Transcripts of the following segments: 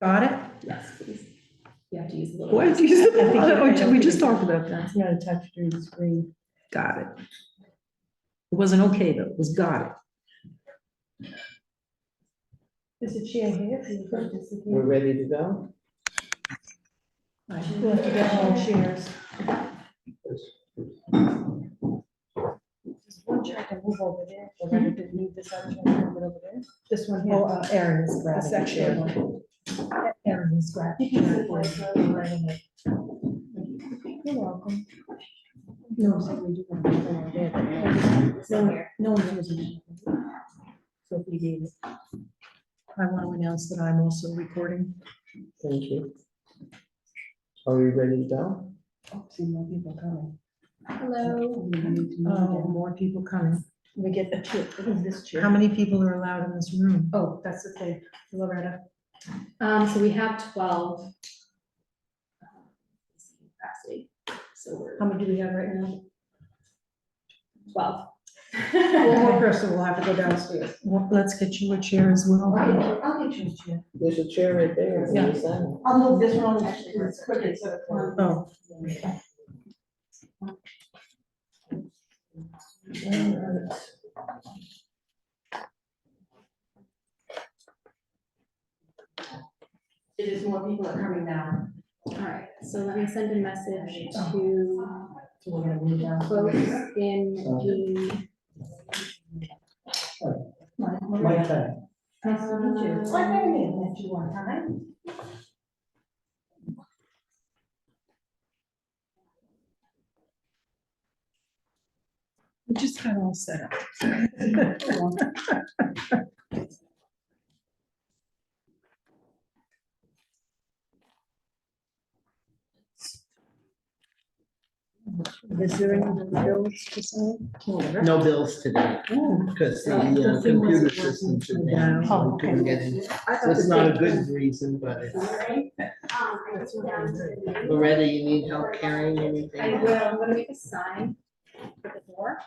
Got it? Yes, please. You have to use a little. Why did you use it? We just talked about that. It's not a touch screen screen. Got it. It wasn't okay though, it was got it. There's a chair here for you to participate. We're ready to go? We'll have to get more chairs. There's one chair I can move over there, or rather than move this other chair, move it over there. This one here. Oh, Erin is The grabbing the section chair. one. Erin is grabbing You the can chair. sit right there, right ahead. You're welcome. No, so we do want to go over there, but no one knows it. So if we gave it. I want to announce that I'm also recording. Thank you. Are we ready to go? Oh, see more people coming. Hello. We need to move Oh, them. more people coming. We get a chair, this chair. How many people are allowed in this room? Oh, that's the thing, Loretta. So we have 12. Capacity. So How we're many do we have right now? 12. One more person will have to go downstairs. Well, let's get you a chair as well. I'll get you a chair. There's a chair right there. on the side. I'll move this one, actually, it's quicker, so. Oh. It is more people are coming now. All right, so let me send a message to So we're gonna move down. folks in the. My time. Nice to meet you. Well, I never met you one time. We just got all set up. Is there any bills to sign? No bills today, because the The thing was computer it wasn't systems are down, so down. we couldn't get in. So it's not a good reason, but it's. Loretta, you need help carrying anything? I will, I'm gonna make a sign for the door.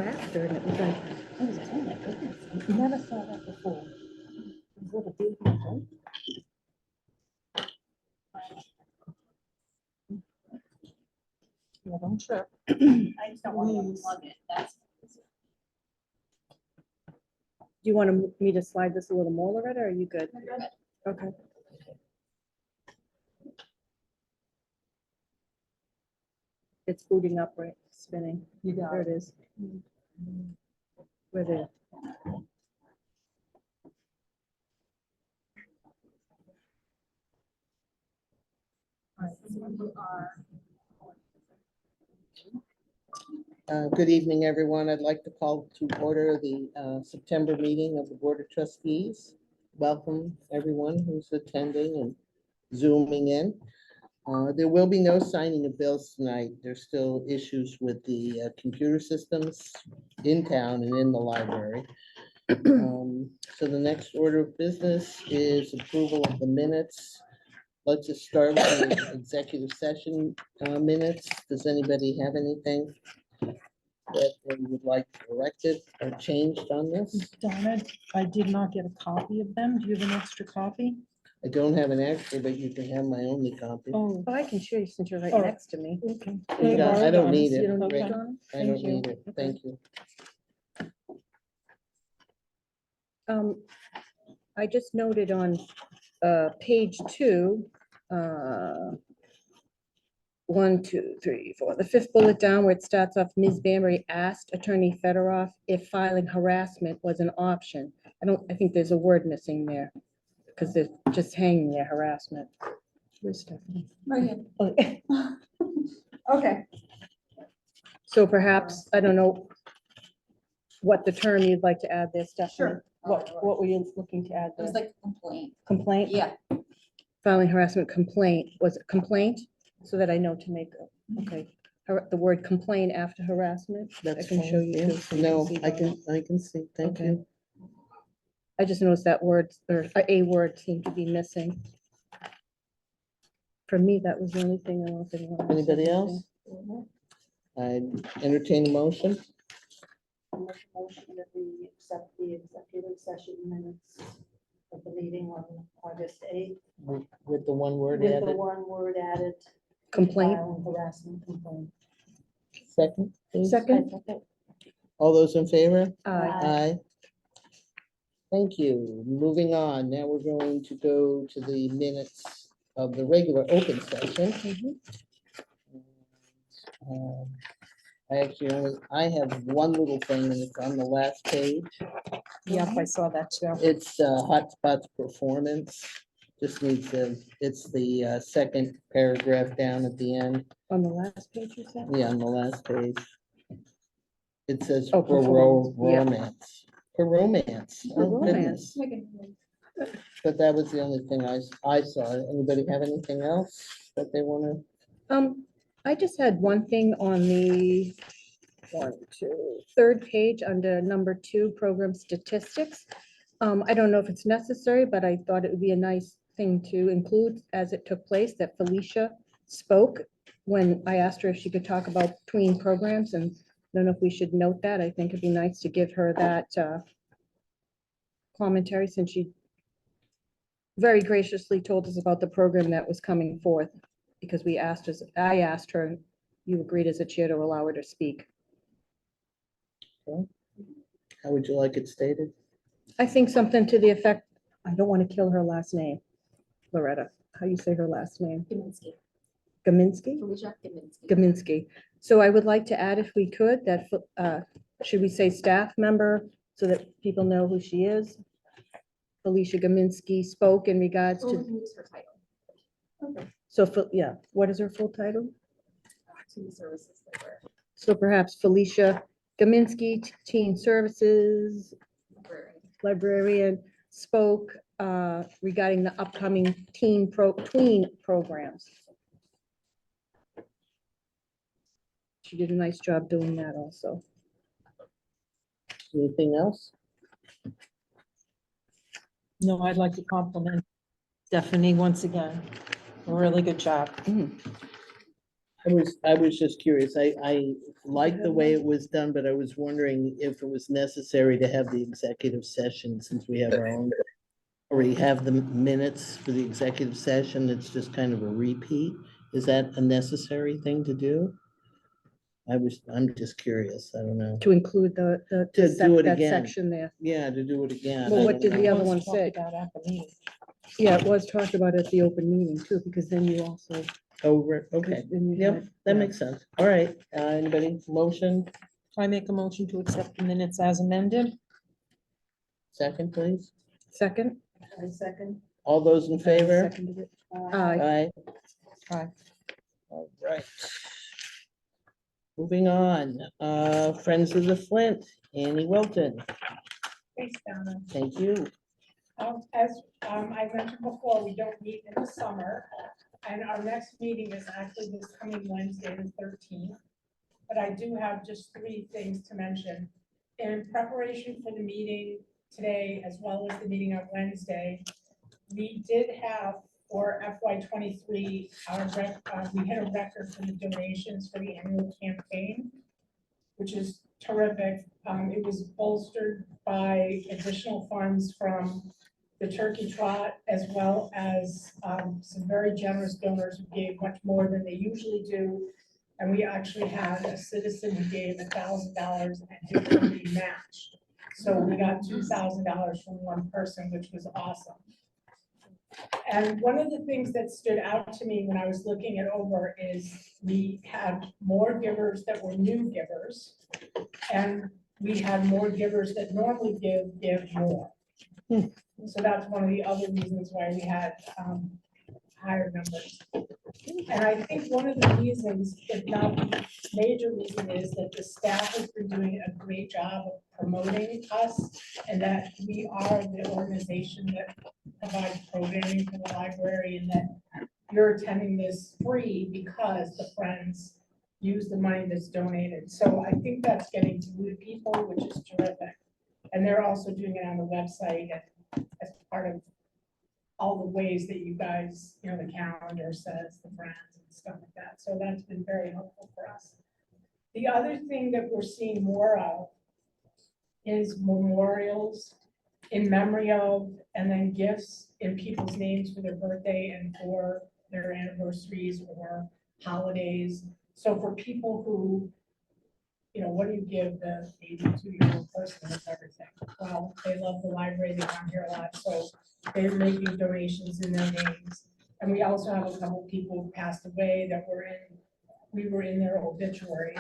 rafter and it was like, I was like, oh my goodness, I never saw that before. These little baby ones. Yeah, don't trip. I just don't want to Please. plug it, that's. Do you want me to slide this a little more, Loretta, or are you good? Okay. It's booting up, right, spinning. You got There it. it is. Where the, Alright, so we are. Good evening, everyone. I'd like to call to order the September meeting of the Board of Trustees. Welcome, everyone who's attending and zooming in. There will be no signing of bills tonight. There's still issues with the computer systems in town and in the library. So the next order of business is approval of the minutes. Let's just start with the executive session minutes. Does anybody have anything that they would like corrected or changed on this? Donna, I did not get a copy of them. Do you have an extra copy? I don't have an extra, but you can have my only copy. Oh, oh, I can show you since you're right Oh. next to me. okay. You got- I don't need it. You don't need Rick. it, Donna? I Thank don't you. need it. Okay. Thank you. I just noted on page 2, 1, 2, 3, 4, the fifth bullet down where it starts off, Ms. Bambury asked Attorney Federoff if filing harassment was an option. I think there's a word missing there because they're just hanging there, harassment. Where's Stephanie? Right here. Okay. Okay. So perhaps, I don't know what the term you'd like to add there, Stephanie. Sure. What were you looking to add It was there? like a complaint. Complaint? Yeah, Filing harassment complaint, was it complaint? So that I know to make, okay, the word complain after harassment. That's I can show fine, you yeah. too, so you No, see I Donna. can see. Thank Okay. you. I just noticed that word, or a word seemed to be missing. For me, that was the only thing. I don't know if anyone else has Anybody anything. else? I entertain a motion. Motion that we accept the executive session minutes of the meeting on August 8th With the one word with the added. one word added. Complaint, Filing harassment complaint. Second, please. second? All those in favor? Aye. Aye. Thank you. Moving on. Now we're going to go to the minutes of the regular open session. Mhm. Um, I have one little thing and it's on the last page. Yep, I saw that too. It's hotspots performance. Just needs to, it's the second paragraph down at the end. On the last page, you said? Yeah, on the last page. It says Oh, for performance, yeah. romance. For romance. For Oh, goodness. romance. But that was the only thing I saw. Anybody have anything else that they want I just had one thing on the third page under number 2, program statistics. I don't know if it's necessary, but I thought it would be a nice thing to include as it took place that Felicia spoke when I asked her if she could talk about between programs, and I don't know if we should note that. I think it'd be nice to give her that commentary since she very graciously told us about the program that was coming forth because I asked her, you agreed as a chair to allow her to speak. to? How would you like it stated? I think something to the effect, I don't want to kill her last name, Loretta. How you say her last name? Kaminsky, Gaminsky? Felicia Kaminsky. Gaminsky. So I would like to add, if we could, that, should we say staff member so that people know who she is? Felicia Gaminsky spoke in regards Oh, we to, can use her title. so, yeah, what is her full title? Teen services librarian. So perhaps Felicia Gaminsky, Teen Services Librarian, spoke regarding the upcoming tween programs. She did a nice job doing that also. Anything else? No, I'd like to compliment Stephanie once again. A really good job. I was just curious. I like the way it was done, but I was wondering if it was necessary to have the executive session since we have our own. Already have the minutes for the executive session. It's just kind of a repeat. Is that a necessary thing to do? I'm just curious. I don't know. To include To do it that again. section there. Yeah, to do it again. Well, I what don't did the know. other one say? Yeah, it was talked about at the open meeting too, because then you also. Over, okay. then you Yep, had- that yeah. makes sense. All right, anybody, motion, I make a motion to accept the minutes as amended. second, please? Second? I second. All those in favor? Seconded it. Uh, Aye. Aye. Aye. All right. Moving on, Friends of the Flint, Annie Wilton, Thanks, Donna. thank you. As I mentioned before, we don't meet in the summer, and our next meeting is actually this coming Wednesday, the 13th. But I do have just 3 things to mention. In preparation for the meeting today, as well as the meeting on Wednesday, we did have for FY '23, we hit a record for the donations for the annual campaign, which is terrific. It was bolstered by additional funds from the Turkey Trot, as well as some very generous donors who gave much more than they usually do. And we actually had a citizen who gave $1,000 and his money matched. So we got $2,000 from one person, which was awesome. And one of the things that stood out to me when I was looking it over is we had more givers that were new givers. And we had more givers that normally give more. So that's one of the other reasons why we had higher numbers. And I think one of the reasons, if not the major reason, is that the staff has been doing a great job of promoting us, and that we are the organization that provides programming for the library, and that you're attending this free because the Friends use the money that's donated. So I think that's getting through to people, which is terrific. And they're also doing it on the website and as part of all the ways that you guys, the calendar says, the Friends and stuff like that. So that's been very helpful for us. The other thing that we're seeing more of is memorials in memory of, and then gifts in people's names for their birthday and for their anniversaries or holidays. So for people who, what do you give the 82-year-old person with everything? Well, they love the library, they come here a lot, so they're making donations in their names. And we also have a couple people who passed away that we were in their obituaries.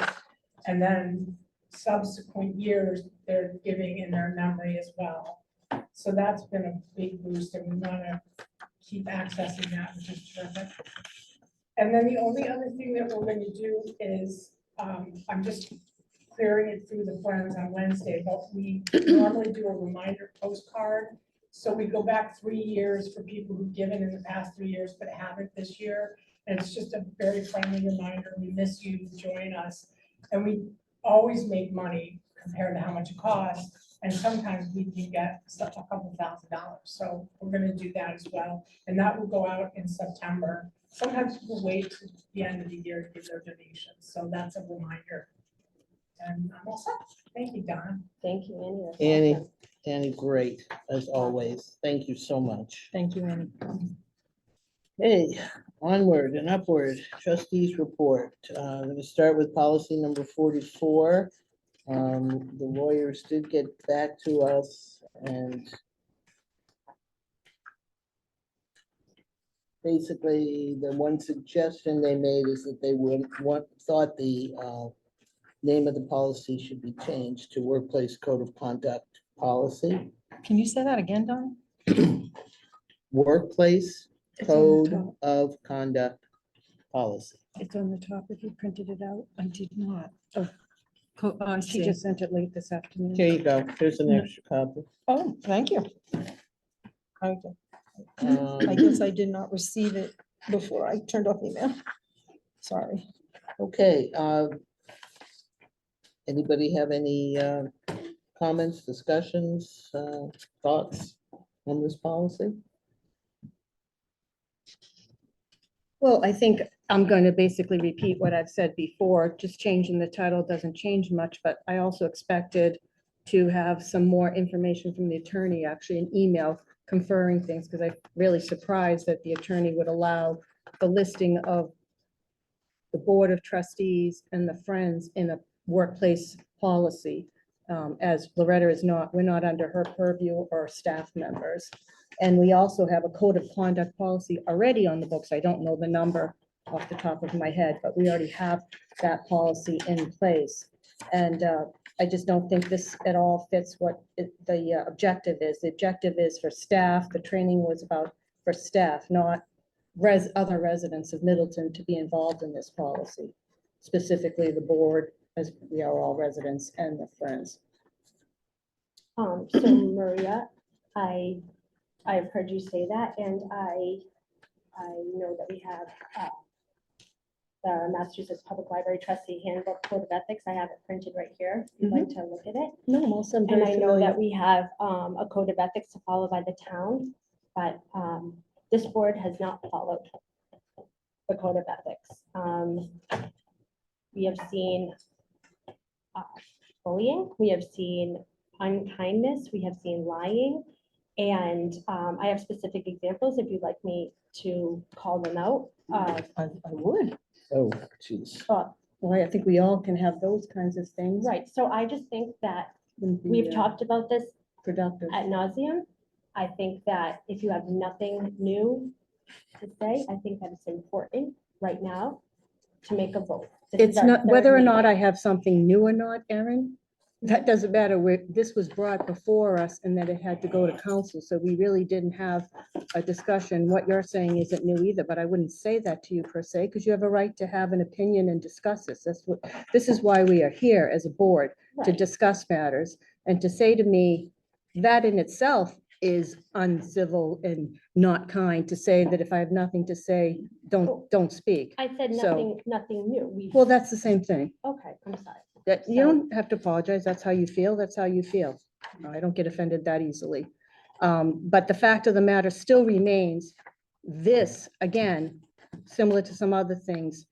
And then subsequent years, they're giving in their memory as well. So that's been a big boost, and we want to keep accessing that, which is terrific. And then the only other thing that we're going to do is, I'm just clearing it through the Friends on Wednesday, but we normally do a reminder postcard. So we go back 3 years for people who've given in the past 3 years, but haven't this year. And it's just a very friendly reminder. We miss you, join us. And we always make money compared to how much it costs. And sometimes we can get a couple $1,000. So we're gonna do that as well. And that will go out in September. Sometimes people wait to the end of the year to give their donations. So that's a reminder. And I'm all set. Thank you, Donna. Thank you, Annie. That's Annie, awesome. Annie, great, as always. Thank you so much. Thank you, Annie. Hey, onward and upward, trustees report. I'm gonna start with policy number 44. The lawyers did get back to us and basically the one suggestion they made is that they thought the name of the policy should be changed to Workplace Code of Conduct Policy. Can you say that again, Don? Workplace It's on the Code top. of Conduct Policy. It's on the top if you printed it out. I did not. She see. just sent it late this afternoon. Here you go. Here's an extra copy. Oh, thank you. I Um, guess I did not receive it before I turned off email. Sorry. Okay, anybody have any comments, discussions, thoughts on this policy? Well, I think I'm going to basically repeat what I've said before, just changing the title doesn't change much, but I also expected to have some more information from the attorney, actually an email conferring things, because I'm really surprised that the attorney would allow the listing of the Board of Trustees and the Friends in a workplace policy. As Loretta is not, we're not under her purview or staff members. And we also have a code of conduct policy already on the books. I don't know the number off the top of my head, but we already have that policy in place. And I just don't think this at all fits what the objective is. The objective is for staff. The training was about for staff, not other residents of Middleton to be involved in this policy, specifically the board, as we are all residents, and the Friends. So Maria, I've heard you say that, and I know that we have the Massachusetts Public Library Trustee Handbook Code of Ethics. I have it printed right here, if you'd like to look at it. No, I'm also And very I know that familiar. we have a code of ethics to follow by the town, but this board has not followed the code of ethics. We have seen bullying, we have seen unkindness, we have seen lying, and I have specific examples if you'd like me to call them out. I would. Oh, geez. Well, I think we all can have those kinds of things. Right, so I just think that Wouldn't be, we've talked about this productive. ad nauseum. I think that if you have nothing new to say, I think that it's important right now to make a vote. This is It's our not, third whether or not meeting. I have something new or not, Erin, that doesn't matter. This was brought before us and that it had to go to council. So we really didn't have a discussion. What you're saying isn't new either, but I wouldn't say that to you per se, because you have a right to have an opinion and discuss this. This is why we are here as a board, to Right. discuss matters. And to say to me, that in itself is uncivil and not kind, to say that if I have nothing to say, don't speak. I said So- nothing new. We, Well, that's the same thing. okay, I'm sorry. That, you So- don't have to apologize. That's how you feel. That's how you feel. I don't get offended that easily. But the fact of the matter still remains, this, again, similar to some other things,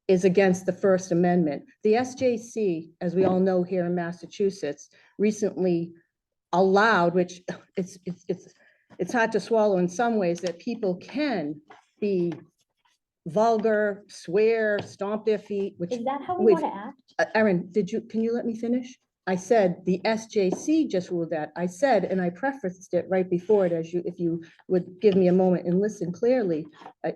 is against the First Amendment. The SJC, as we all know here in Massachusetts, recently allowed, which it's hard to swallow in some ways, that people can be vulgar, swear, stomp their feet, which Is that how we Wait. want to act? Erin, can you let me finish? I said the SJC just ruled that. I said, and I prefaced it right before it, if you would give me a moment and listen clearly,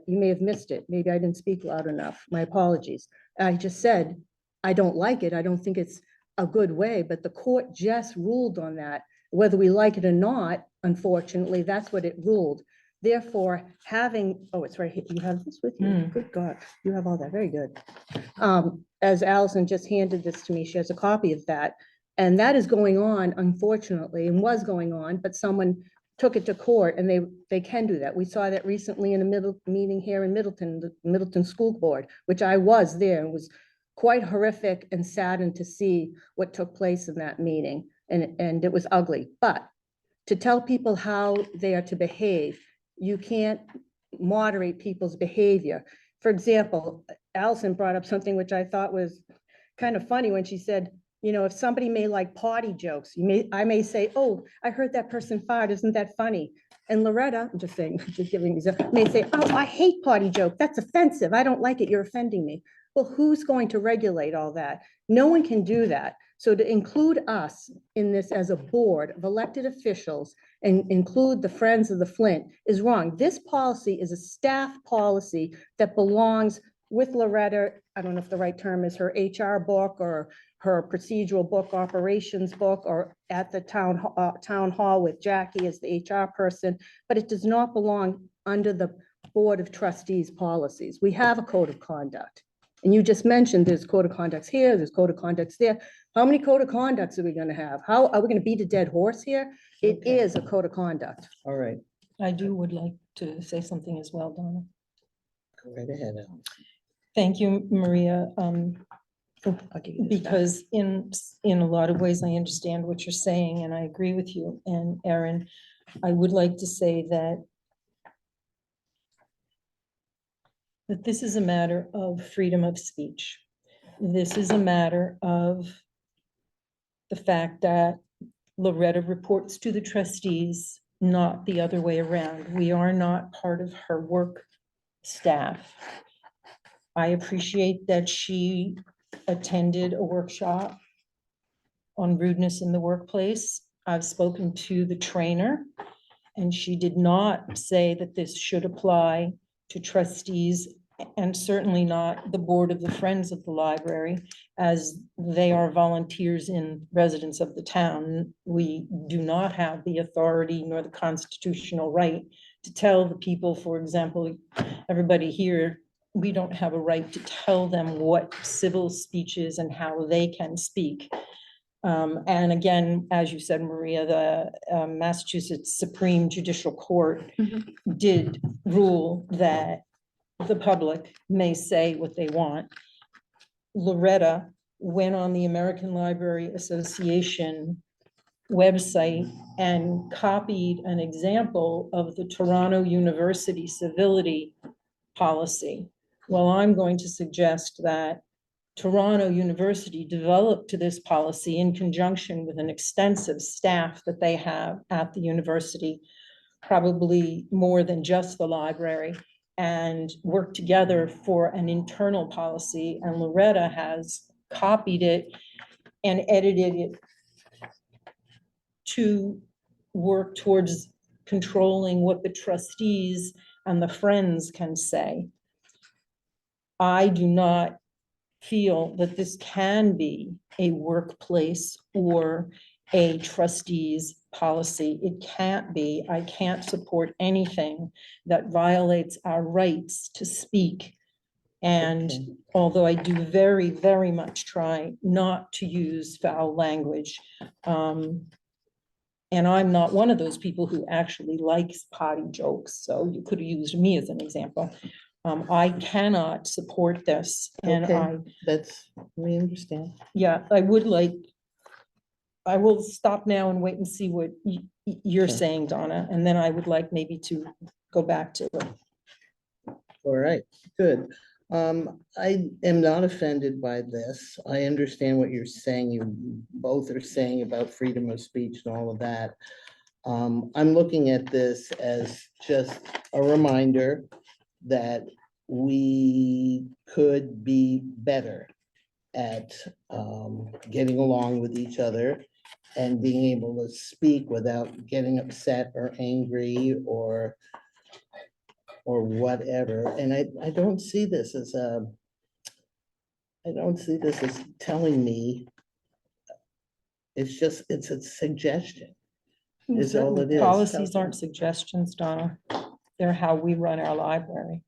you may have missed it. Maybe I didn't speak loud enough. My apologies. I just said, I don't like it. I don't think it's a good way, but the court just ruled on that. Whether we like it or not, unfortunately, that's what it ruled. Therefore, oh, it's right here. You have this with you. Good God, you have all that. Very good. As Allison just handed this to me, she has a copy of that. And that is going on, unfortunately, and was going on, but someone took it to court and they can do that. We saw that recently in a meeting here in Middleton, the Middleton School Board, which I was there, and was quite horrific and saddened to see what took place in that meeting. And it was ugly. But to tell people how they are to behave, you can't moderate people's behavior. For example, Allison brought up something which I thought was kind of funny when she said, you know, if somebody may like potty jokes, I may say, oh, I heard that person fart, isn't that funny? And Loretta, I'm just saying, just giving example, may say, oh, I hate potty joke, that's offensive, I don't like it, you're offending me. Well, who's going to regulate all that? No one can do that. So to include us in this as a board of elected officials and include the Friends of the Flint is wrong. This policy is a staff policy that belongs with Loretta. I don't know if the right term is her HR book or her procedural book, operations book, or at the town hall with Jackie as the HR person, but it does not belong under the Board of Trustees policies. We have a code of conduct. And you just mentioned there's code of conducts here, there's code of conducts there. How many code of conducts are we going to have? How are we going to beat a dead horse here? It Okay. is a code of conduct. All right, would like to say something as well, Donna. go right ahead, Alan. Thank you, Maria. Oh, I'll give you this back. Because in a lot of ways, I understand what you're saying, and I agree with you. And Erin, I would like to say that that this is a matter of freedom of speech. This is a matter of the fact that Loretta reports to the trustees, not the other way around. We are not part of her work staff. I appreciate that she attended a workshop on rudeness in the workplace. I've spoken to the trainer, and she did not say that this should apply to trustees, and certainly not the board of the Friends of the Library, as they are volunteers and residents of the town. We do not have the authority nor the constitutional right to tell the people, for example, everybody here, we don't have a right to tell them what civil speech is and how they can speak. And again, as you said, Maria, the Massachusetts Supreme Judicial Court did rule that the public may say what they want. Loretta went on the American Library Association website and copied an example of the Toronto University civility policy. Well, I'm going to suggest that Toronto University developed this policy in conjunction with an extensive staff that they have at the university, probably more than just the library, and worked together for an internal policy. And Loretta has copied it and edited it to work towards controlling what the trustees and the Friends can say. I do not feel that this can be a workplace or a trustee's policy. It can't be. I can't support anything that violates our rights to speak. And Okay. although I do very, very much try not to use foul language, and I'm not one of those people who actually likes potty jokes, so you could have used me as an example. I cannot support this, and Okay. We understand. yeah, I will stop now and wait and see what you're Okay. saying, Donna, and then I would like maybe to go back to it. All right, good. I am not offended by this. I understand what you're saying. You both are saying about freedom of speech and all of that. I'm looking at this as just a reminder that we could be better at getting along with each other and being able to speak without getting upset or angry or whatever. And I don't see this as telling me. It's just, it's a suggestion. Is all it is. Policies aren't suggestions, Donna. They're how we run our library.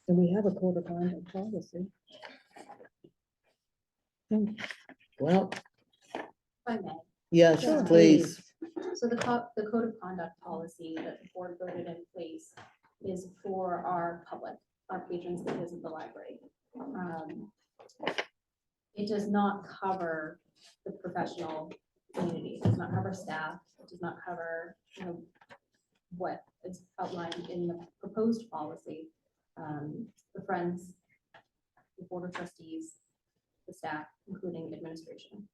And we have a code of conduct policy. Well, If I may. yes, Sure. please. So the code of conduct policy that the board voted in place is for our public, our patrons that visit the library. It does not cover the professional community, it does not cover staff, it does not cover, what is outlined in the proposed policy. The Friends, the Board of Trustees, the staff, including administration.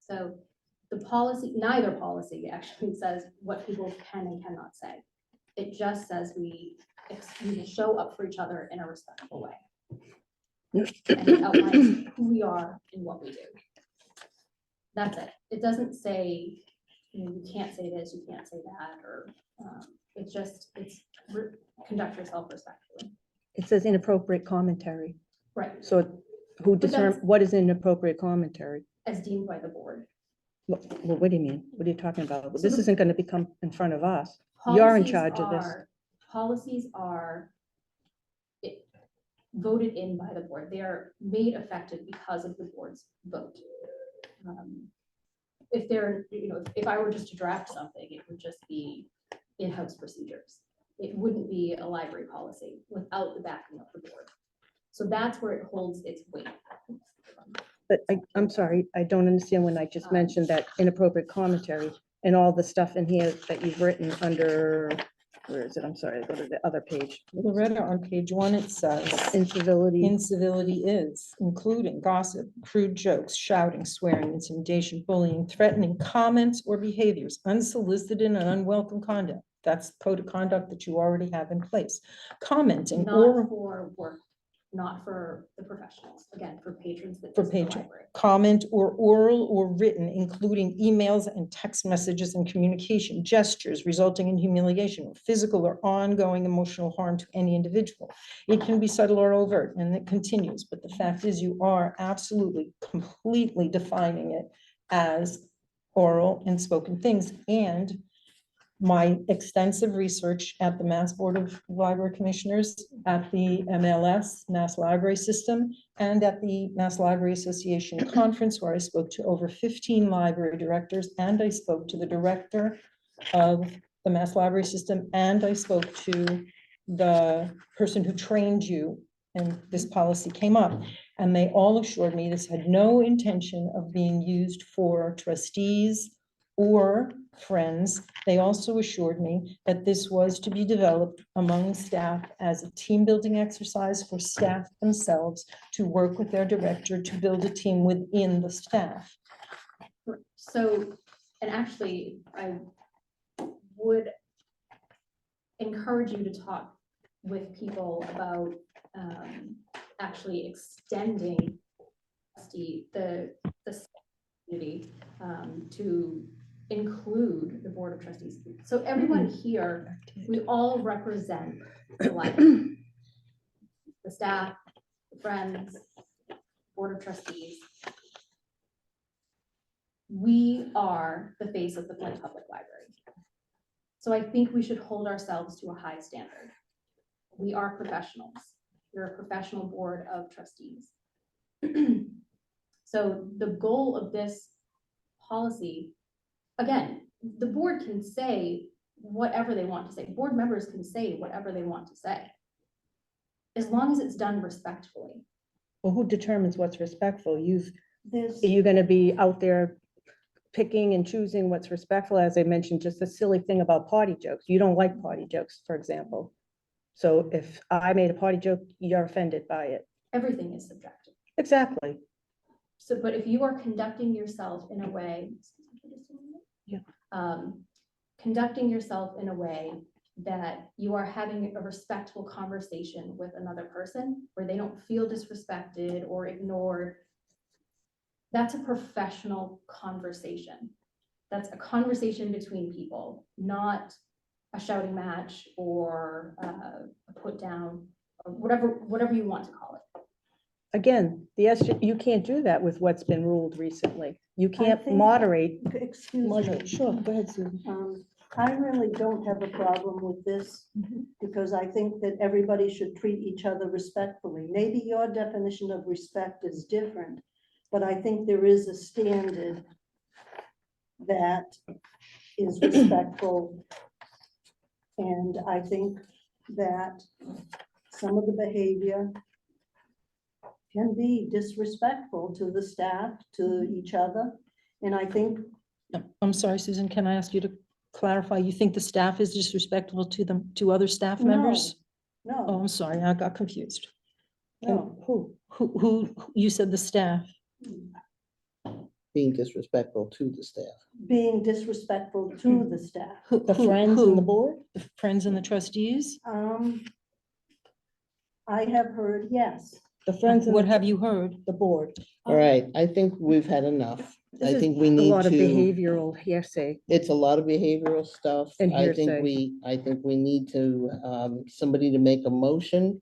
So the policy, neither policy actually says what people can and cannot say. It just says we will show up for each other in a respectful way. And it outlines who we are and what we do. That's it. It doesn't say, you can't say this, you can't say that, or it's conduct yourself respectfully. It says inappropriate commentary. Right, So who But determines, that's- what is inappropriate commentary? as deemed by the board. Well, what do you mean? What are you talking about? So This the- isn't going to become in front of us. You're in Policies charge of this. Policies are voted in by the board. They are made effective because of the board's vote. If they're, if I were just to draft something, it would just be in-house procedures. It wouldn't be a library policy without the backing of the board. So that's where it holds its weight. But I'm sorry, I don't understand when I just mentioned that inappropriate commentary and all the stuff in here that you've written under where is it? I'm sorry, I go to the other page. Loretta, on page 1, it says, Incivility. incivility is, including gossip, crude jokes, shouting, swearing, intimidation, bullying, threatening, comments or behaviors, unsolicited and unwelcome conduct. That's code of conduct that you already have in place. Commenting Not or for work, not for the professionals, again, for patrons that For visit the patron. library. comment or oral or written, including emails and text messages and communication, gestures resulting in humiliation, or physical or ongoing emotional harm to any individual. It can be subtle or overt, and it continues, but the fact is you are absolutely, completely defining it as oral and spoken things. And my extensive research at the Mass Board of Library Commissioners, at the MLS, Mass Library System, and at the Mass Library Association Conference, where I spoke to over 15 library directors, and I spoke to the director of the Mass Library System, and I spoke to the person who trained you, and this policy came up. And they all assured me this had no intention of being used for trustees or friends. They also assured me that this was to be developed among staff as a team building exercise for staff themselves to work with their director to build a team within the staff. So, and actually, I would encourage you to talk with people about actually extending the community to include the Board of Trustees. So everyone here, we all represent the library, the staff, the friends, Board of Trustees. We are the face of the Flint Public Library. So I think we should hold ourselves to a high standard. We are professionals. We're a professional Board of Trustees. So the goal of this policy, again, the board can say whatever they want to say. Board members can say whatever they want to say, as long as it's done respectfully. Well, who determines what's respectful? There's, Are you gonna be out there picking and choosing what's respectful? As I mentioned, just a silly thing about potty jokes. You don't like potty jokes, for example. So if I made a potty joke, you're offended by it. Everything is subjective. Exactly. So, but if you are conducting yourself in a way, Yeah. Conducting yourself in a way that you are having a respectful conversation with another person where they don't feel disrespected or ignored, that's a professional conversation. That's a conversation between people, not a shouting match or a put down, or whatever you want to call it. Again, you can't do that with what's been ruled recently. You can't think- moderate. Excuse Moderate. me, Sure, go ahead, Susan. I really don't have a problem with this because I think that everybody should treat each other respectfully. Maybe your definition of respect is different, but I think there is a standard that is respectful. And I think that some of the behavior can be disrespectful to the staff, to each other. And I think I'm sorry, Susan, can I ask you to clarify? You think the staff is disrespectful to them, to other staff No. members? Oh, No, I'm sorry, I got confused. no, Who, you said the staff? Being disrespectful to the staff. being disrespectful to the staff. The friends and the who? board? The friends and the trustees? I have heard, yes. The friends and What have you heard? the board. All right, I think we've had enough. This I is think we a need lot of to, behavioral hearsay. it's a lot of behavioral stuff. And I think hearsay. I think we need to, somebody to make a motion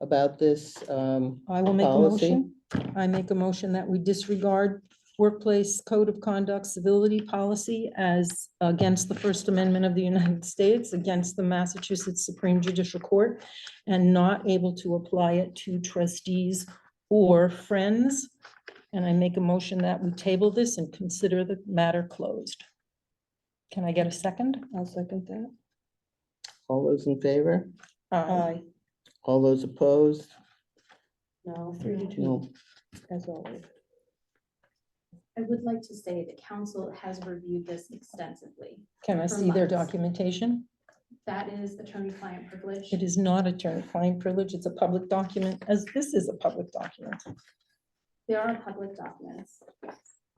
about this, I will make a policy. motion. I make a motion that we disregard workplace code of conduct civility policy as against the First Amendment of the United States, against the Massachusetts Supreme Judicial Court, and not able to apply it to trustees or friends. And I make a motion that we table this and consider the matter closed. Can I get a second? I'll second that. All those in favor? Aye, All those opposed? no, 3-2, No. as always. I would like to say the council has reviewed this extensively. Can I For see their months. documentation? That is attorney-client privilege. It is not attorney-client privilege. It's a public document, as this is a public document. There are public documents.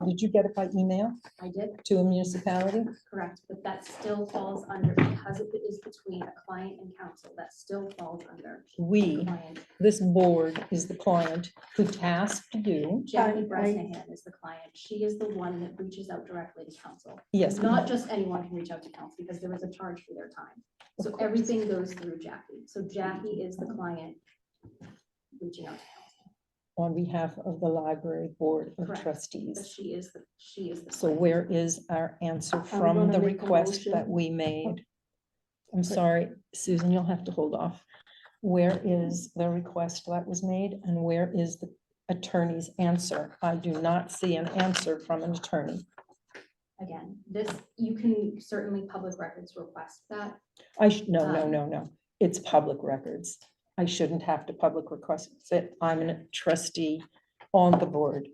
Did you get it by email I did, to a municipality? correct, but that still falls under, because it is between a client and counsel, that still falls under We, client. this board is the client who tasked you. Jackie I- Bresnahan is the client. She is the one that reaches out directly to counsel. Yes. Not just anyone can reach out to counsel because there is a charge for their time. Of So course. everything goes through Jackie. So Jackie is the client reaching out to counsel. On behalf of the library board of Correct. But trustees. she is the. So client. where is our answer gonna from the make a request that motion. we made? I'm sorry, Susan, you'll have to hold off. Where is the request that was made and where is the attorney's answer? I do not see an answer from an attorney. Again, this, you can certainly public records request that. No. It's public records. I shouldn't have to public request it. I'm a trustee on the board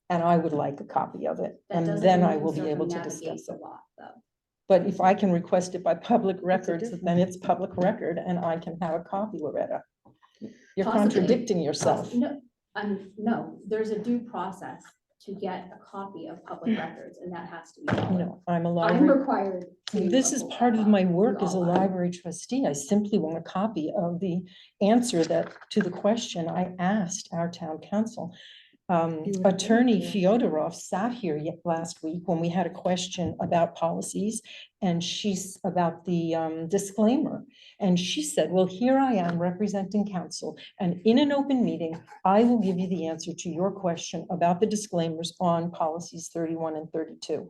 and I would like a copy of it. That And doesn't then mean I you will be able to circumnavigate discuss the it. law, though. But if I can request it by public records, difference. then it's public record and I can have a copy, Loretta. You're Possibly. contradicting yourself. No, no, there's a due process to get a copy of public records and that has to be followed. No, I'm a I'm library. required to. This is uphold part that of law. my work We as a all are. library trustee. I simply want a copy of the answer to the question I asked our town council. Attorney Fyodorov sat here last week when we had a question about policies and she's about the disclaimer. And she said, well, here I am representing council and in an open meeting, I will give you the answer to your question about the disclaimers on policies 31 and 32.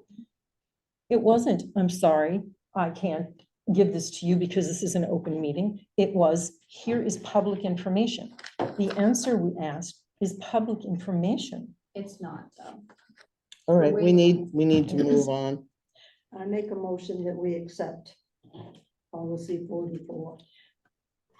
It wasn't, I'm sorry, I can't give this to you because this is an open meeting. It was, here is public information. The answer we asked is public information. It's not, though. All right, we waiting. need to move on. I make a motion that we accept policy 44.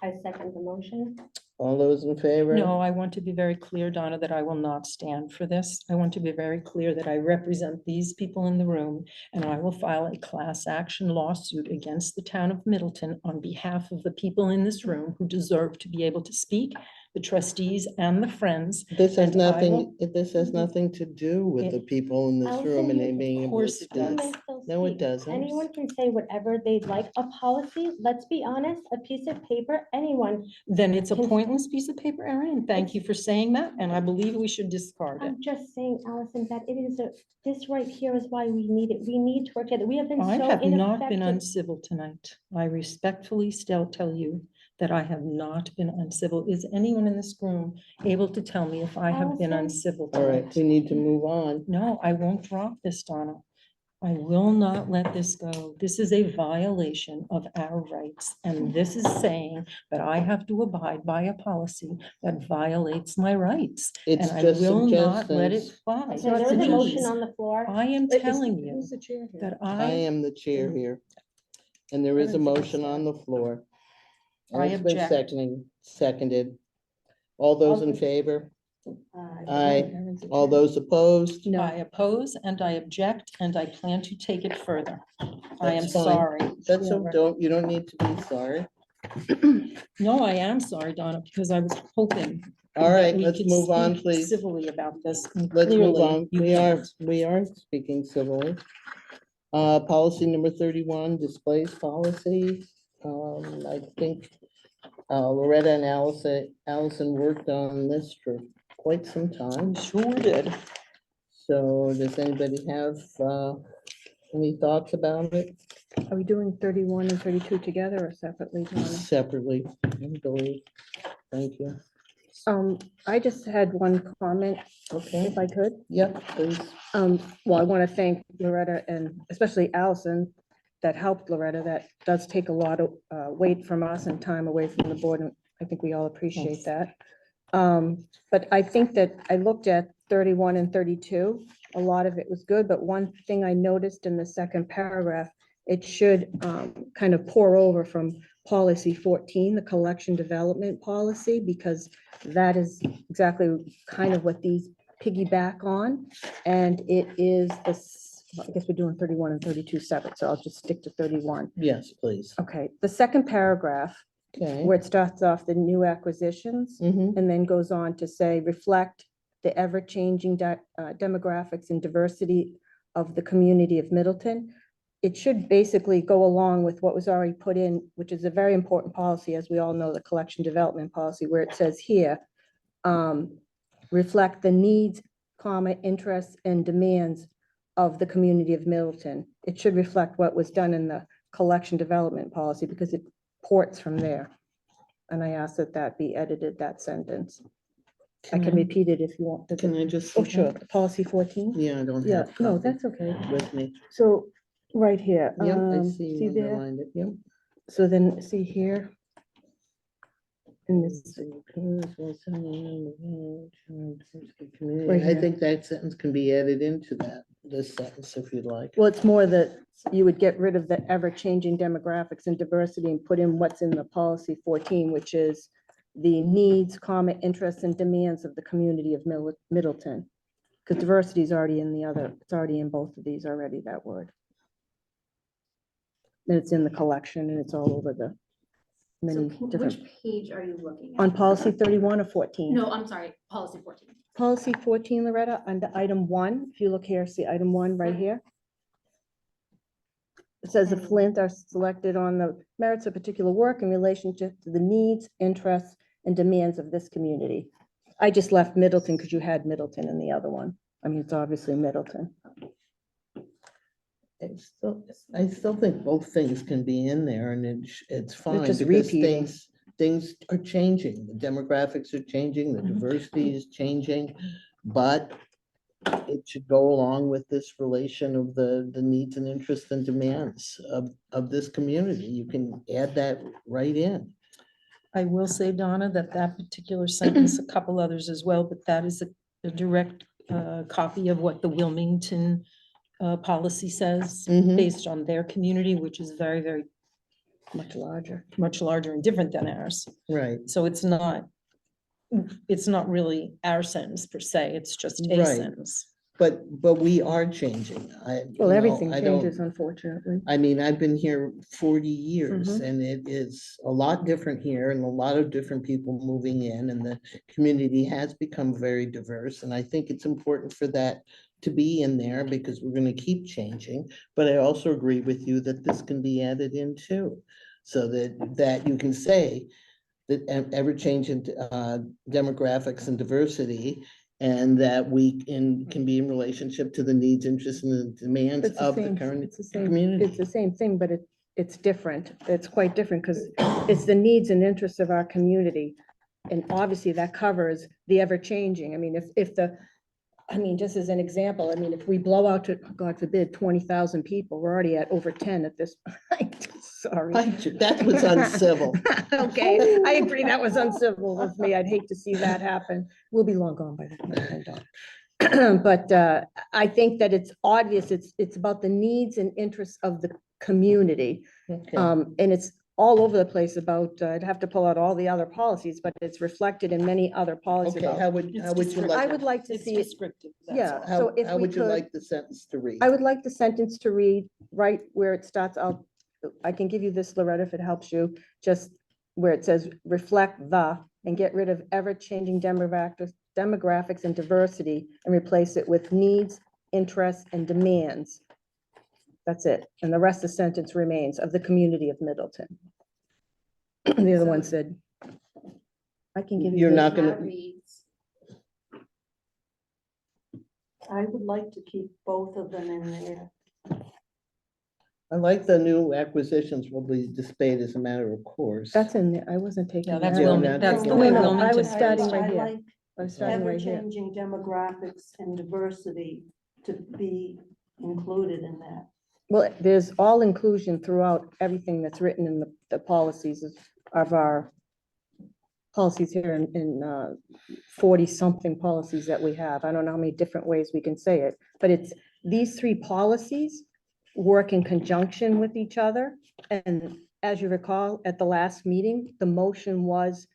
I second the motion. All those in favor? No, I want to be very clear, Donna, that I will not stand for this. I want to be very clear that I represent these people in the room and I will file a class action lawsuit against the town of Middleton on behalf of the people in this room who deserve to be able to speak, the trustees and the friends. This has And I nothing, this has nothing to do with the people in this room and they Allison, being of able to course it speak. does. No, it doesn't. Anyone can say whatever they'd like. A policy, let's be honest, a piece of paper, anyone. Then it's a Can- pointless piece of paper, Erin, and thank you for saying that, and I believe we should discard it. I'm just saying, Allison, that it is this right here is why we need it. We need to work together. We have been I so have not been ineffective. uncivil tonight. I respectfully still tell you that I have not been uncivil. Is anyone in this room able to tell me if I have been Allison? uncivil All right, tonight? we need to move on. No, I won't drop this, Donna. I will not let this go. This is a violation of our rights. And this is saying that I have to abide by a policy that violates my rights. It's And I just will not let it suggestions. fly. Okay, there is a motion Please, on the floor. I am telling you Who's the chair here? that I am the chair here. And there is a I don't think it's motion on the floor. And I it's been object. seconded. All those in favor? Aye. Erin's the All chair. those opposed? No, I oppose and I object and I plan to take it further. I am That's fine. sorry. That's, Yeah, right. you don't need to be sorry. No, I am sorry, Donna, because I was hoping. All that right, we let's could move on, speak please. Civilly about this. and Let's move clearly on. you We are can't. speaking civilly. Policy number 31, displays policy. I think Loretta and Allison worked on this for quite some time. Sure did. So does anybody have any thoughts about it? are we doing 31 and 32 together or separately, Donna? Separately, I believe. Thank you. I just had one comment, Okay, if I could. yep, please. Well, I want to thank Loretta and especially Allison that helped Loretta. That does take a lot of weight from us and time away from the board, and I think we all appreciate Yes. that. But I think that I looked at 31 and 32. A lot of it was good, but one thing I noticed in the second paragraph, it should kind of pour over from policy 14, the collection development policy, because that is exactly kind of what these piggyback on. And it is I guess we're doing 31 and 32 separate, so I'll just stick to 31. Yes, please. Okay, the second paragraph, Okay. where it starts off the new acquisitions, Mhm. and then goes on to say, reflect the ever-changing demographics and diversity of the community of Middleton. It should basically go along with what was already put in, which is a very important policy, as we all know, the collection development policy, where it says here, reflect the needs, comma, interests, and demands of the community of Middleton. It should reflect what was done in the collection development policy, because it ports from there. And I ask that that be edited, that sentence. I can repeat it if you want. Can I just? Oh, see sure, that? policy 14? Yeah, I don't Yeah, have. no, copy that's okay. With me. So, right here. Yep, I see you See there? underlined it. Yep. So then, see here? In this, Right I here. think that sentence can be added into this sentence if you'd like. well, it's more that you would get rid of the ever-changing demographics and diversity and put in what's in the policy 14, which is the needs, comma, interests, and demands of the community of Middleton. Because diversity is already in the other, it's already in both of these already, that word. And it's in the collection, and it's all over the So many which different, page are you looking at? on policy 31 or 14? No, I'm sorry, policy 14. Policy 14, Loretta, under item 1, if you look here, see item 1 right here? It says the Flint are selected on the merits of particular work in relationship to the needs, interests, and demands of this community. I just left Middleton because you had Middleton in the other one. I mean, it's obviously Middleton. I still think both things can be in there and it's fine just because repeating. things are changing. The demographics are changing, the diversity is changing, but it should go along with this relation of the needs and interests and demands of this community. You can add that right in. I will say, Donna, that particular sentence, a couple others as well, but that is a direct copy of what the Wilmington policy says, Mhm. based on their community, which is very, very Much larger. much larger and different than ours. Right, So it's not really our sentence per se, it's just a Right. sentence. but we are changing. Well, everything changes, unfortunately. I mean, I've been here 40 years Mhm. and it is a lot different here and a lot of different people moving in and the community has become very diverse. And I think it's important for that to be in there because we're going to keep changing. But I also agree with you that this can be added in too. So that you can say that ever-changing demographics and diversity and that we can be in relationship to the needs, interests, and the demands It's the of the same, current it's the same, community. it's the same thing, but it's different. It's quite different because it's the needs and interests of our community. And obviously that covers the ever-changing. I mean, I mean, just as an example, I mean, if we blow out to, God forbid, 20,000 people, we're already at over 10 at this point. Sorry. That was uncivil. Okay, I agree, that was uncivil with me. I'd hate to see that happen. We'll be long gone by then, Dawn. But I think that it's obvious, it's about the needs and interests of the community. Okay. And it's all over the place about, I'd have to pull out all the other policies, but it's reflected in many other policies. Okay, about- how would you I like, would like to It's see it, descriptive, that's yeah. all. how so if we would you could- like the sentence to read? I would like the sentence to read right where it starts. I can give you this, Loretta, if it helps you, just where it says reflect the, and get rid of ever-changing demographics and diversity and replace it with needs, interests, and demands. That's it. And the rest of the sentence remains of the community of Middleton. The other one said, I can give you. You're this. not gonna- That reads, I would like to keep both of them in there. I like the new acquisitions will be displayed as a matter of course. That's in there. I wasn't taking Yeah, that. that's Yeah, Wilmington, that's that's the the way No, no, I Wilmington. was has starting it. right I here. like I was starting right here. ever-changing demographics and diversity to be included in that. Well, there's all inclusion throughout everything that's written in the policies of our policies here in 40-something policies that we have. I don't know how many different ways we can say it, but it's these 3 policies work in conjunction with each other. And as you recall, at the last meeting, the motion was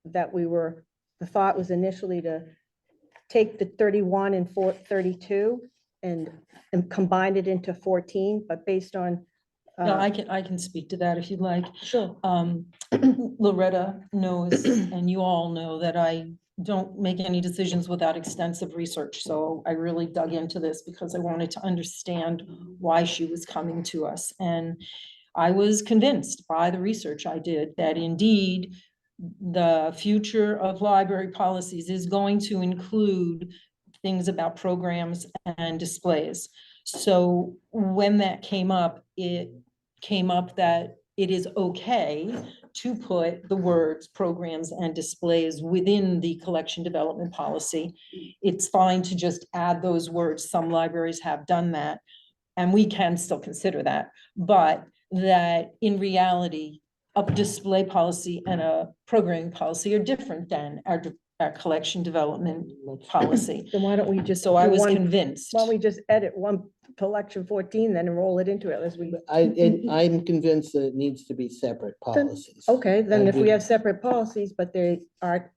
that the thought was initially to take the 31 and 32 and combined it into 14, but based on. Yeah, I can speak to that if you'd like. Sure. Loretta knows, and you all know that I don't make any decisions without extensive research. So I really dug into this because I wanted to understand why she was coming to us. And I was convinced by the research I did that indeed the future of library policies is going to include things about programs and displays. So when that came up, it came up that it is okay to put the words programs and displays within the collection development policy. It's fine to just add those words. Some libraries have done that, and we can still consider that, but that in reality, a display policy and a programming policy are different than our collection development policy. Then why don't we just? So I do was one- convinced. Why don't we just edit one collection 14 then and roll it into it as we, I'm convinced that it needs to be separate policies. okay, then I if we would- have separate policies, but they are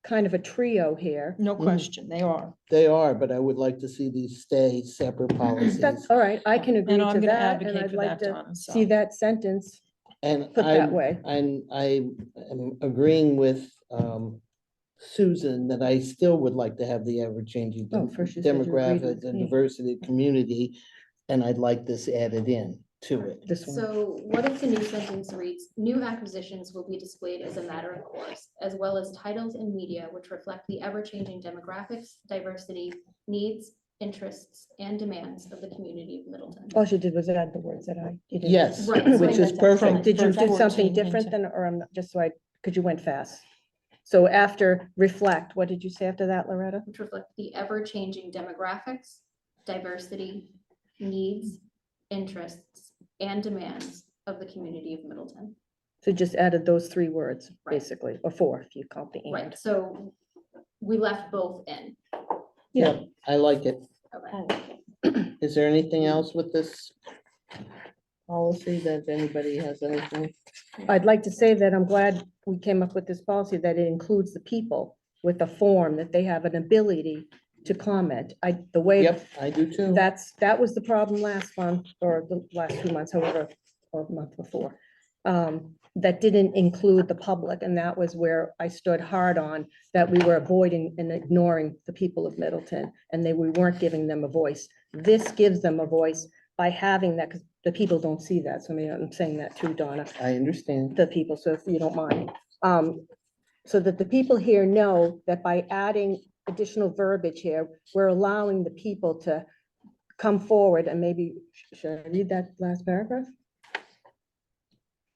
kind of a trio here. No question, they are. They are, but I would like to see these stay separate policies. That's all right, I can agree And to I'm gonna that, and advocate I'd for like that, to Donna, so. see that sentence And put that way. I am agreeing with Susan that I still would like to have the ever-changing Oh, first you said you agreed with demographic and me. diversity community, and I'd like this added in to it. This one. So what if the new sentence reads, new acquisitions will be displayed as a matter of course, as well as titles and media which reflect the ever-changing demographics, diversity, needs, interests, and demands of the community of Middleton. All she did was add the words that you didn't. Yes, Right, so which I- is perfect. Did you do 14 something different into- than, or I'm not, just so I, because you went fast. So after reflect, what did you say after that, Loretta? Which reflect the ever-changing demographics, diversity, needs, interests, and demands of the community of Middleton. So just added those 3 words, Right. basically, or 4, if you count the Right, and. so we left both in. Yeah, I like it. Okay. Is there anything else with this policy that anybody has anything? I'd like to say that I'm glad we came up with this policy, that it includes the people with a form, that they have an ability to comment. The way. Yep, I do too. That was the problem last month, or the last 2 months, however, or the month before. That didn't include the public, and that was where I stood hard on, that we were avoiding and ignoring the people of Middleton, and we weren't giving them a voice. This gives them a voice by having that, because the people don't see that, so I mean, I'm saying that too, Donna, I understand. the people, so if you don't mind. So that the people here know that by adding additional verbiage here, we're allowing the people to come forward, and maybe, should I read that last paragraph?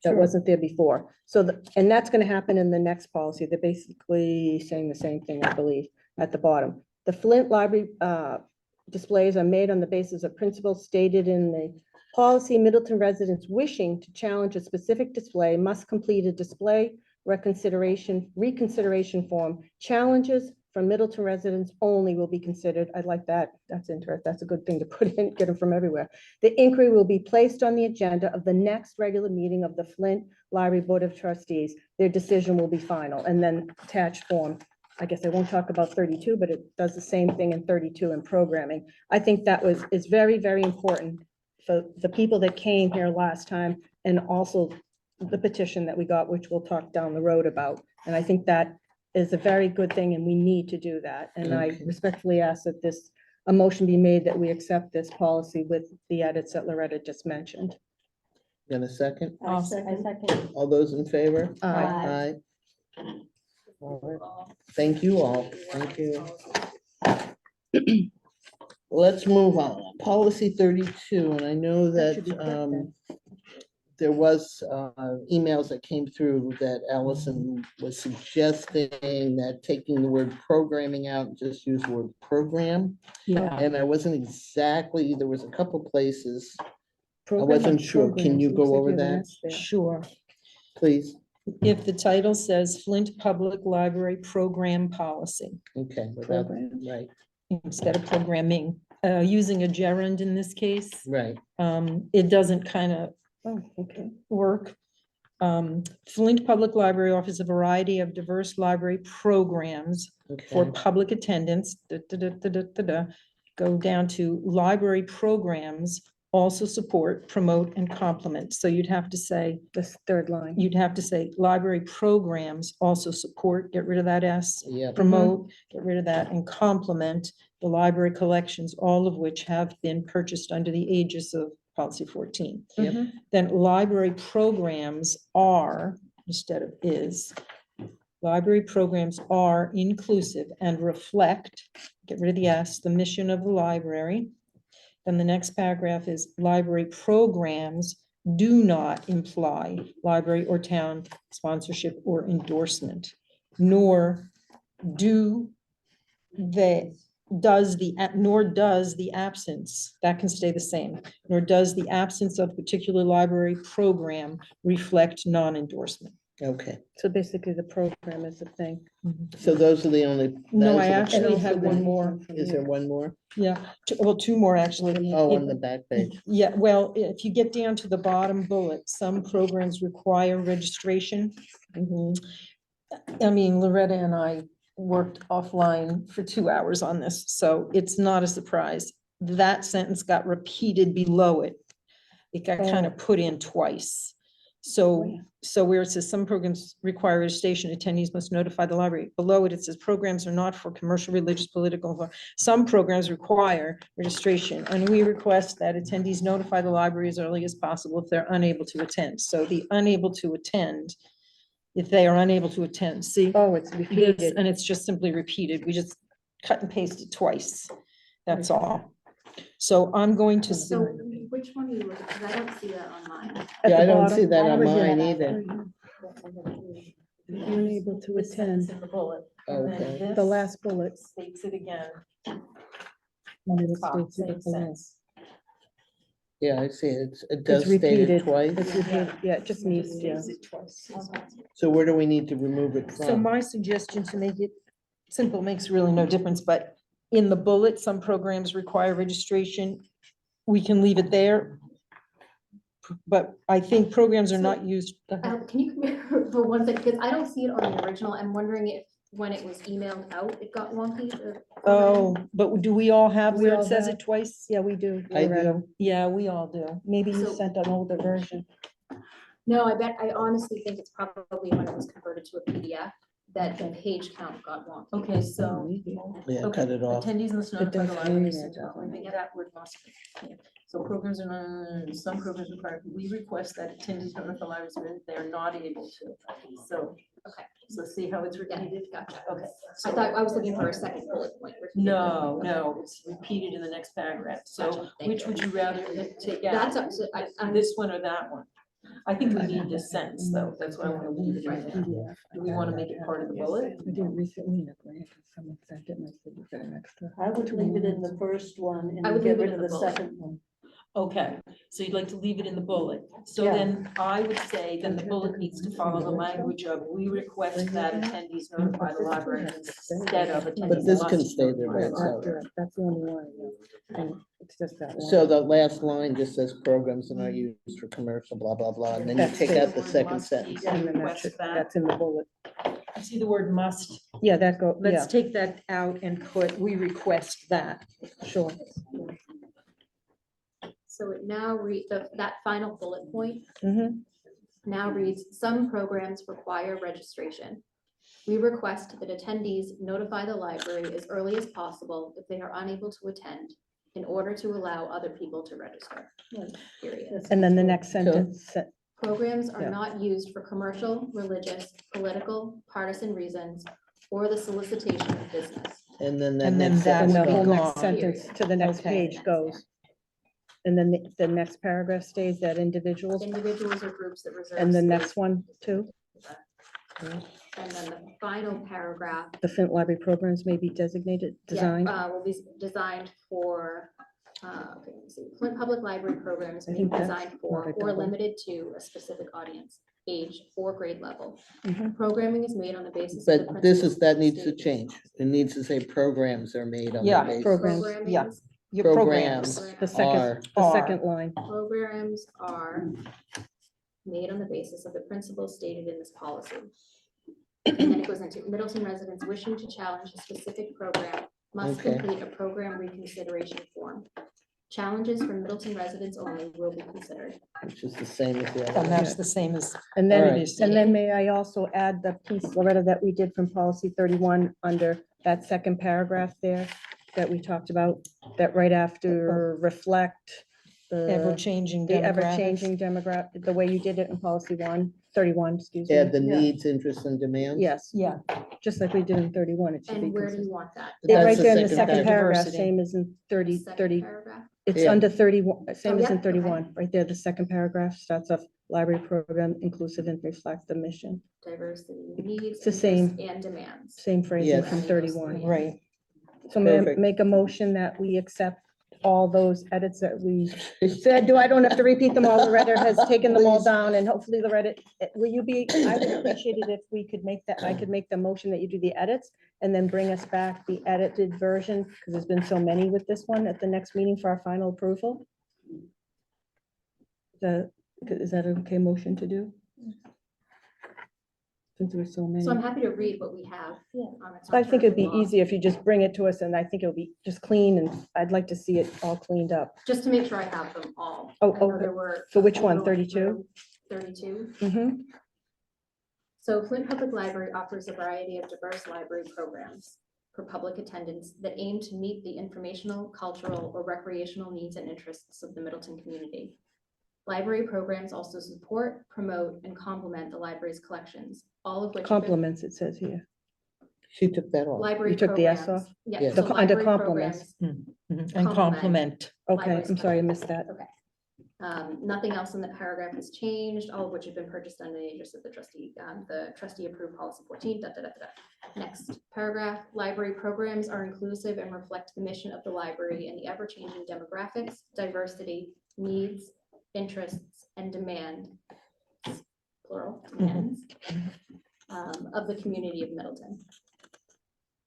That Sure. wasn't there before. So, and that's gonna happen in the next policy. They're basically saying the same thing, I believe, at the bottom. The Flint Library displays are made on the basis of principles stated in the policy. Middleton residents wishing to challenge a specific display must complete a display reconsideration form. Challenges from Middleton residents only will be considered. I like that. That's interesting. That's a good thing to put in, get them from everywhere. The inquiry will be placed on the agenda of the next regular meeting of the Flint Library Board of Trustees. Their decision will be final, and then attached form. I guess I won't talk about 32, but it does the same thing in 32 in programming. I think that is very, very important for the people that came here last time, and also the petition that we got, which we'll talk down the road about. And I think that is a very good thing, and we need to do that. And I Okay. respectfully ask that a motion be made that we accept this policy with the edits that Loretta just mentioned. Got a second? I I second. All those in favor? Aye. Aye. All right. Thank you all. Thank you. Let's move on. Policy 32, and I know That should that be quick then. there was emails that came through that Allison was suggesting that taking the word programming out, and just use the word program. Yeah, And I wasn't exactly, there was a couple places, Program wasn't or sure. Can programs? you Looks go like over you have an that? S there. sure. please. If the title says Flint Public Library Program Policy Okay, without, Program. right, instead of programming, using a gerund in this case, right. it doesn't kind of Oh, okay. work. Flint Public Library offers a variety of diverse library programs for Okay, public attendance, go down to library programs also support, promote, and complement. So you'd have to say, This third line. you'd have to say, library programs also support, get rid of that S, Yep. promote, get rid of that, and complement the library collections, all of which have been purchased under the aegis of policy 14. Yep. Mhm. Then library programs are, instead of is, library programs are inclusive and reflect, get rid of the S, the mission of the library. Then the next paragraph is library programs do not imply library or town sponsorship or endorsement, nor do they, nor does the absence, that can stay the same, nor does the absence of particular library program reflect non-endorsement. Okay, So basically the program is the thing. so those are the only. No, those I are the- actually And also had one the- more. Is there one more? Yeah, well, two more actually. Oh, on the back page. Yeah, well, if you get down to the bottom bullet, some programs require registration. I mean, Loretta and I worked offline for 2 hours on this, so it's not a surprise. That sentence got repeated below it. It got kind of put in twice. So where it says some programs require registration, attendees must notify the library. Below it, it says programs are not for commercial, religious, political. Some programs require registration, and we request that attendees notify the library as early as possible if they're unable to attend. So the unable to attend, if they are unable to attend, see? Oh, it's This- repeated. And it's just simply repeated. We just cut and pasted twice. That's all. So I'm going to, So which one are you looking, because I don't see that on mine. At Yeah, the I don't bottom. see that on never see mine that either. Unable to this sentence attend. in the bullet. And then Okay. this The last bullet. states it again. And it Top, states it same at the last. sentence. Yeah, I see it. It It's does state it repeated. twice. It's repeated. Yeah, it just needs, yeah. States it twice. So where do we need to remove it So from? my suggestion to make it simple makes really no difference, but in the bullet, some programs require registration. We can leave it there. But I think programs are not used. Can you come here for one second, because I don't see it on the original, I'm wondering if when it was emailed out, it got wonky. Oh, but do we all have We where all it says have- it twice? Yeah, we do. I Loretta. do. Yeah, we all do. Maybe you So- sent an older version. No, I honestly think it's probably when it was converted to a PDF, that the page count got wonky. Okay, so. Yeah, cut it off. Attendees must It notify the does library. read so it, doesn't it? yeah, that word must be. Yeah. So programs are, some programs require, we request that attendees notify the libraries when they're not able to. So, Okay. so see how it's repeated? Gotcha. Okay. I thought, I was looking for a second bullet point. No, no, it's repeated in the next paragraph. So Gotcha, thank which you. would you rather take out? That's up to, This one or that one? I think we need this sentence though. That's why I want to leave it in there. Do we want to make it part of the bullet? I did recently in a grant, and someone sent it, and I said, you got an extra. I would leave it in the first one I and would get leave it rid in of the the bullet. second one. Okay, so you'd like to leave it in the bullet. So Yeah. then I would say then the bullet needs to follow the language of, we request that attendees notify the library instead of attendees. But this can must stay there notify by the itself. library. That's the only one, yeah. And it's just that one. So the last line just says programs are not used for commercial, blah, blah, blah, and then you That's take it. out the second sentence. And then that Request should- that. that's in the bullet. You see the word must? Yeah, that go, yeah, Let's take that out and put, we request that. sure. so it now that final bullet point Mhm. now reads, some programs require registration. We request that attendees notify the library as early as possible if they are unable to attend in order to allow other people to register. Period. And then the next sentence, Programs are Yeah. not used for commercial, religious, political, partisan reasons, or the solicitation of business. And then that And then next that and sentence the whole Gone. next sentence to the next Okay. page goes. And then the next paragraph stays that individuals, Individuals or groups that reserve. and the space. next one too. And then the final paragraph. The Flint Library programs may be designated, designed. Will be designed for, okay, let me see, Flint Public Library programs I may be think that's designed for not a or double. limited to a specific audience, age, or grade level. Mhm. Programming is made on the basis. of the But this principles is, that needs to stated. change. It needs to say programs are made on Yeah, the basis. Programs. Programming Yeah. is- Your Programs programs. The second, are, the Are. second line. Programs are made on the basis of the principles stated in this policy. And then it goes into Middleton residents wishing to challenge a specific program must Okay. complete a program reconsideration form. Challenges from Middleton residents only will be considered. Which is the same as the And other. that's the same as And All then, right. it and is. then may I also add the piece, Loretta, that we did from policy 31 under that second paragraph there that we talked about, that right after reflect Ever-changing the demographics. ever-changing demographic, the way you did it in policy 31, excuse me. Add the Yeah. needs, interests, and demands. Yes, Yeah, just like we did in 31, it should be And where do consistent. you want that? It right That's there in the second paragraph. paragraph, Diversity. same as in The 30, second 30, paragraph? it's Yeah. under 31, same Oh, as yeah, in okay. 31, right there, the second paragraph starts off, library program inclusive and reflect the mission. Diversity, needs, It's the same. interests, and demands. Same phrasing Yes. from 31. right. So may I Perfect. make a motion that we accept all those edits that we said? I don't have to repeat them all. Loretta has taken them all Please. down, and hopefully Loretta, will you be, I would appreciate it if we could make that, I could make the motion that you do the edits and then bring us back the edited version, because there's been so many with this one at the next meeting for our final approval. Is that an okay motion to do? Since there were so many. So I'm happy to read what we have. Yeah. It's not I think it'd be terribly long. easier if you just bring it to us, and I think it'll be just clean, and I'd like to see it all cleaned up. Just to make sure I have them all. Oh, I know okay. there were. So which I'm one, going 32? through 32. Mhm. So Flint Public Library offers a variety of diverse library programs for public attendance that aim to meet the informational, cultural, or recreational needs and interests of the Middleton community. Library programs also support, promote, and complement the library's collections, all of which. have been- Compliments, it says here. She took that off. Library You took the S programs. off? Yeah. Yeah. so The co- under library compliments. programs, And Complement. complement. Okay, Libraries I'm sorry, I missed that. Nothing else in the paragraph has changed, all of which have been purchased under the aegis of the trustee approved policy 14, da, da, da, da, da. Next paragraph, library programs are inclusive and reflect the mission of the library and the ever-changing demographics, diversity, needs, interests, and demand, plural, demands, of the community of Middleton.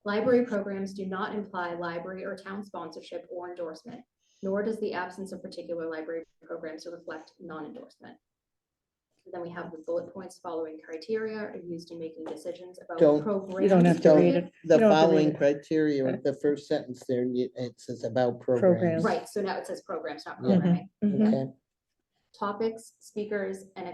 Library programs do not imply library or town sponsorship or endorsement, nor does the absence of particular library programs reflect non-endorsement. Then we have the bullet points following criteria are used in making decisions about Don't- programs. You don't have to So read it. the You don't have to read following it. criteria, the first sentence there, it says about Programs. programs. Right, so now it says programs, not Yeah. programming. Mhm. Okay, Topics, speakers, and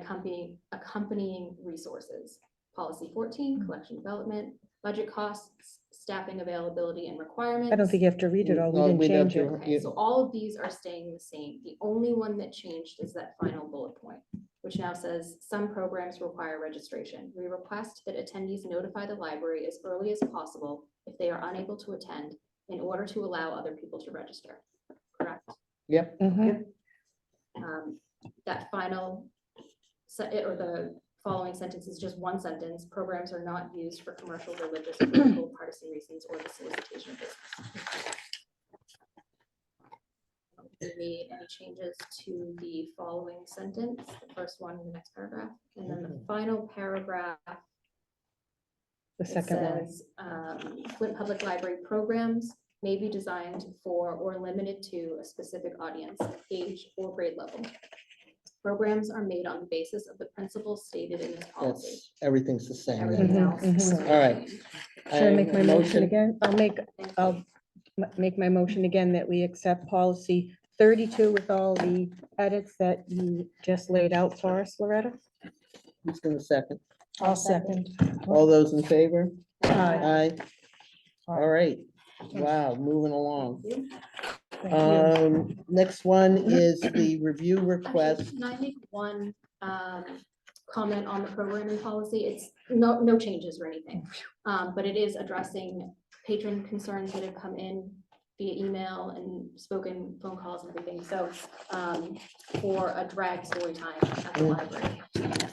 accompanying resources. Policy 14, collection development, budget costs, staffing availability and requirements. I don't think you have to read it all. We No, didn't we don't change it. do- Okay, so all of these are staying the same. The only one that changed is that final bullet point, which now says some programs require registration. We request that attendees notify the library as early as possible if they are unable to attend in order to allow other people to register. Correct? yep, Mhm. That final or the following sentence is just one sentence. Programs are not used for commercial, religious, political, partisan reasons or the solicitation of business. We made any changes to the following sentence, the first one in the next paragraph, and then the final paragraph. The It second one. says, Flint Public Library programs may be designed for or limited to a specific audience, age, or grade level. Programs are made on the basis of the principles stated in this policy. that's, everything's the same. Everything then. Mhm, else. mhm. is All right. changed. Should I make my motion again? Thank you. I'll make my motion again that we accept policy 32 with all the edits that you just laid out for us, Loretta. Who's gonna second? I'll second. All those in favor? Aye. Aye. All right, wow, moving along. Thank you. Thank you. Next one is the review Actually, request. can I make one comment on the programming policy? It's no changes or anything. But it is addressing patron concerns that have come in via email and spoken phone calls and everything. So for a drag story time at the library.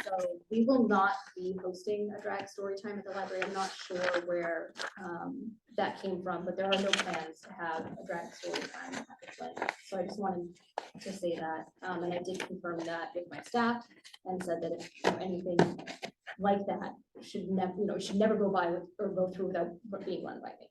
So we will not be hosting a drag story time at the library. I'm not sure where that came from, but there are no plans to have a drag story time at the Flint. So I just wanted to say that. And I did confirm that with my staff and said that if anything like that should never go by or go through without being run by me.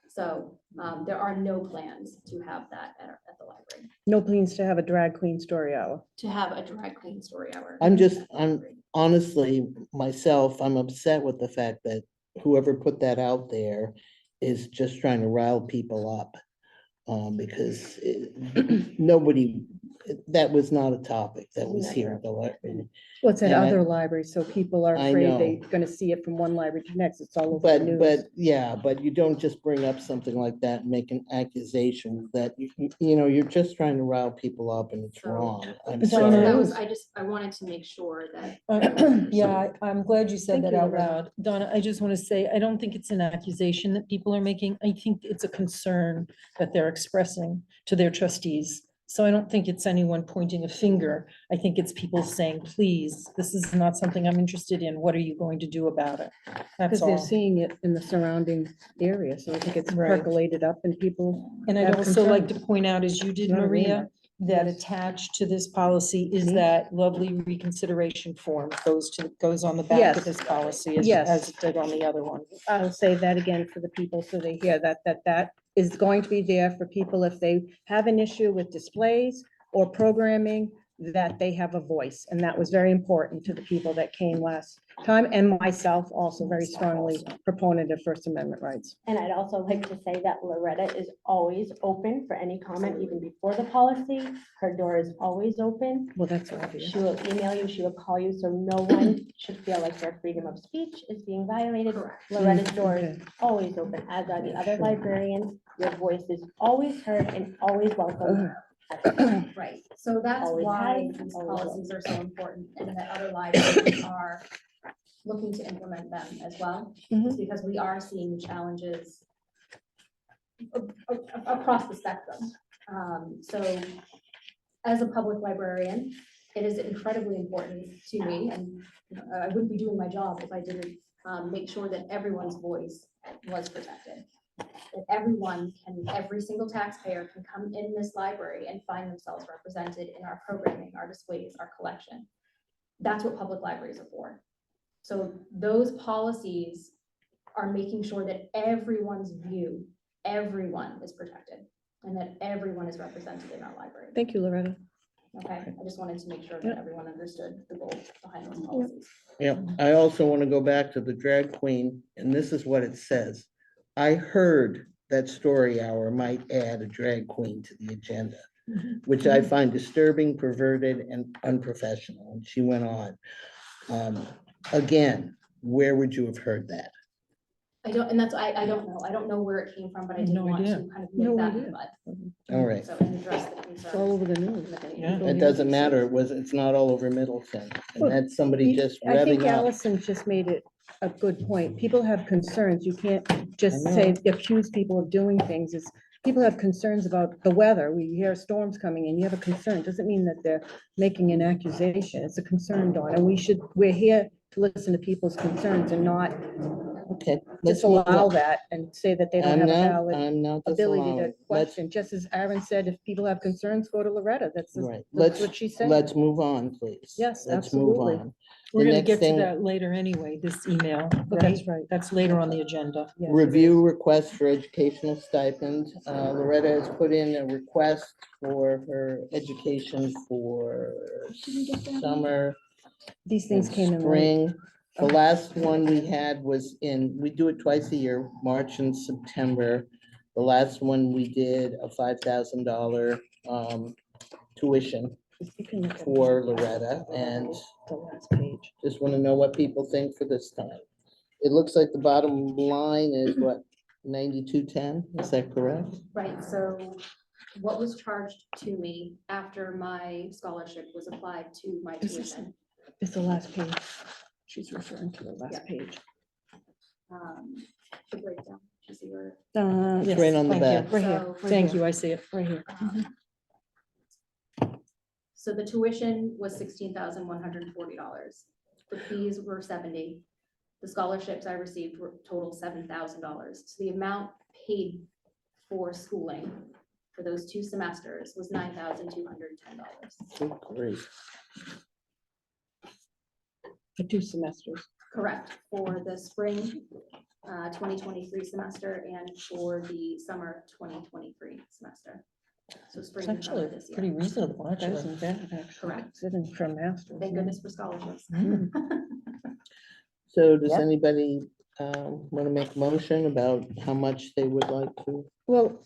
So there are no plans to have that at the library, No plans to have a drag queen story hour. to have a drag queen story hour. I'm honestly, myself, I'm upset with the fact that whoever put that out there is just trying to rile people up. Because nobody, that was not a topic that was here at the library. Well, it's at And I- other libraries, so people are I afraid know. they're gonna see it from one library to the next. It's all over the news. But, yeah, but you don't just bring up something like that and make an accusation that, you know, you're just trying to rile people up and it's So- wrong. I'm So So sorry. that was, I wanted to make sure that. Yeah, I'm glad you said Thank that you, out Loretta. loud. Donna, I just want to say, I don't think it's an accusation that people are making. I think it's a concern that they're expressing to their trustees. So I don't think it's anyone pointing a finger. I think it's people saying, please, this is not something I'm interested in. What are you going to do about it? That's Because they're all. seeing it in the surrounding area, so I think it's Right. percolated up and people. And I'd have also like to concerns. point out, as you did, Not a Maria, rumor. that Yes. attached to this policy is Mhm. that lovely reconsideration form goes on the back of Yes. this policy as Yes. it did on the other one. I'll say that again for the people, so they hear that is going to be there for people if they have an issue with displays or programming, that they have a voice. And that was very important to the people that came last time, and myself also very strongly proponent of First Amendment rights. And I'd also like to say that Loretta is always open for any comment, even before the policy. Her door is always open. Well, that's obvious. She will email you, she will call you, so no one should feel like their freedom of speech is being violated. Correct. Loretta's door is Okay. always open, as are the other Sure. librarians. Your voice is always heard and always welcome. Right, so that's Always why has, these always will. policies are so important and that other libraries are looking to implement them as well. It's because we are seeing challenges across the spectrum. So as a public librarian, it is incredibly important to me, and I wouldn't be doing my job if I didn't make sure that everyone's voice was protected. That everyone can, every single taxpayer can come in this library and find themselves represented in our programming, our displays, our collection. That's what public libraries are for. So those policies are making sure that everyone's view, everyone is protected and that everyone is represented in our library. Thank you, Loretta. Okay, I just wanted to make sure that Yep. everyone understood the goal behind those policies. Yeah, I also want to go back to the drag queen, and this is what it says. I heard that story hour might add a drag queen to the agenda, which I find disturbing, perverted, and unprofessional. And she went on. Again, where would you have heard that? I don't, and that's, I don't know. I don't know where it came from, but I didn't No want idea. to kind of No make that, idea. but, All right, so, and address the It's all concerns. over the news. Yeah. it doesn't matter. It's not all over Middleton. And Well, that's somebody just I think revving up. Allison just made it a good point. People have concerns. You can't just I say, know. accuse people of doing things. It's, people have concerns about the weather. We hear storms coming in. You have a concern. Doesn't mean that they're making an accusation. It's a concern, Dawn, and we're here to listen to people's concerns and not Okay. let's just move allow on. that and say that they don't have a valid I'm not ability to disallowing. Let's, question. Just as Aaron said, if people have concerns, go to Loretta. That's right, what she said. let's move on, please. Yes, Let's move absolutely. on. We're The gonna next get to thing- that later anyway, this email, But right? that's right. That's later on the agenda. Yes, it Review request for educational stipend. Loretta has put in a request for her education for summer is. These things and came in late. spring. The last one we had was we do it twice a year, March and September. The last one we did a $5,000 tuition You can look at for Loretta, and the last page. just want to know what people think for this time. It looks like the bottom line is what, 9210, is that correct? Right, so what was charged to me after my scholarship was applied to my This is- tuition? It's the last page. She's referring to the last Yeah. page. The breakdown, you see where? Yes, It's right on the thank you. back. right here. So- right Thank here, you, I see it. Right here. So the tuition was $16,140. The fees were 70. The scholarships I received were total $7,000. So the amount paid for schooling for those 2 semesters was $9,210. Good grief. For 2 semesters. Correct, for the spring 2023 semester and for the summer 2023 semester. So spring It's and summer actually this pretty year. reasonable, That actually. isn't bad, actually. Correct. Sitting for a master's. Thank yeah. goodness for scholarships. Mm. So does Yep. anybody want to make a motion about how much they would like to? Well,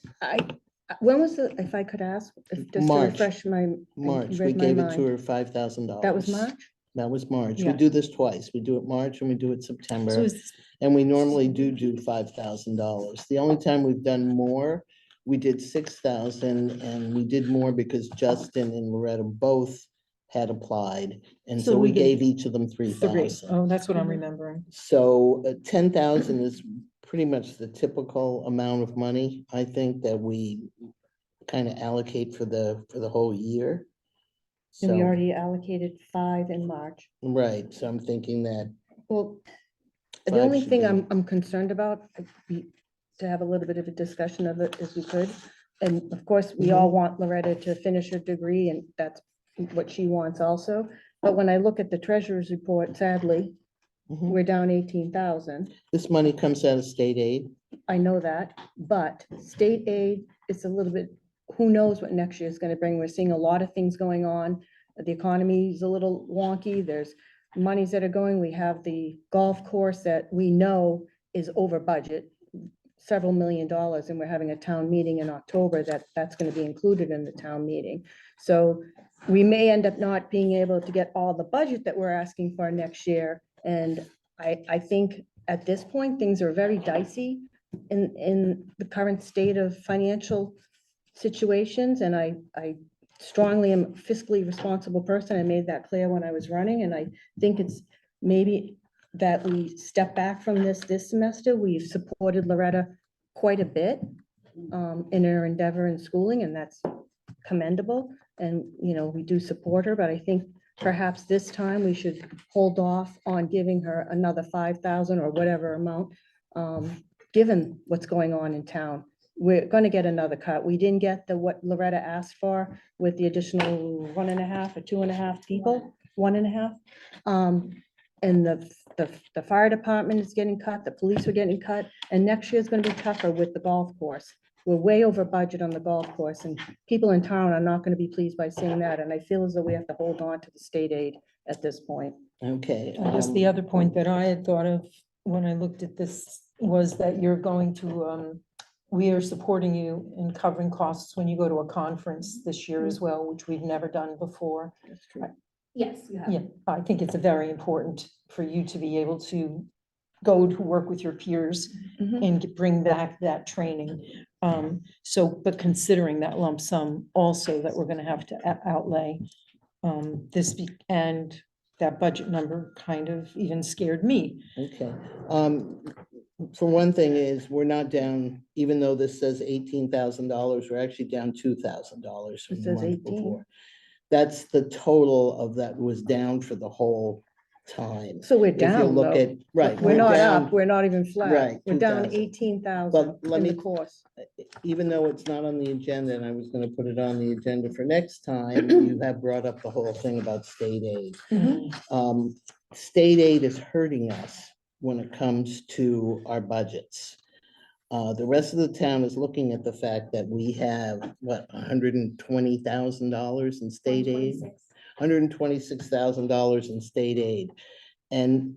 when was the, if I could ask, just to March. refresh my. March, we read my gave it to mind. her $5,000. That was March? That was March. We Yeah. do this twice. We do it March and we do it So September. is, And we normally do $5,000. The only time we've done more, we did 6,000 and we did more because Justin and Loretta both had applied. And So so we we did gave each of them 3,000. oh, that's what I'm remembering. So 10,000 is pretty much the typical amount of money, I think, that we kind of allocate for the whole year. And we So, already allocated 5 in March. right, so I'm thinking that Well, the 5 only should thing be- I'm concerned about, to have a little bit of a discussion of it if we could. And of course, we all want Loretta to finish her degree and that's what she wants also. But when I look at the treasurer's report, sadly, Mhm. we're down 18,000. This money comes out of state aid. I know that, but state aid is a little bit, who knows what next year is gonna bring. We're seeing a lot of things going on. The economy is a little wonky. There's monies that are going. We have the golf course that we know is over budget, several $1,000,000, and we're having a town meeting in October that's gonna be included in the town meeting. So we may end up not being able to get all the budget that we're asking for next year. And I think at this point, things are very dicey in the current state of financial situations, and I strongly am a fiscally responsible person. I made that clear when I was running, and I think it's maybe that we step back from this semester. We've supported Loretta quite a bit in her endeavor in schooling, and that's commendable. And, we do support her, but I think perhaps this time we should hold off on giving her another 5,000 or whatever amount, given what's going on in town. We're gonna get another cut. We didn't get what Loretta asked for with the additional 1.5 or 2.5 people, 1.5. And the fire department is getting cut, the police are getting cut, and next year's gonna be tougher with the golf course. We're way over budget on the golf course, and people in town are not gonna be pleased by seeing that, and I feel as though we have to hold on to the state aid at this point. Okay. I guess the other point that I had thought of when I looked at this was that you're going to, we are supporting you in covering costs when you go to a conference this year as well, which we've never done before. That's true. Yes, you have. Yeah, I think it's very important for you to be able to go to work with your peers Mhm. and bring back that training. So, but considering that lump sum also that we're gonna have to outlay, and that budget number kind of even scared me. Okay. For one thing is, we're not down, even though this says $18,000, we're actually down $2,000 from It the says month 18. before. That's the total of that was down for the whole time. So we're If you down, look though. at, right. We're not down. up, we're not even flat. Right, We're down 2,000. 18,000 But let in the me- course. Even though it's not on the agenda, and I was gonna put it on the agenda for next time, you have brought up the whole thing about state aid. State aid is hurting us when it comes to our budgets. The rest of the town is looking at the fact that we have, what, $120,000 in state aid? 126. $126,000 in state aid. And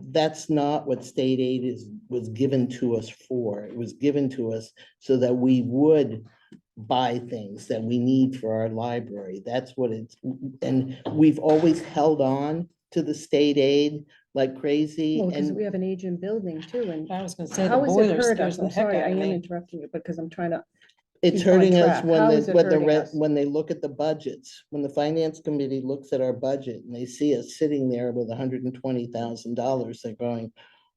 that's not what state aid was given to us for. It was given to us so that we would buy things that we need for our library. That's what it's, and we've always held on to the state aid like crazy. Well, because And we have an aging building too, and I was gonna say the how has it boiler hurt scares us? the I'm heck sorry, I out of am me. interrupting you because I'm trying to, it's keep on hurting us track. when How they, is it when the, hurting us? when they look at the budgets, when the finance committee looks at our budget and they see us sitting there with $120,000, they're going,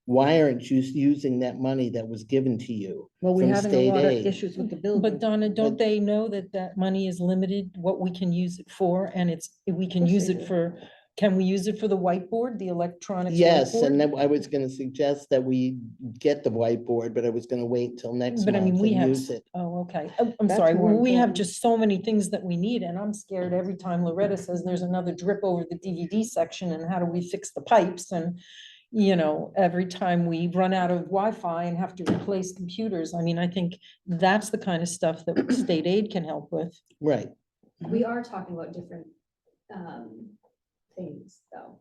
why aren't you using that money that was given to you? well, we're from having a state lot of aid? issues with the But building. Donna, don't But- they know that that money is limited, what we can use it for? And we can course use they it do. for, can we use it for the whiteboard, the electronics Yes, whiteboard? and then I was gonna suggest that we get the whiteboard, but I was gonna wait till next But I mean, month we and have, use it. oh, okay. I'm That's sorry, more we have important. just so many things that we need, and I'm scared every time Loretta says there's another drip over the DVD section, and how do we fix the pipes? And, every time we run out of Wi-Fi and have to replace computers, I mean, I think that's the kind of stuff that state aid can help with. Right, We are talking about different things, though.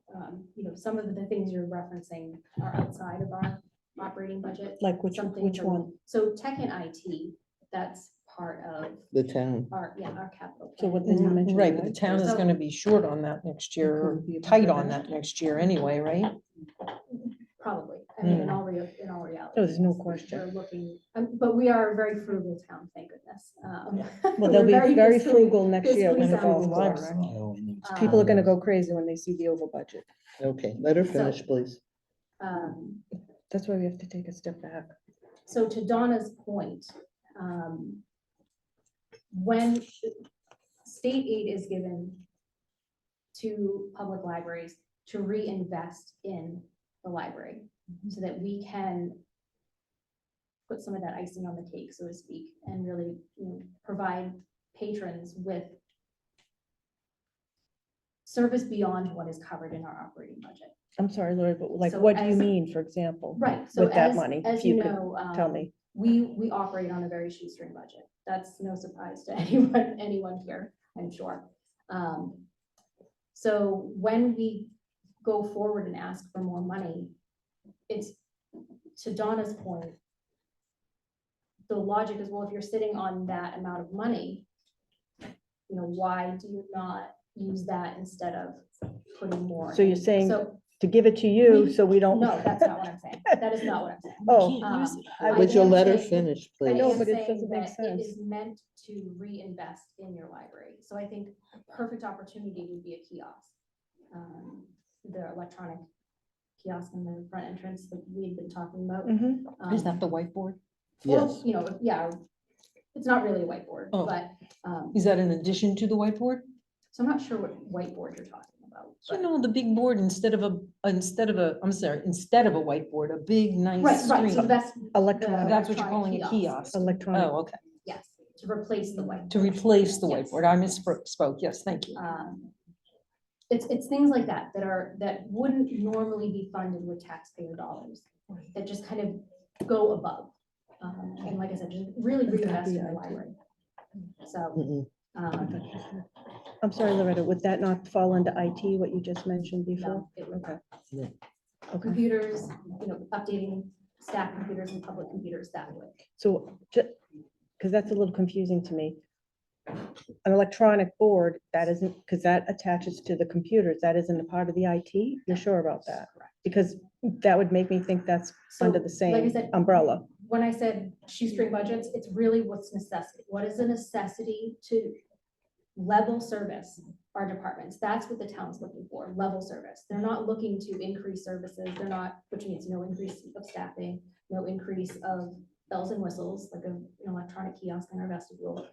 Some of the things you're referencing are outside of our operating budget. Like which something which for- one? So tech and IT, that's part of The town. our capital. So what plan. did you mention? Right, but the town is So- gonna be short on that next year, or couldn't be tight above on that. that next year anyway, right? Probably, I mean, in Mm. all reality. Oh, there's no yes, question. We're looking, but we are a very frugal town, thank goodness. Well, they'll we're be very fiscally- frugal next year fiscally when it sound falls as apart. well. People are gonna go crazy when they see the over budget. Okay, let her finish, please. That's why we have to take a step back. So to Donna's point, when state aid is given to public libraries to reinvest in the library so that we can put some of that icing on the cake, so to speak, and really, provide patrons with service beyond what is covered in our operating budget. I'm sorry, Lori, but like, So what do you as- mean, for example? Right, so With that as, money, as if you you could know, Tell me. we operate on a very shoestring budget. That's no surprise to anyone here, I'm sure. So when we go forward and ask for more money, it's, to Donna's point, the logic is, well, if you're sitting on that amount of money, why do you not use that instead of putting more? So you're in? saying So, to give it to you, we- so we don't. no, that's not what I'm saying. That is not what I'm saying. Oh, I Would you am let her saying- finish, I please? No, am but it saying doesn't make that it sense. is meant to reinvest in your library. So I think a perfect opportunity would be a kiosk. The electronic kiosk in the front entrance that we've been talking about. Mhm. Is Um, that the whiteboard? well, Yes. yeah, it's not really a whiteboard, Oh. but, Is that in addition to the whiteboard? so I'm not sure what whiteboard you're talking about. You but- know, the big board instead of a whiteboard, a big nice Right, right, so screen. that's. Electronic. That's what you're electronic calling a kiosk. Electronic. Oh, okay. Yes, to replace the whiteboard. To replace the Yes. whiteboard. I misspoke. Yes, thank you. It's things like that that wouldn't normally be funded with taxpayer dollars, that just kind of go above. And like I said, just really Would that reinvest be in the IT? library. So, Mm-mm. I'm sorry, Loretta, would that not fall under IT, what you just mentioned before? no, it would not. Okay, Computers, updating staff computers and public computers that way. so, because that's a little confusing to me. An electronic board, that isn't, because that attaches to the computers, that isn't a part of the IT? You're sure about that? Correct. Because that would make me think that's So, under the like I same said, umbrella. when I said shoestring budgets, it's really what's necessity. What is the necessity to level service our departments? That's what the town's looking for, level service. They're not looking to increase services. They're not, which means no increase of staffing, no increase of bells and whistles, like an electronic kiosk in our vestibule.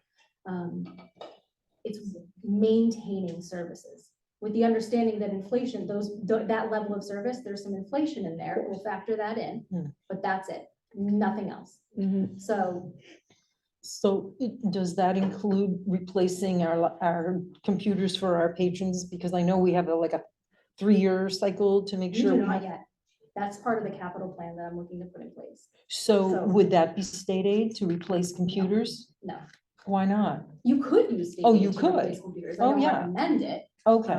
It's maintaining services with the understanding that inflation, that level of service, there's some inflation in there. We'll factor that in, but that's it, nothing else. Mhm. So So does that include replacing our computers for our patrons? Because I know we have like a 3-year cycle to make we sure. do we not have- yet. That's part of the capital plan that I'm looking to put in place. So So- would that be state aid to replace computers? No, Why not? you could use state Oh, aid you to could? replace computers. I Oh, don't yeah. recommend it. Okay.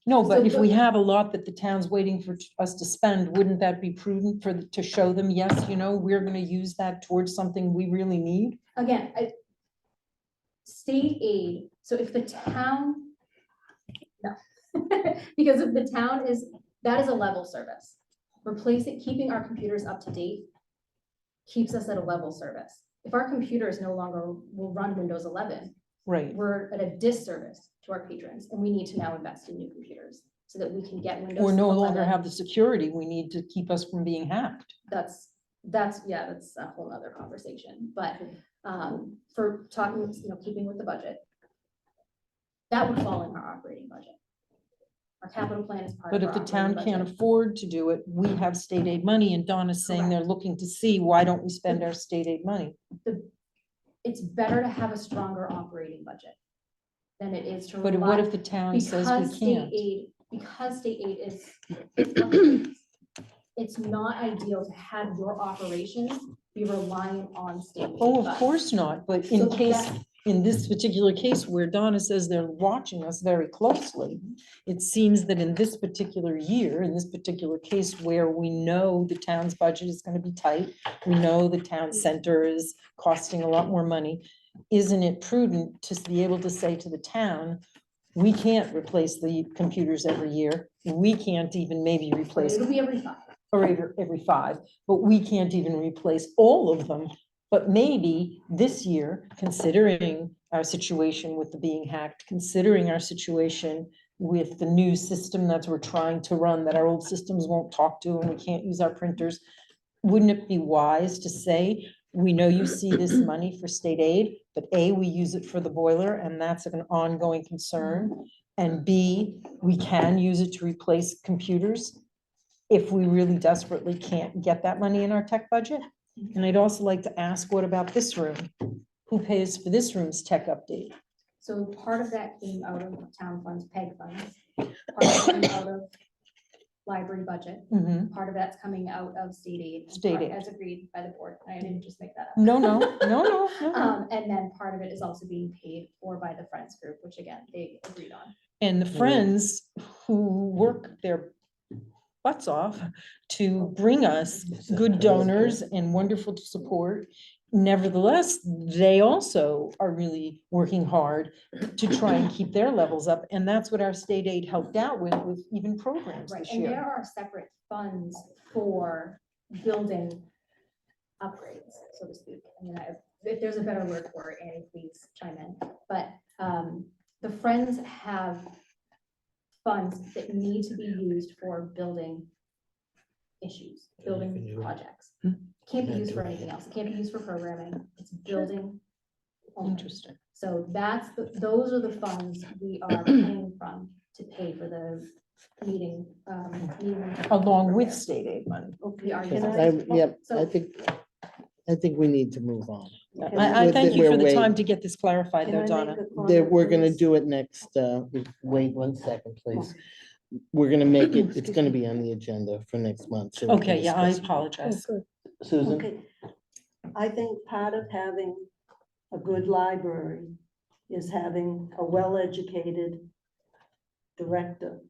No, so but if we the- have a lot that the town's waiting for us to spend, wouldn't that be prudent to show them, yes, we're gonna use that towards something we really need? Again, state aid, so if the town, no. Because if the town that is a level service. Keeping our computers up to date keeps us at a level service. If our computers no longer will run Windows 11, Right. we're at a disservice to our patrons, and we need to now invest in new computers so that we can get Windows. Or no longer 11. have the security we need to keep us from being hacked. That's a whole nother conversation, but, for talking, keeping with the budget, that would fall in our operating budget. Our capital plan is part But of if our the town operating can't budget. afford to do it, we have state aid money, and Donna's saying they're looking to see, why don't we spend our state aid money? It's better to have a stronger operating budget than it is to But rely. what if the town says Because we can't? state aid it fluctuates. It's not ideal to have your operations be reliant on state aid. Oh, of funds. course not, but in So case, that- in this particular case where Donna says they're watching us very closely, it seems that in this particular year, in this particular case where we know the town's budget is gonna be tight, we know the town center is costing a lot more money, isn't it prudent to be able to say to the town, we can't replace the computers every year, we can't even maybe replace It'll be every 5. or every 5, but we can't even replace all of them. But maybe this year, considering our situation with the being hacked, considering our situation with the new system that we're trying to run, that our old systems won't talk to, and we can't use our printers, wouldn't it be wise to say, we know you see this money for state aid, but A, we use it for the boiler, and that's an ongoing concern. And B, we can use it to replace computers if we really desperately can't get that money in our tech budget. And I'd also like to ask, what about this room? Who pays for this room's tech update? So part of that came out of town funds, PEG funds. Part of it came out of library budget. Mhm. Part of that's coming out of state aid. and State part- aid. As agreed by the board. I didn't just make that up. No, no, no, no, no. And then part of it is also being paid for by the Friends group, which again, they agreed on. And the friends who work their butts off to bring us good donors and wonderful to support. Nevertheless, they also are really working hard to try and keep their levels up. And that's what our state aid helped out with even programs Right, this and there year. are separate funds for building upgrades, so to speak. I mean, if there's a better word for it, Annie, please chime in. But the Friends have funds that need to be used for building issues, building projects. Can't be used for anything else. It can't be used for programming. It's building only. Interesting. So those are the funds we are paying from to pay for the meeting. Along with state aid money. We are Can using. I- Yep, So- I think we need to move on. Can I We're- thank you for the we're time waiting. to get this clarified Can though, I make Donna. a comment, We're gonna please? do it next, wait 1 second, please. We're gonna make it, it's gonna be on the agenda for next month. so we can Okay, yeah, I discuss it. apologize. Susan, Okay, I think part of having a good library is having a well-educated director.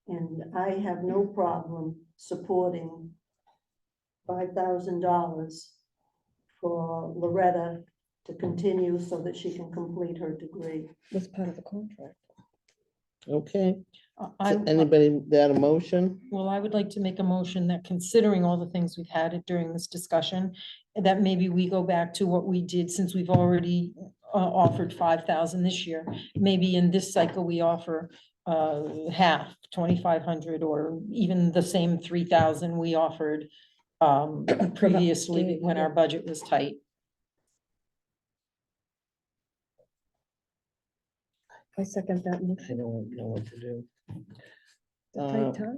And I have no problem supporting $5,000 for Loretta to continue so that she can complete her degree. Was part of the contract. okay, I, anybody, that a motion? well, I would like to make a motion that considering all the things we've had during this discussion, that maybe we go back to what we did since we've already offered 5,000 this year. Maybe in this cycle, we offer half, 2,500, or even the same 3,000 we offered previously when our budget was tight. I second that I motion. don't know what to do. Tight time,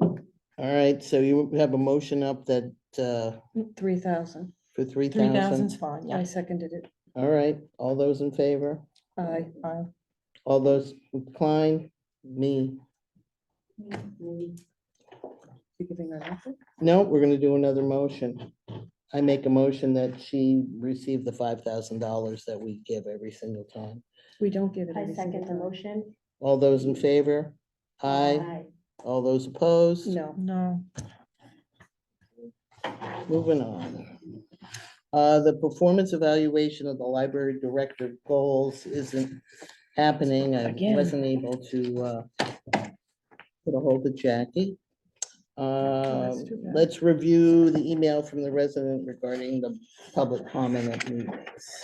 All right, so you have a motion up that, 3,000. for 3,000 is 3,000? fine, I yeah. seconded it. All right, all those in favor? Aye. All those inclined? Me? You giving her nothing? No, we're gonna do another motion. I make a motion that she receive the $5,000 that we give every single time. We don't give it I every single second the time. motion. All those in favor? Aye. All those opposed? No, No, Moving on. The performance evaluation of the library director goals isn't happening. I Again. wasn't able to get a hold of Jackie. that's too bad. Let's review the email from the resident regarding the public comment at meetings.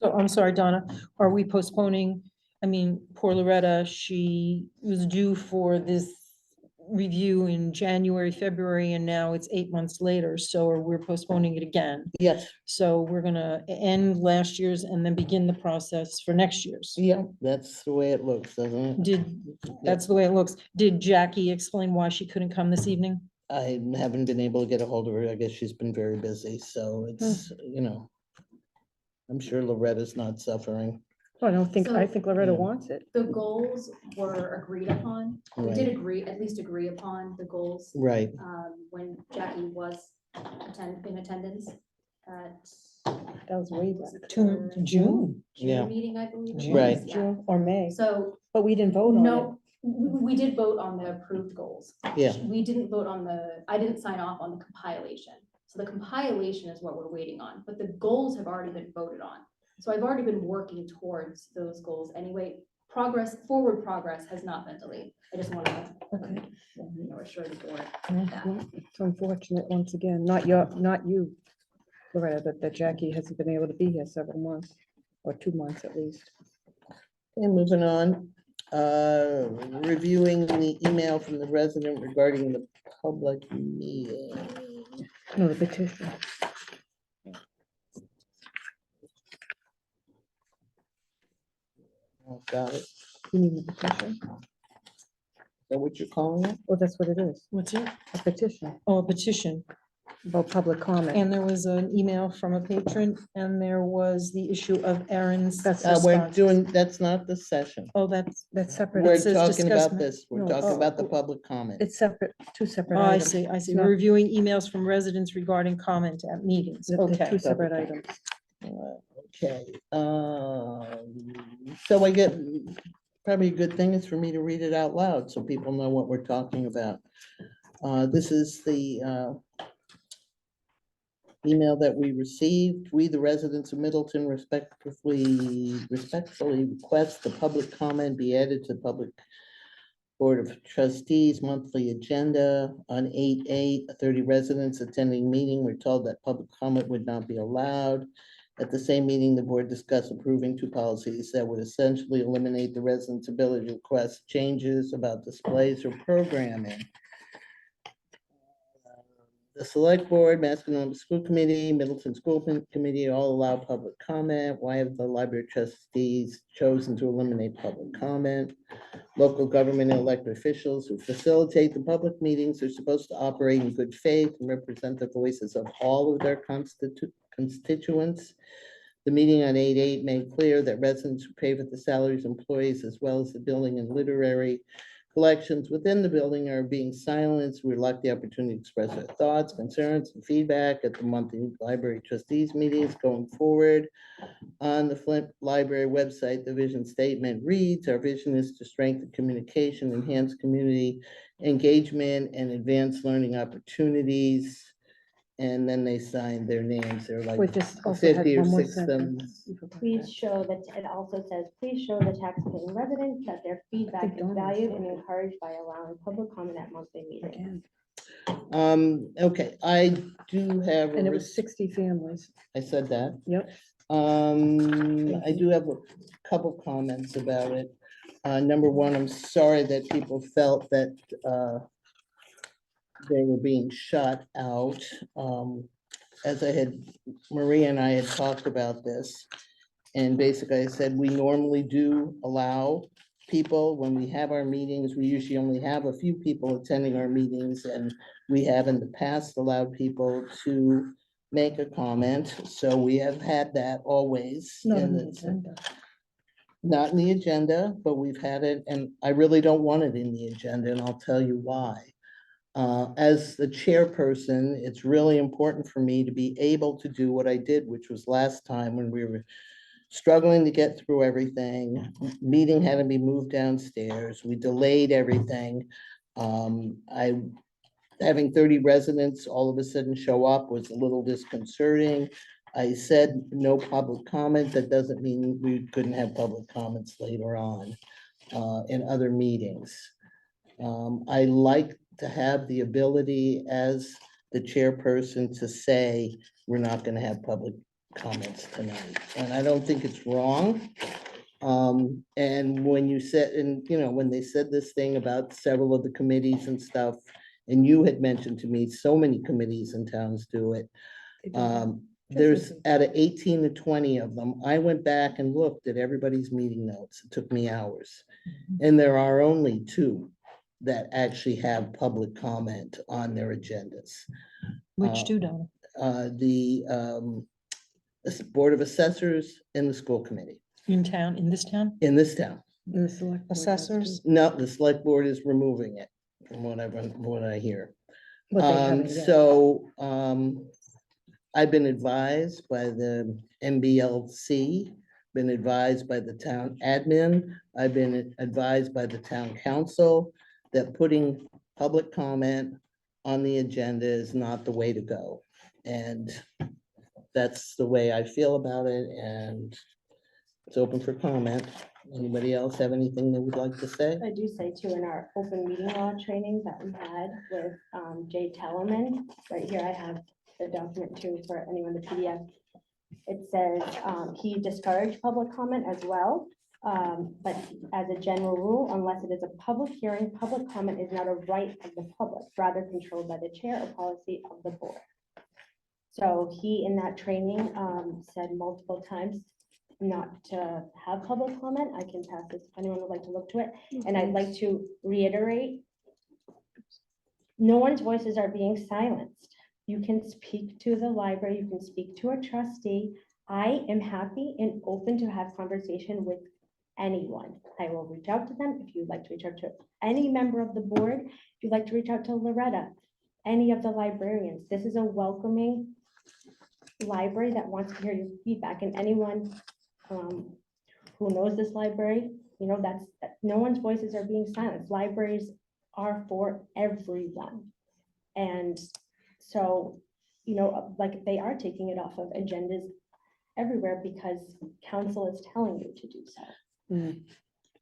so I'm sorry, Donna, are we postponing? I mean, poor Loretta, she was due for this review in January, February, and now it's 8 months later, so we're postponing it again. Yes, So we're gonna end last year's and then begin the process for next year's. yeah, that's the way it looks, doesn't it? That's the way it looks. Did Jackie explain why she couldn't come this evening? I haven't been able to get a hold of her. I guess she's been very busy, so it's, I'm sure Loretta's not suffering. I don't think, I So- think Loretta Yeah. wants it. The goals were agreed upon. We did Right. at least agree upon the goals Right, when Jackie was in attendance. at That was way was back. it To the June, Yeah. June meeting, I believe. it June. was, Right. yeah. June or May, So, but we didn't vote on it. no, we did vote on the approved goals. Yeah. We didn't vote on I didn't sign off on the compilation. So the compilation is what we're waiting on, but the goals have already been voted on. So I've already been working towards those goals anyway. Forward progress has not been delayed. I just want to, Okay. assure the board Well, that. It's unfortunate, once again, not you, Loretta, that Jackie hasn't been able to be here several months, or 2 months at least. And moving on, reviewing the email from the resident regarding the public meeting. No, the petition. Oh, got it. Is You mean the petition? that what you're calling it? Well, that's what it is, what's it? a petition Oh, a petition. about public comment. And there was an email from a patron, and there was the issue of Aaron's That's- We're responses. doing, that's not the session. Oh, that's, That's separate. We're says talking about discuss- this. We're no, talking oh, about the public comment. It's separate, two separate oh, I items. see, I It's see. not- We're reviewing emails from residents regarding comment at meetings. they're Okay. Two separate items. Okay, so I get, probably a good thing is for me to read it out loud so people know what we're talking about. This is the email that we received. We, the residents of Middleton, respectfully request the public comment be added to Public Board of Trustees monthly agenda on 8/8. 30 residents attending meeting were told that public comment would not be allowed. At the same meeting, the board discussed approving 2 policies that would essentially eliminate the residents' ability to request changes about displays or programming. The select board, Massachusetts School Committee, Middleton School Committee all allow public comment. Why have the library trustees chosen to eliminate public comment? Local government elected officials who facilitate the public meetings are supposed to operate in good faith and represent the voices of all of their constituents. The meeting on 8/8 made clear that residents who pay for the salaries of employees as well as the building and literary collections within the building are being silenced. We lack the opportunity to express our thoughts, concerns, and feedback at the monthly library trustees meetings going forward. On the Flint Library website, the vision statement reads, "Our vision is to strengthen communication, enhance community engagement, and advance learning opportunities." And then they signed their names. They're We like just also had 50 or one more 60 of them. sentence. You forgot Please that. show that, it also says, please show the taxpaying residents that their feedback is Dawn was valued and there. encouraged by allowing public comment at monthly meetings. Again. Okay, I do have. a And it res- was 60 families. I said that. Yep. I do have a couple comments about it. Number one, I'm sorry that people felt that they were being shut out. As Maria and I had talked about this. And basically I said, we normally do allow people, when we have our meetings, we usually only have a few people attending our meetings. And we have in the past allowed people to make a comment. So we have had that always. Not in on the the- agenda. Not in the agenda, but we've had it, and I really don't want it in the agenda, and I'll tell you why. As the chairperson, it's really important for me to be able to do what I did, which was last time when we were struggling to get through everything. Meeting had to be moved downstairs. We delayed everything. Having 30 residents all of a sudden show up was a little disconcerting. I said no public comment. That doesn't mean we couldn't have public comments later on in other meetings. I like to have the ability as the chairperson to say, we're not gonna have public comments tonight, and I don't think it's wrong. And when you said, and when they said this thing about several of the committees and stuff, and you had mentioned to me, so many committees and towns do it. They do. There's out of 18 to 20 of them, I went back and looked at everybody's meeting notes. It took me hours. And there are only 2 that actually have public comment on their agendas. Which 2, Donna? The Board of Assessors and the school committee In town, in this town? in this town. And the select board does too. Assessors? No, the select board is removing it from what I hear. But they haven't yet. So, I've been advised by the MBLC, been advised by the town admin, I've been advised by the town council that putting public comment on the agenda is not the way to go. And that's the way I feel about it, and it's open for comment. Anybody else have anything they would like to say? I do say too, in our open meeting law training that we had with Jay Tellerman, right here, I have the document too for anyone, the PDF. It says he discouraged public comment as well, but as a general rule, unless it is a public hearing, public comment is not a right of the public, rather controlled by the chair or policy of the board. So he, in that training, said multiple times not to have public comment. I can pass this if anyone would like to look to it. And I'd like to reiterate, no one's voices are being silenced. You can speak to the library, you can speak to a trustee. I am happy and open to have conversation with anyone. I will reach out to them. If you'd like to reach out to any member of the board, if you'd like to reach out to Loretta, any of the librarians, this is a welcoming library that wants to hear your feedback, and anyone who knows this library, you know, no one's voices are being silenced. Libraries are for everyone. And so, you know, like they are taking it off of agendas everywhere because council is telling you to do so. Mm.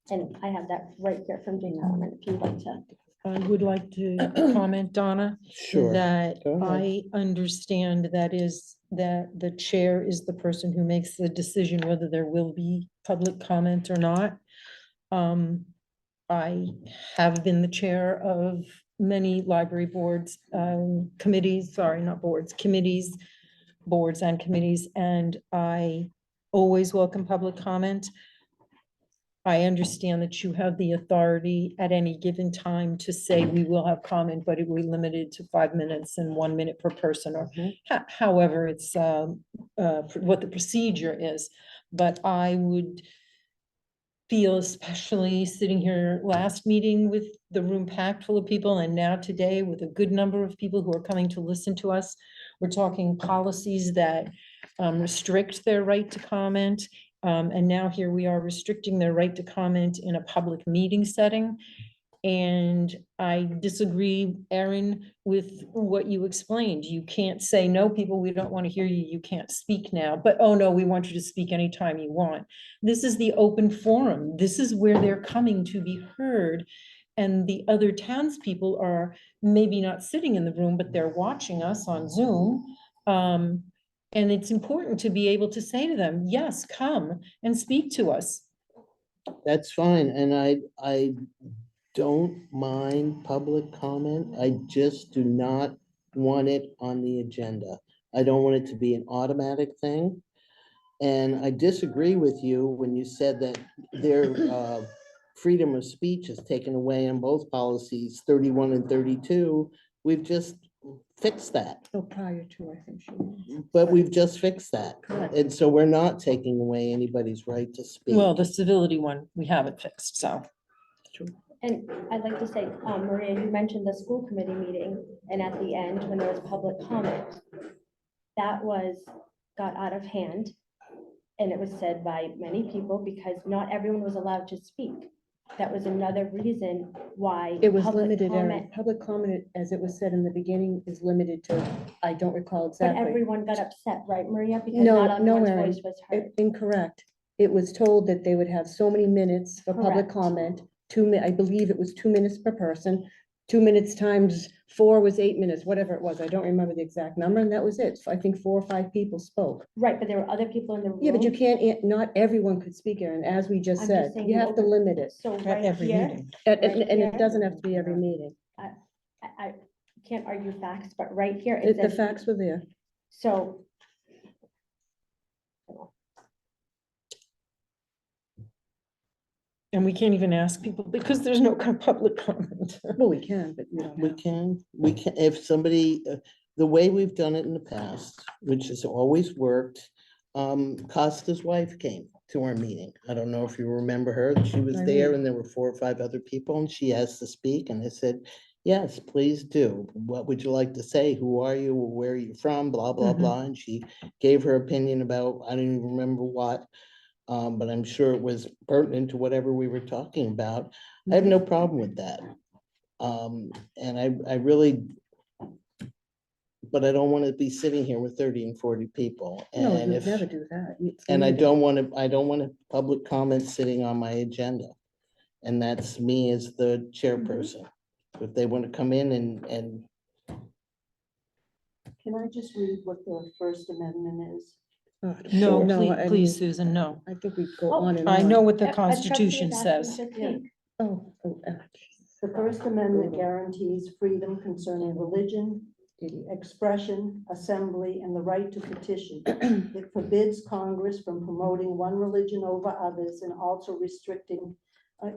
And I have that right here from Jay Tellerman, if you'd like to. I would like to comment, Donna, Sure. that Go ahead. I understand that the chair is the person who makes the decision whether there will be public comment or not. I have been the chair of many library boards, committees, sorry, not boards, committees, boards and committees, and I always welcome public comment. I understand that you have the authority at any given time to say we will have comment, but it will be limited to 5 minutes and 1 minute per person, or however it's what the procedure is. But I would feel, especially sitting here last meeting with the room packed full of people, and now today with a good number of people who are coming to listen to us, we're talking policies that restrict their right to comment. And now here we are restricting their right to comment in a public meeting setting. And I disagree, Erin, with what you explained. You can't say, no, people, we don't want to hear you. You can't speak now. But, oh, no, we want you to speak anytime you want. This is the open forum. This is where they're coming to be heard. And the other townspeople are maybe not sitting in the room, but they're watching us on Zoom. And it's important to be able to say to them, yes, come and speak to us. That's fine, and I don't mind public comment. I just do not want it on the agenda. I don't want it to be an automatic thing. And I disagree with you when you said that their freedom of speech is taken away in both policies, 31 and 32. We've just fixed that, Oh, prior to, I think she means. but we've just fixed that. Correct. And so we're not taking away anybody's right to speak. Well, the civility one, we haven't fixed, so. And I'd like to say, Maria, you mentioned the school committee meeting, and at the end, when there was public comment, that got out of hand. And it was said by many people because not everyone was allowed to speak. That was another reason why. It was public limited, Erin. comment- Public comment, as it was said in the beginning, is limited to, I don't recall But exactly. everyone got upset, right, Maria? Because No, not no, everyone's Erin. voice was heard. Incorrect. It was told that they would have so many minutes for public Correct. comment. I believe it was 2 minutes per person. 2 minutes times 4 was 8 minutes, whatever it was. I don't remember the exact number, and that was it. So I think 4 or 5 people spoke. Right, but there were other people in the room. Yeah, but you can't, not everyone could speak, Erin, as we just I'm said. just saying You you have to open- limit it. So At right every here, meeting. And right and it here. doesn't have to be every meeting. I can't argue facts, but right here, it The says, facts were there. so. And we can't even ask people because there's no public comment. Well, we can, but we don't have. We can, if somebody, the way we've done it in the past, which has always worked, Costa's wife came to our meeting. I don't know if you remember her. She was I there do. and there were 4 or 5 other people and she asked to speak and I said, Yes, please do. What would you like to say? Who are you? Where are you from? Blah, blah, Mhm. blah. And she gave her opinion about, I don't even remember what. But I'm sure it was pertinent to whatever we were talking about. I have no problem with that. And I really, but I don't want to be sitting here with 30 and 40 people. No, And you'd if, never do that. It's and I limited. don't want a public comment sitting on my agenda. And that's me as the chairperson. If they want to come in and Can I just read what the First Amendment is? Oh, No, sure. please, I please, mean, Susan, no. I think we go Oh, on and I know on. what the A trustee is Constitution asking says. to Yeah. speak. Oh, The First Amendment guarantees freedom concerning religion, idiot. expression, assembly, and the right to petition. It forbids Congress from promoting one religion over others and also restricting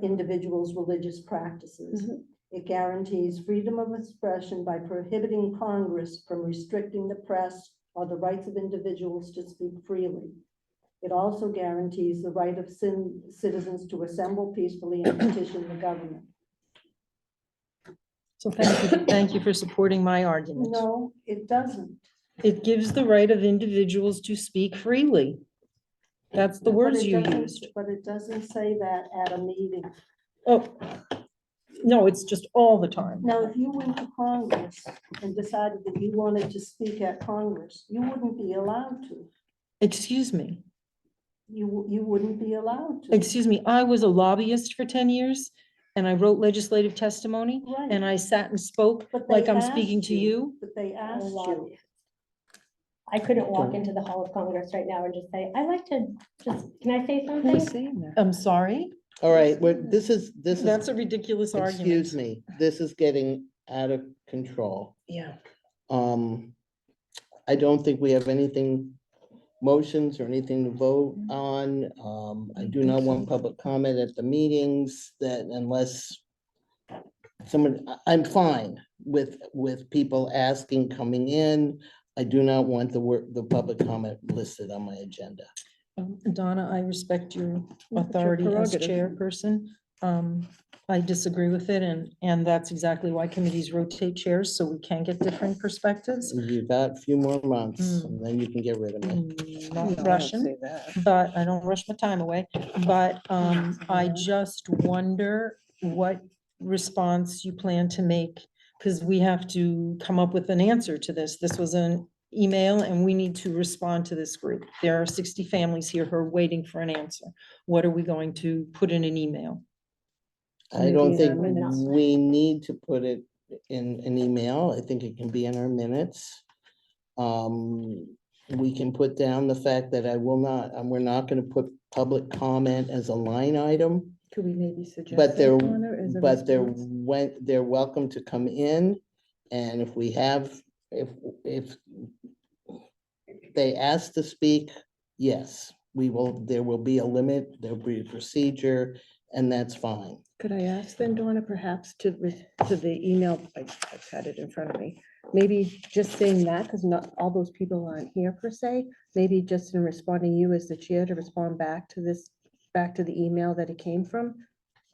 individuals' religious practices. Mhm. It guarantees freedom of expression by prohibiting Congress from restricting the press or the rights of individuals to speak freely. It also guarantees the right of citizens to assemble peacefully and petition the government. So thank you for supporting my argument. No, it doesn't. It gives the right of individuals to speak freely. That's the But words it you doesn't- used. But it doesn't say that at a meeting. Oh, no, it's just all the time. Now, if you went to Congress and decided that you wanted to speak at Congress, you wouldn't be allowed to. Excuse me, You wouldn't be allowed to. excuse me, I was a lobbyist for 10 years and I wrote legislative testimony Right. and I sat and spoke But they like I'm asked speaking to you. But they asked you. Lobby. I couldn't walk into the Hall of Congress right now and just say, I like to just, can I say Who was something? saying that? I'm sorry, all right, this is, that's a ridiculous argument. excuse me, this is getting out of control. Yeah. I don't think we have anything, motions or anything to vote on. I do not want public comment at the meetings that unless I'm fine with people asking, coming in. I do not want the public comment listed on my agenda. Donna, I respect your Yeah, it's your authority as prerogative. chairperson. I disagree with it, and that's exactly why committees rotate chairs, so we can get different perspectives. You got a few more months Mm. and then you can get rid of me. Mm, No, I Not don't Russian, say that. but I don't rush my time away. But I Yeah. just wonder what response you plan to make, because we have to come up with an answer to this. This was an email and we need to respond to this group. There are 60 families here who are waiting for an answer. What are we going to put in an email? I don't Maybe in our think minutes. we need to put it in an email. I think it can be in our minutes. We can put down the fact that we're not gonna put public comment as a line item. Could we maybe suggest? But they're, that, Donna, as a but they're, response? they're welcome to come in, and if we have, if they ask to speak, yes, there will be a limit, there'll be a procedure, and that's fine. Could I ask then, Donna, perhaps to the email, I've had it in front of me, maybe just saying that, because not all those people aren't here per se, maybe just in responding, you as the chair to respond back to this, back to the email that it came from,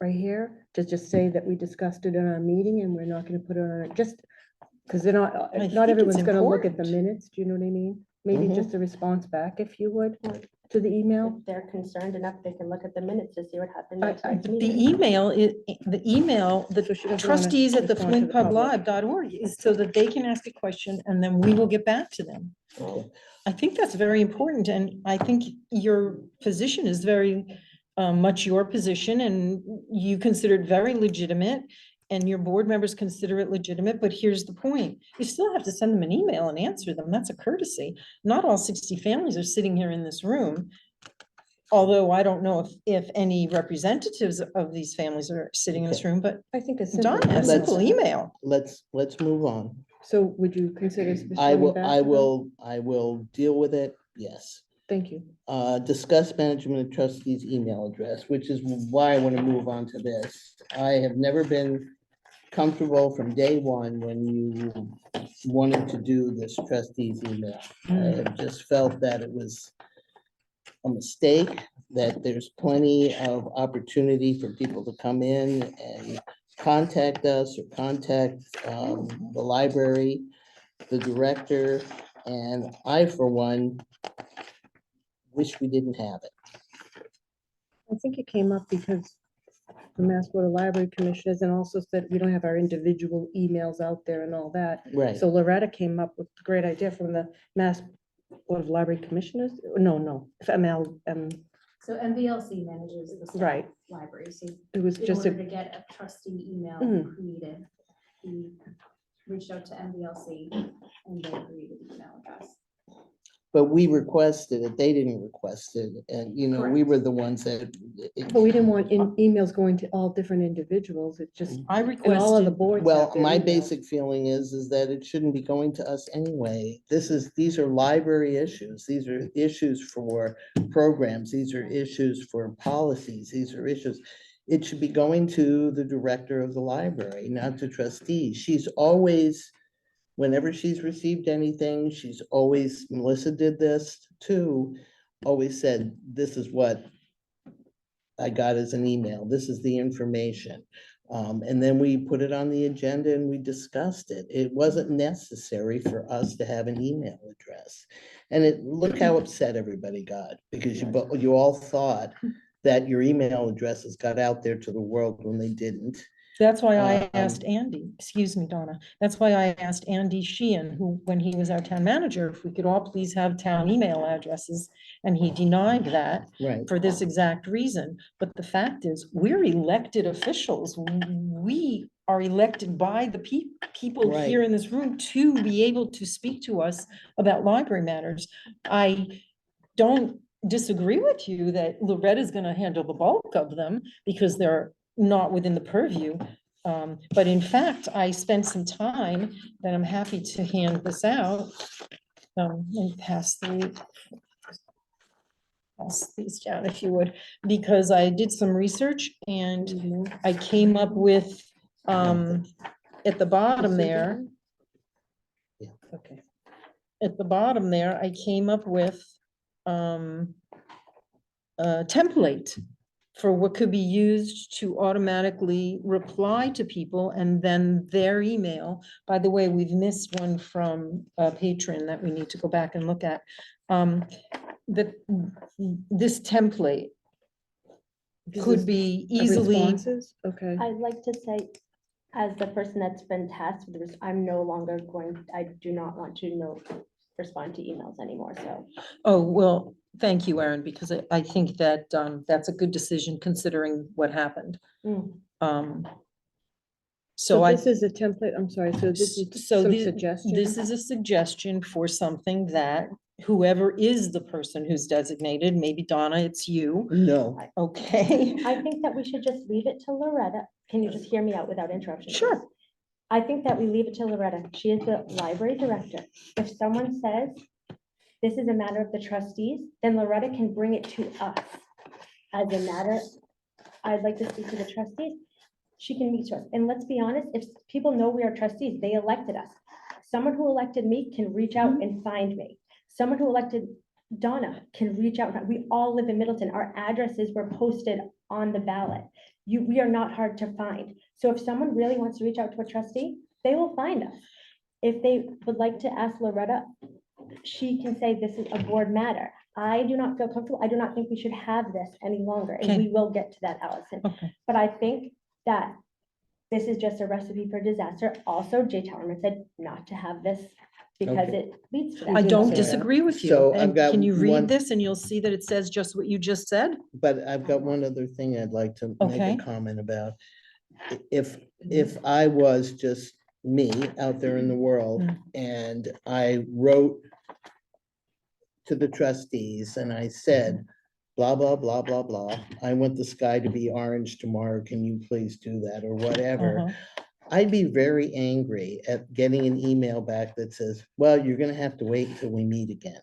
right here, to just say that we discussed it in our meeting and we're not gonna put it on, just, because they're I think not it's everyone's gonna look at the important. minutes, do you know what I mean? Maybe Mhm. just a response back, if you would, to the email. If they're concerned enough, they can look at the minutes to see what happened. I- at I- tonight's The meeting. email, the So she doesn't wanna trustees at the respond to the public. flintpublive.org is so that they can ask a question and then we will get back to them. Okay. I think that's very important, and I think your position is very much your position, and you consider it very legitimate, and your board members consider it legitimate, but here's the point. You still have to send them an email and answer them. That's a courtesy. Not all 60 families are sitting here in this room. Although I don't know if any representatives of these families are sitting in this Okay. room, but I think a simple. Donna, a Let's- simple email. Let's move on. So would you consider I responding will, back? I to them? will, I will deal with it, yes. Thank you. Discuss management of trustees' email address, which is why I want to move on to this. I have never been comfortable from day one when you wanted to do this trustees' email. I have just felt that it was a mistake, that there's plenty of opportunity for people to come in and contact us or contact the library, the director, and I, for one, wish we didn't have it. I think it came up because the Mass Board of Library Commissioners and also said we don't have our individual emails out there and all that. Right. So Loretta came up with a great idea from the Mass Board of Library Commissioners. No, FML, So MVLC manages the staff Right. library, so it was in just order a, to get a trustee email Mhm. created, we reached out to MVLC and they created the email address. But we requested it, they didn't request it, and, you know, we Correct. were the ones that. but we didn't want emails going to all different individuals. It just, I and all of the requested, boards have Well, their my emails. basic feeling is that it shouldn't be going to us anyway. These are library issues. These are issues for programs. These are issues for policies. These are issues. It should be going to the director of the library, not to trustees. She's always, whenever she's received anything, she's always, Melissa did this too, always said, this is what I got as an email. This is the information. And then we put it on the agenda and we discussed it. It wasn't necessary for us to have an email address. And look how upset everybody got, because you all thought that your email addresses got out there to the world when they didn't. that's why I asked Andy, excuse me, Donna, that's why I asked Andy Sheehan, who, when he was our town manager, if we could all please have town email addresses, and he denied that Right. for this exact reason. But the fact is, we're elected officials. We are elected by the people Right. here in this room to be able to speak to us about library matters. I don't disagree with you that Loretta's gonna handle the bulk of them because they're not within the purview. But in fact, I spent some time that I'm happy to hand this out. And pass these down if you would, because I did some research and I came up with, at the bottom there. Yeah. Okay. At the bottom there, I came up with, a template for what could be used to automatically reply to people and then their email. By the way, we've missed one from a patron that we need to go back and look at. This template This is could be of easily, responses? Okay. I'd like to say, as the person that's been tasked with this, I'm no longer I do not want to respond to emails anymore, so. oh, well, thank you, Erin, because I think that, that's a good decision considering what happened. Mm. So So I. this is a template, I'm sorry, so this is So some this suggestions? is a suggestion for something that whoever is the person who's designated, maybe Donna, it's you, No, okay? I think that we should just leave it to Loretta. Can you just hear me out without interruption? Sure. please? I think that we leave it to Loretta. She is the library director. If someone says this is a matter of the trustees, then Loretta can bring it to us as a matter. I'd like to speak to the trustees. She can meet to us. And let's be honest, if people know we are trustees, they elected us. Someone who elected me can reach out and find me. Someone who elected Donna can reach out. We all live in Middleton. Our addresses were posted on the ballot. We are not hard to find. So if someone really wants to reach out to a trustee, they will find us. If they would like to ask Loretta, she can say this is a board matter. I do not feel comfortable. I do not think we should have this any longer. And Okay. we will get to that, Allison. Okay. But I think that this is just a recipe for disaster. Also, Jay Tellerman said not to have this because Okay. it leads to I that. don't So- disagree with you. So I've And got can you one- read this and you'll see that it says just what you just said? but I've got one other thing I'd like to make Okay. a comment about. If I was just me out there in the world Mm. and I wrote to the trustees and I said, blah, blah, blah, blah, blah, I want the sky to be orange tomorrow, can you please do that, or whatever, Uh-huh. I'd be very angry at getting an email back that says, well, you're gonna have to wait until we meet again.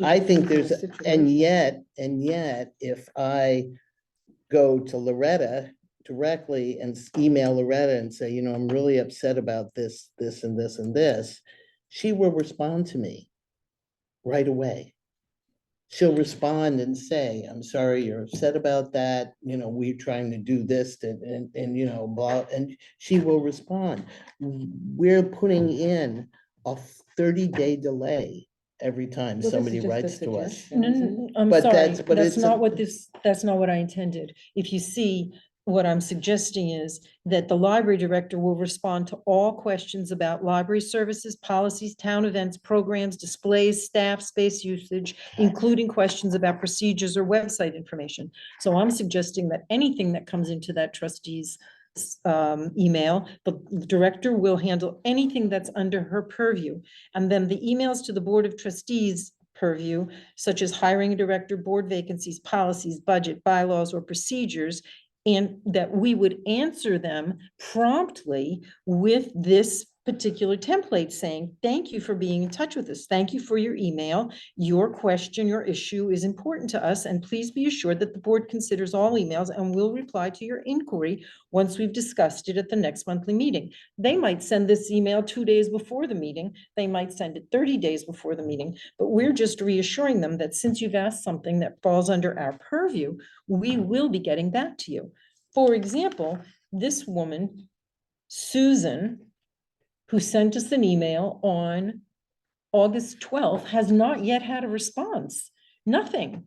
I think there's, and yet, if I go to Loretta directly and email Loretta and say, you know, I'm really upset about this, this, and this, and this, she will respond to me right away. she'll respond and say, I'm sorry, you're upset about that, we're trying to do this and, blah, and she will respond. We're putting in a 30-day delay every time Well, this is somebody just a writes to us. suggestion, isn't it? I'm But sorry, but that's it's a- not what that's not what I intended. If you see, what I'm suggesting is that the library director will respond to all questions about library services, policies, town events, programs, displays, staff, space usage, including questions about procedures or website information. So I'm suggesting that anything that comes into that trustee's email, the director will handle anything that's under her purview. And then the emails to the Board of Trustees purview, such as hiring a director, board vacancies, policies, budget, bylaws, or procedures, and that we would answer them promptly with this particular template saying, thank you for being in touch with us. Thank you for your email. Your question, your issue is important to us, and please be assured that the board considers all emails and will reply to your inquiry once we've discussed it at the next monthly meeting. They might send this email 2 days before the meeting. They might send it 30 days before the meeting, but we're just reassuring them that since you've asked something that falls under our purview, we will be getting back to you. For example, this woman, Susan, who sent us an email on August 12th, has not yet had a response, nothing.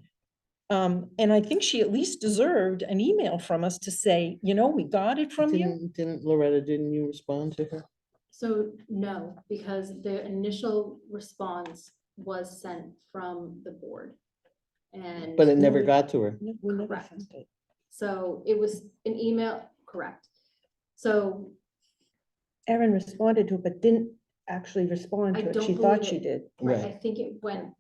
And I think she at least deserved an email from us to say, we got it from you. Loretta, didn't you respond to her? So no, because the initial response was sent from the board. And But it never got to her. We never Correct. sent it. so it was an email, correct. So Erin responded to it, but didn't actually respond I to it. don't She thought believe she it. did. right, I Right. think it went,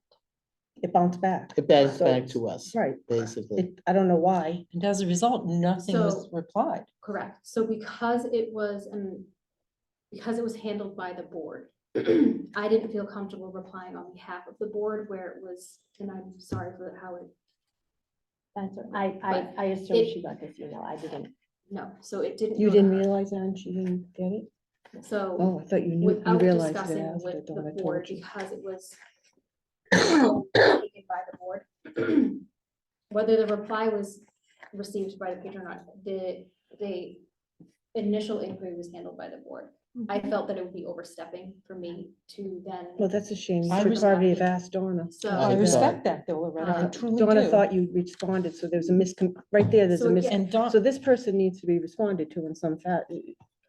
It bounced back. It bounced So- back to us, Right. basically. I don't know why. And as a result, nothing was So- replied. correct. So because it was handled by the board, I didn't feel comfortable replying on behalf of the board where it was, and I'm sorry for how it, That's, I assumed it- she got this email. I didn't. no, so it didn't. You go to didn't her. realize that and she didn't get it? So Oh, I thought you knew, you without realized it discussing after. I with the thought I board, told you. because it was taken by the board, whether the reply was received by the patron or not, the initial inquiry was handled by the board. I felt that it would be overstepping for me to then, Well, that's a shame. You I should probably have respect- asked Donna. so. I I respect that though, Loretta, I Uh, truly Donna do. thought you responded, so there's a right there, there's So a mis. again- And Don, So this person needs to be responded to in some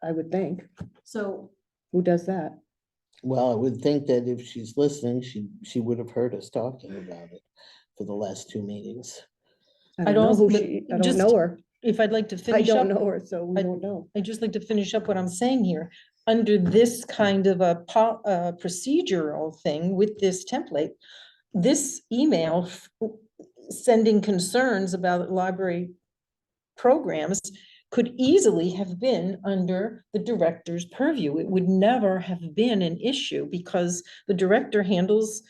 I would think. So Who does that? Well, I would think that if she's listening, she would have heard us talking about it for the last 2 meetings. I I'd don't know also- who but she, I don't just- know her. if I'd like to I finish don't up, know her, so we I- don't know. I'd just like to finish up what I'm saying here. Under this kind of a procedural thing with this template, this email sending concerns about library programs could easily have been under the director's purview. It would never have been an issue because the director handles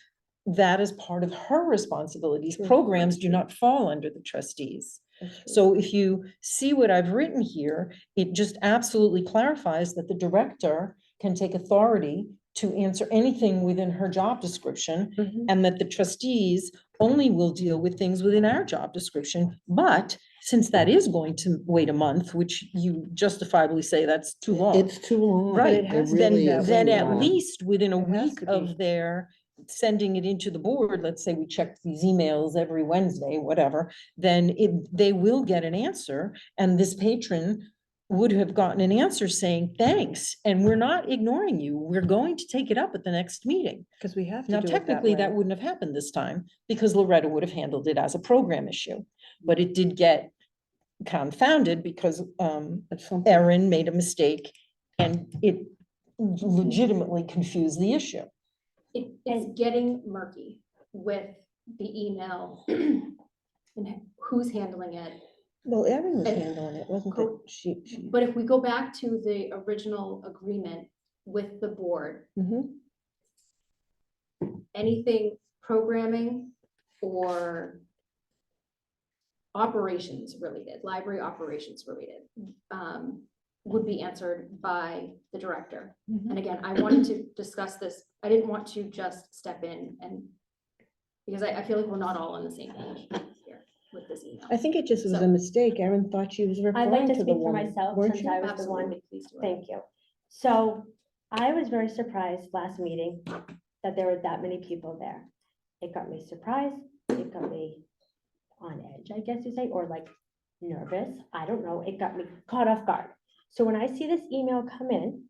that as part of her responsibilities. True. Programs do not fall under the trustees. That's true. So if you see what I've written here, it just absolutely clarifies that the director can take authority to answer anything within her job description, Mhm. and that the trustees only will deal with things within our job description. But since that is going to wait a month, which you justifiably say that's too long, It's too long. right, it has to then, be that then way at now. least within a It has week to be. of their sending it into the board, let's say we check these emails every Wednesday, whatever, then they will get an answer, and this patron would have gotten an answer saying, thanks, and we're not ignoring you. We're going to take it up at the next meeting. Because we have to Now, do it technically, that way. wouldn't have happened this time because Loretta would have handled it as a program issue. But it did get confounded because It's something. Erin made a mistake and it legitimately confused the issue. it's getting murky with the email and who's handling it. Well, Erin was And- handling it, wasn't it? Cor- She. But if we go back to the original agreement with the board, Mhm. anything programming or operations related, library operations related, would be answered by the director. And again, I wanted to discuss this. I didn't want to just step in and Because I feel like we're not all on the same page here with this email. I think it just was So- a mistake. Erin thought she was I'd like referring to to the speak for woman, myself weren't since you? I was the one. Absolutely, please do it. Thank you. So I was very surprised last meeting that there were that many people there. It got me surprised. It got me on edge, I guess you say, or like nervous. I don't know. It got me caught off guard. So when I see this email come in,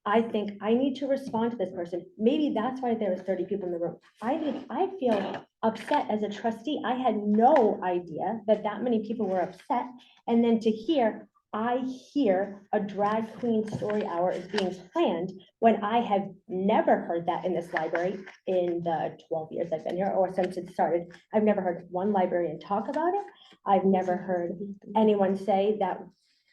I think I need to respond to this person. Maybe that's why there was 30 people in the room. I feel upset as a trustee. I had no idea that that many people were upset. And then to hear, I hear a drag queen story hour is being planned when I have never heard that in this library in the 12 years I've been here or since it started. I've never heard one librarian talk about it. I've never heard anyone say that.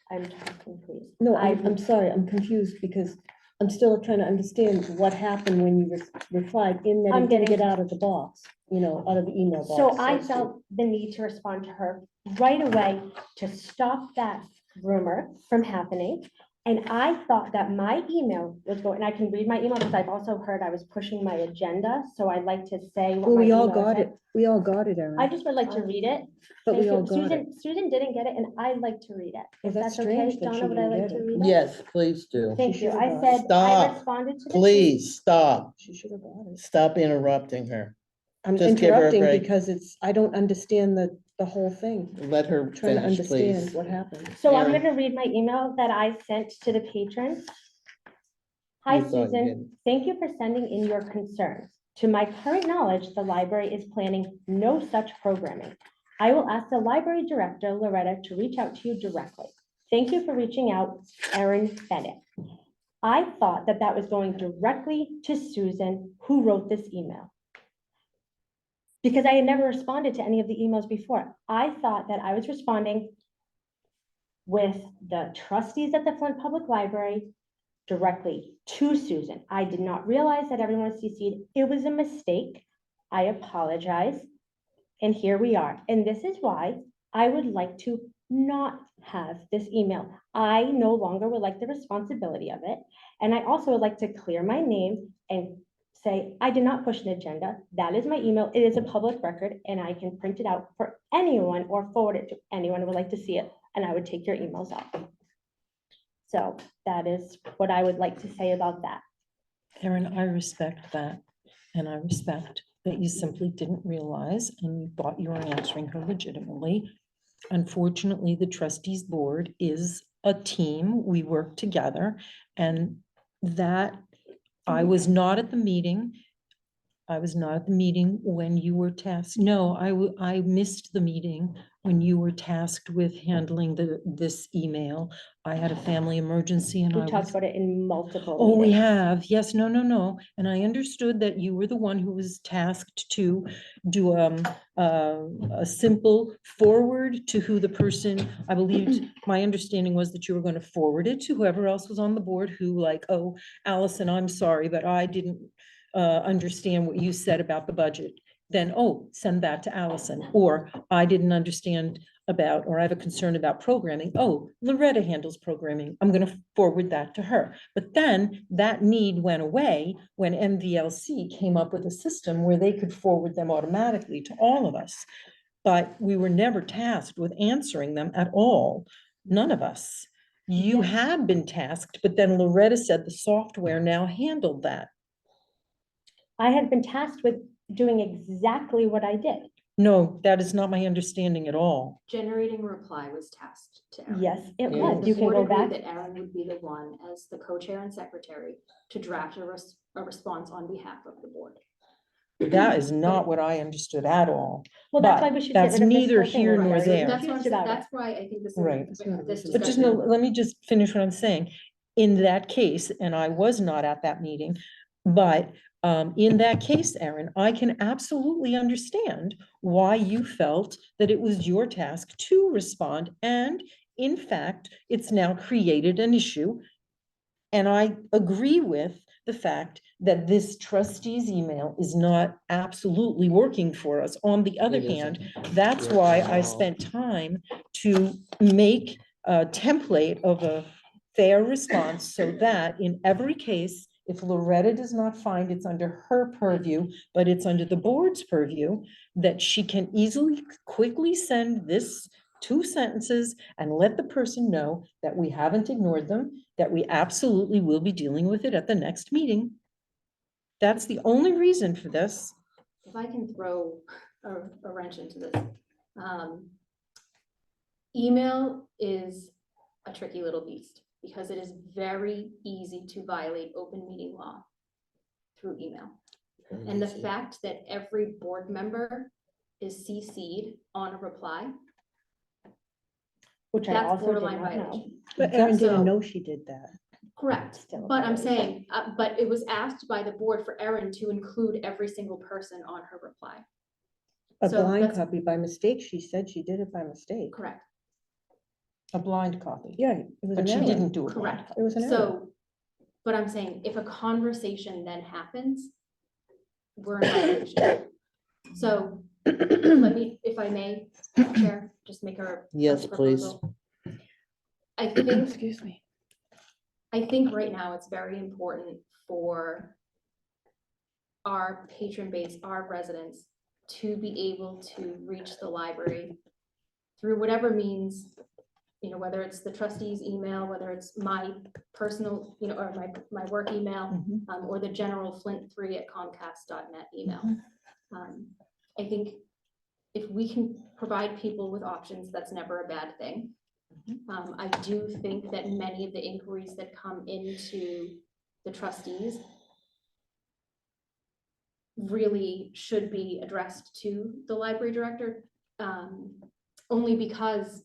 I'm talking, please. No, I've- I'm sorry, I'm confused because I'm still trying to understand what happened when you replied in that I'm it didn't getting- get out of the box, out of the email box. So I to felt the need to respond to her right away to stop that rumor from happening. And I thought that my email was going, and I can read my email because I've also heard I was pushing my agenda, so I'd like to say what Well, my we all email got said. it. We all got it, Erin. I just would like to read it. But we Thank all you. got it. Susan didn't get it, and I'd like to read it. Well, If that's that's okay, strange that she Donna, would I didn't like get to it. read it? Yes, please do. Thank She you. should I have said, I Stop. responded to the. Please, stop. She should have got it. Stop interrupting her. I'm Just give her a interrupting break. because I don't understand the whole thing. Let her I'm trying to finish, understand please. what happened. So I'm Erin. gonna read my email that I sent to the patrons. Hi, You thought you Susan. didn't. Thank you for sending in your concerns. To my current knowledge, the library is planning no such programming. I will ask the library director, Loretta, to reach out to you directly. Thank you for reaching out, Erin Bennett. I thought that that was going directly to Susan, who wrote this email. Because I had never responded to any of the emails before. I thought that I was responding with the trustees at the Flint Public Library directly to Susan. I did not realize that everyone was CC'd. It was a mistake. I apologize. And here we are. And this is why I would like to not have this email. I no longer would like the responsibility of it. And I also would like to clear my name and say, I did not push an agenda. That is my email. It is a public record and I can print it out for anyone or forward it to anyone who would like to see it. And I would take your emails off. So that is what I would like to say about that. Erin, I respect that. And I respect that you simply didn't realize and you thought you were answering her legitimately. Unfortunately, the trustees board is a team. We work together and that I was not at the meeting. I was not at the meeting when you were tasked. No, I missed the meeting when you were tasked with handling this email. I had a family emergency and We I talked was. about it in multiple Oh, we meetings. have. Yes, no. And I understood that you were the one who was tasked to do a simple forward to who the person, I believed, my understanding was that you were going to forward it to whoever else was on the board who like, oh, Allison, I'm sorry, but I didn't understand what you said about the budget. Then, oh, send that to Allison. Or I didn't understand about, or I have a concern about programming. Oh, Loretta handles programming. I'm going to forward that to her. But then that need went away when MVLC came up with a system where they could forward them automatically to all of us. But we were never tasked with answering them at all. None of us. You Yeah. had been tasked, but then Loretta said the software now handled that. I had been tasked with doing exactly what I did. No, that is not my understanding at all. Generating a reply was tasked to Erin. Yes, it Yeah. was. The You can board go agreed back. that Erin would be the one as the co-chair and secretary to draft a response on behalf of the board. That is not what I understood at all. Well, that's but why we should get that's rid of this neither whole thing. here We're nor very there. That's what I'm confused saying. about it. That's why I think this. Right. This But just no, discussion. let me just finish what I'm saying. In that case, and I was not at that meeting, but in that case, Erin, I can absolutely understand why you felt that it was your task to respond. And in fact, it's now created an issue. And I agree with the fact that this trustee's email is not absolutely working for us. On the other It isn't. hand, that's why I spent time to make a template of a fair response so that in every case, If Loretta does not find it's under her purview, but it's under the board's purview, that she can easily, quickly send this 2 sentences and let the person know that we haven't ignored them, that we absolutely will be dealing with it at the next meeting. That's the only reason for this. If I can throw a wrench into this. Email is a tricky little beast because it is very easy to violate open meeting law through email. And the fact that every board member is CC'd on a reply, Which I that's also did borderline not know. violation. But Erin So- didn't know she did that. Correct, Still a but I'm violation. saying, but it was asked by the board for Erin to include every single person on her reply. A So blind that's- copy by mistake. She said she did it by mistake. Correct, A blind copy. Yeah, it was an But she error. didn't do it. correct. It was an error. So, but I'm saying if a conversation then happens, we're in violation. So let me, if I may, Chair, just make a. Yes, please. proposal. I think, Excuse me. I think right now it's very important for our patron base, our residents, to be able to reach the library through whatever means, you know, whether it's the trustees' email, whether it's my personal, you know, or my work email, Mhm. or the general flint3@comcast.net email. I think if we can provide people with options, that's never a bad thing. I do think that many of the inquiries that come into the trustees really should be addressed to the library director, only because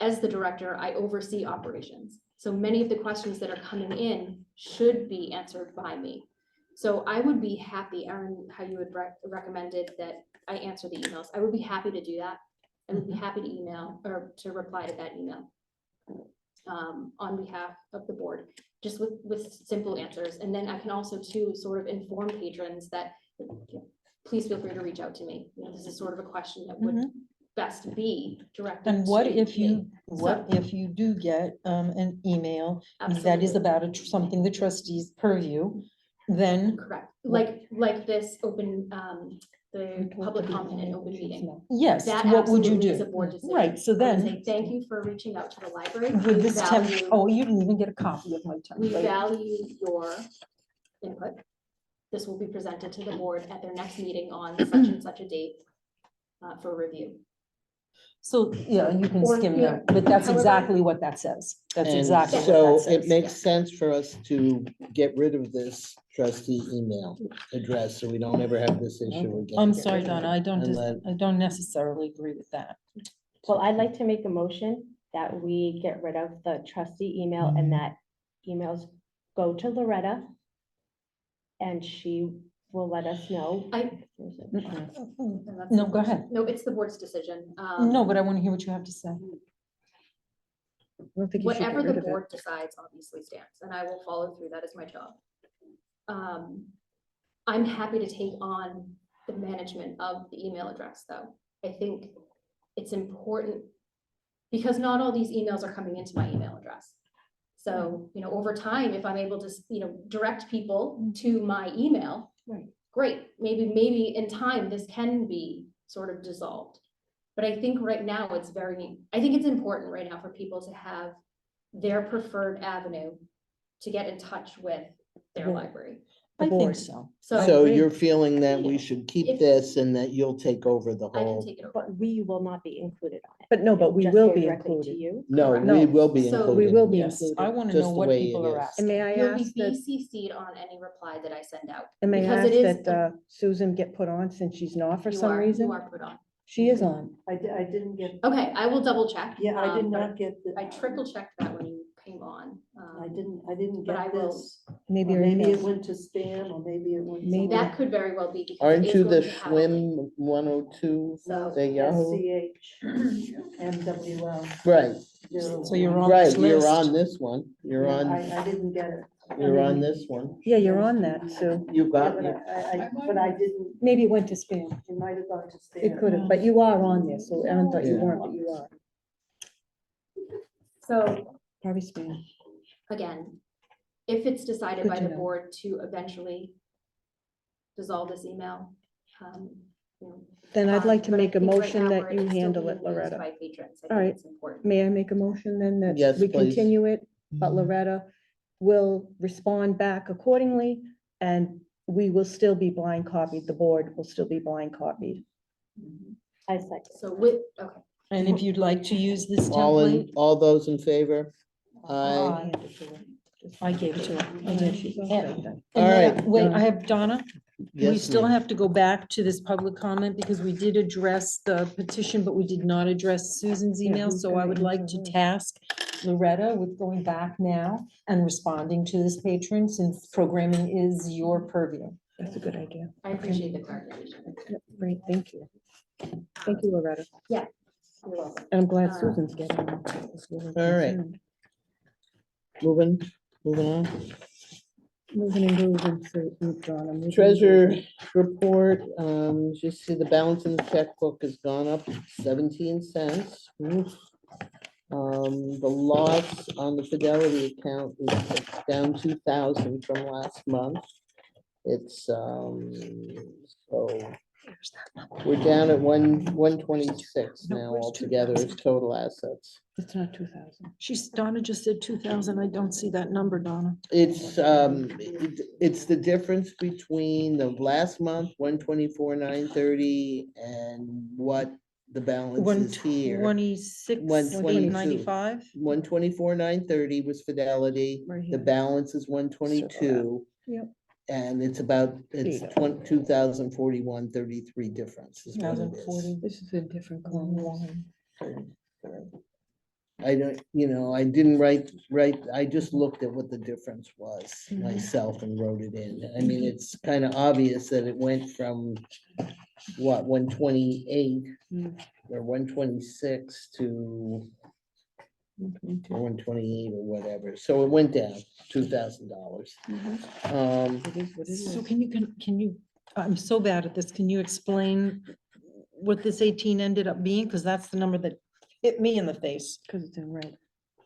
as the director, I oversee operations. So many of the questions that are coming in should be answered by me. So I would be happy, Erin, how you had recommended that I answer the emails. I would be happy to do that. I would be happy to email or to reply to that email on behalf of the board, just with simple answers. And then I can also too sort of inform patrons that please feel free to reach out to me. You know, this is sort of a question that would best be directed. And what to if you, me. what if you do get an email that is Absolutely. about something the trustees purview, then Correct, like this open, the You're told public to be comment and quiet, open she's meeting. not. yes, That what would you absolutely is a do? board decision. Right, so I would then, say, thank you for reaching out to the library. with We this value, oh, you didn't even get a copy of my we template. value your input. This will be presented to the board at their next meeting on such and such a date for review. So, yeah, you can Or, skim you know, that, but that's however- exactly what that says. That's And exactly what so that it says. makes sense for us to get rid of this trustee email address, so we don't ever have this issue again. I'm sorry, Donna, I And let- I don't necessarily agree with that. Well, I'd like to make a motion that we get rid of the trustee email and that emails go to Loretta. And she will let us know. Mm-mm. And that's- No, go ahead. No, it's the board's decision. No, but I want to hear what you have to say. I don't think you should get Whatever the rid of it. board decides obviously stands, and I will follow through. That is my job. I'm happy to take on the management of the email address, though. I think it's important because not all these emails are coming into my email address. So, you know, over time, if I'm able to, you know, direct people to my email, Right. great. Maybe in time, this can be sort of dissolved. But I think right now I think it's important right now for people to have their preferred avenue to get in touch with their Yeah. library. I think board. so. So So agree. you're feeling that we should keep If- this and that you'll take over the I can whole? take it over. But we will not be included on it. But no, but we Just will go be directly to included. you. No, Correct. we No. will be So- included. We will be Yes, I included. want to know Just the what way people it are is. asking. And may I You'll ask be that, BCC'd on any reply that I send out. and may I because ask it is that Susan get put on since she's not for some You reason? are put on. She is on. I didn't get, Okay, I will double check. yeah, I did but not get, I triple checked that when you came on. I didn't But I get will- this. Maybe Or her maybe it email. went to spam, or maybe it went. Maybe. somewhere. That could very well be because. it Aren't is you going the to have a link. Schwim 102, So, the Yahoo? SCHMWL. Right, So you're on right, this you're list. on this one. You're on, I didn't get it. you're on this one. Yeah, you're on that, Sue. You Yeah, got but me. but I didn't, Maybe it went to spam. it might have gone to spam. It could have, but you are on there, so Erin thought you Yeah. weren't, but you are. So Probably spam. again, if it's decided Good by to the know. board to eventually dissolve this email, you know, Then I'd like to but I make a think right motion now that we're- you it's still handle being it, used Loretta. By patrons, I All think right. it's important. May I make a motion then that Yes, we please. continue it, but Loretta will respond back accordingly, and we will still be blind copied, the board will still be blind copied. I second. So with, okay, And if you'd like to use this template, All those in favor? Aye. Aye. I gave it to her. Oh, yeah, she's all set then. And All then, right. wait, I have Donna. We Yes, still ma'am. have to go back to this public comment because we did address the petition, but we did not address Susan's Yeah, email. who's So I gonna would like to answer her? task Loretta with going back now and responding to this patron, since programming is your purview. That's a good idea. I appreciate the clarification. Yep, great, thank you. Thank you, Loretta. You're welcome. And I'm glad Um, Susan's getting it. I was really All right. concerned. Moving on. Moving and grooving, so moved on. I'm moving and Treasure grooving. report, just see the balance in the checkbook has gone up 17 cents. Oof. The loss on the Fidelity account is down 2,000 from last month. It's, so we're down at 126 No, now where's altogether as 2,000? total assets. It's not 2,000. Donna just said 2,000. I don't see that number, Donna. It's, it's the difference between the last month, 124,930, and what the balance is here. 126, 122. 895. 124,930 was Fidelity, Right the here. balance is 122. Yep. And it's about, it's There you go. 2,041.33 difference is what it is. 1,040. This is a different column. I don't, I didn't write, I just looked at what the difference was Mhm. myself and wrote it in. I mean, it's kind of obvious that it went from, what, 128 Mm. or 126 to 128 or whatever. So it went down $2,000. It is what it So is. can you, I'm so bad at this. Can you explain what this 18 ended up being? Because that's the number that hit me in the face. Because it's in red.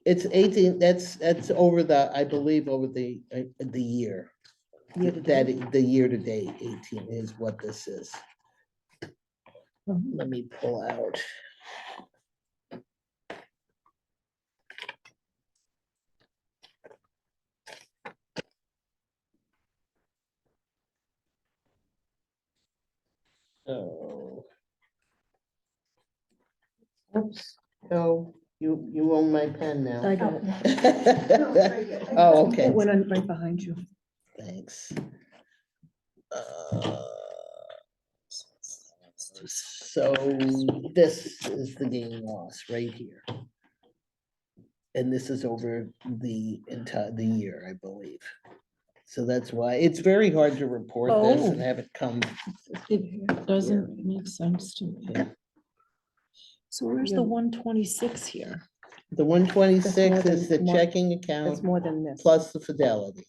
It's 18, that's over the, I believe, over the year. Year to That, date. the year to date 18 is what this is. Let me pull out. So. Oops, no, you own my pen now. I got it. Oh, okay, It went on right behind you. thanks. So this is the gain loss right here. And this is over the entire year, I believe. So that's why it's very hard to report this and Oh. have it come. It doesn't make sense to me. Yeah. So where's Yeah. the 126 here? The 126 That's is the more than- checking That's account more than this. plus the Fidelity.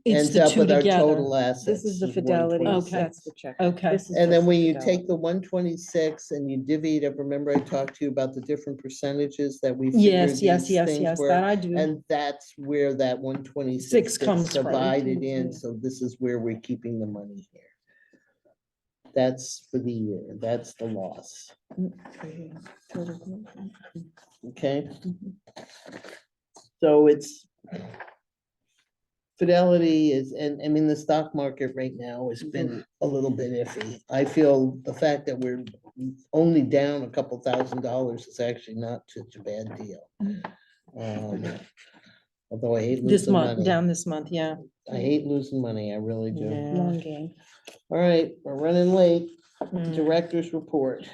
It's Ends the up two with our together. total assets. This is the is Fidelity, 126. that's the check. Okay. This is And then just when the you Fidelity. take the 126 and you divvy it up, remember I talked to you about the different percentages that we Yes, figured yes, these yes, things yes, were? that I do. And that's where that 126 Six gets comes from. divided in, Yeah. so this is where we're keeping the money here. That's for the year, that's the loss, Right here. Total group. okay? Mhm. So it's Fidelity is, and I mean, the stock market right now has been a little bit iffy. I feel the fact that we're only down a couple $1,000s is actually not such a bad deal. Although I hate This losing month, money. down this month, yeah. I hate losing money, I really do. Yeah. Long game. All right, we're running late. Mm. Director's report.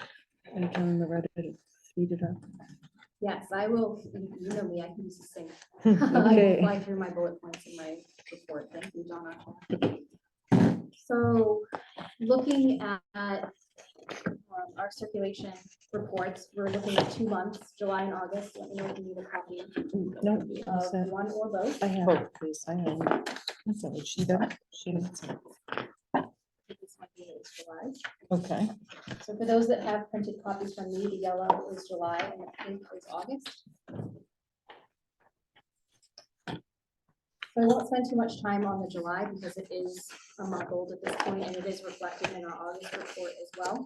Are you telling Loretta to speed it up? Yes, I will, you know me, I can use this thing. I Okay. will fly through my bullet points in my report. Thank you, Donna. So looking at our circulation reports, we're looking at 2 months, July and August. Let me know if you need a copy No, of one or both. I have. Both, please. I have. That's all right. She doesn't. She doesn't. This might be is July. Okay. So for those that have printed copies from me, the yellow is July and the pink is August. So I won't spend too much time on the July because it is a month old at this point and it is reflected in our August report as well.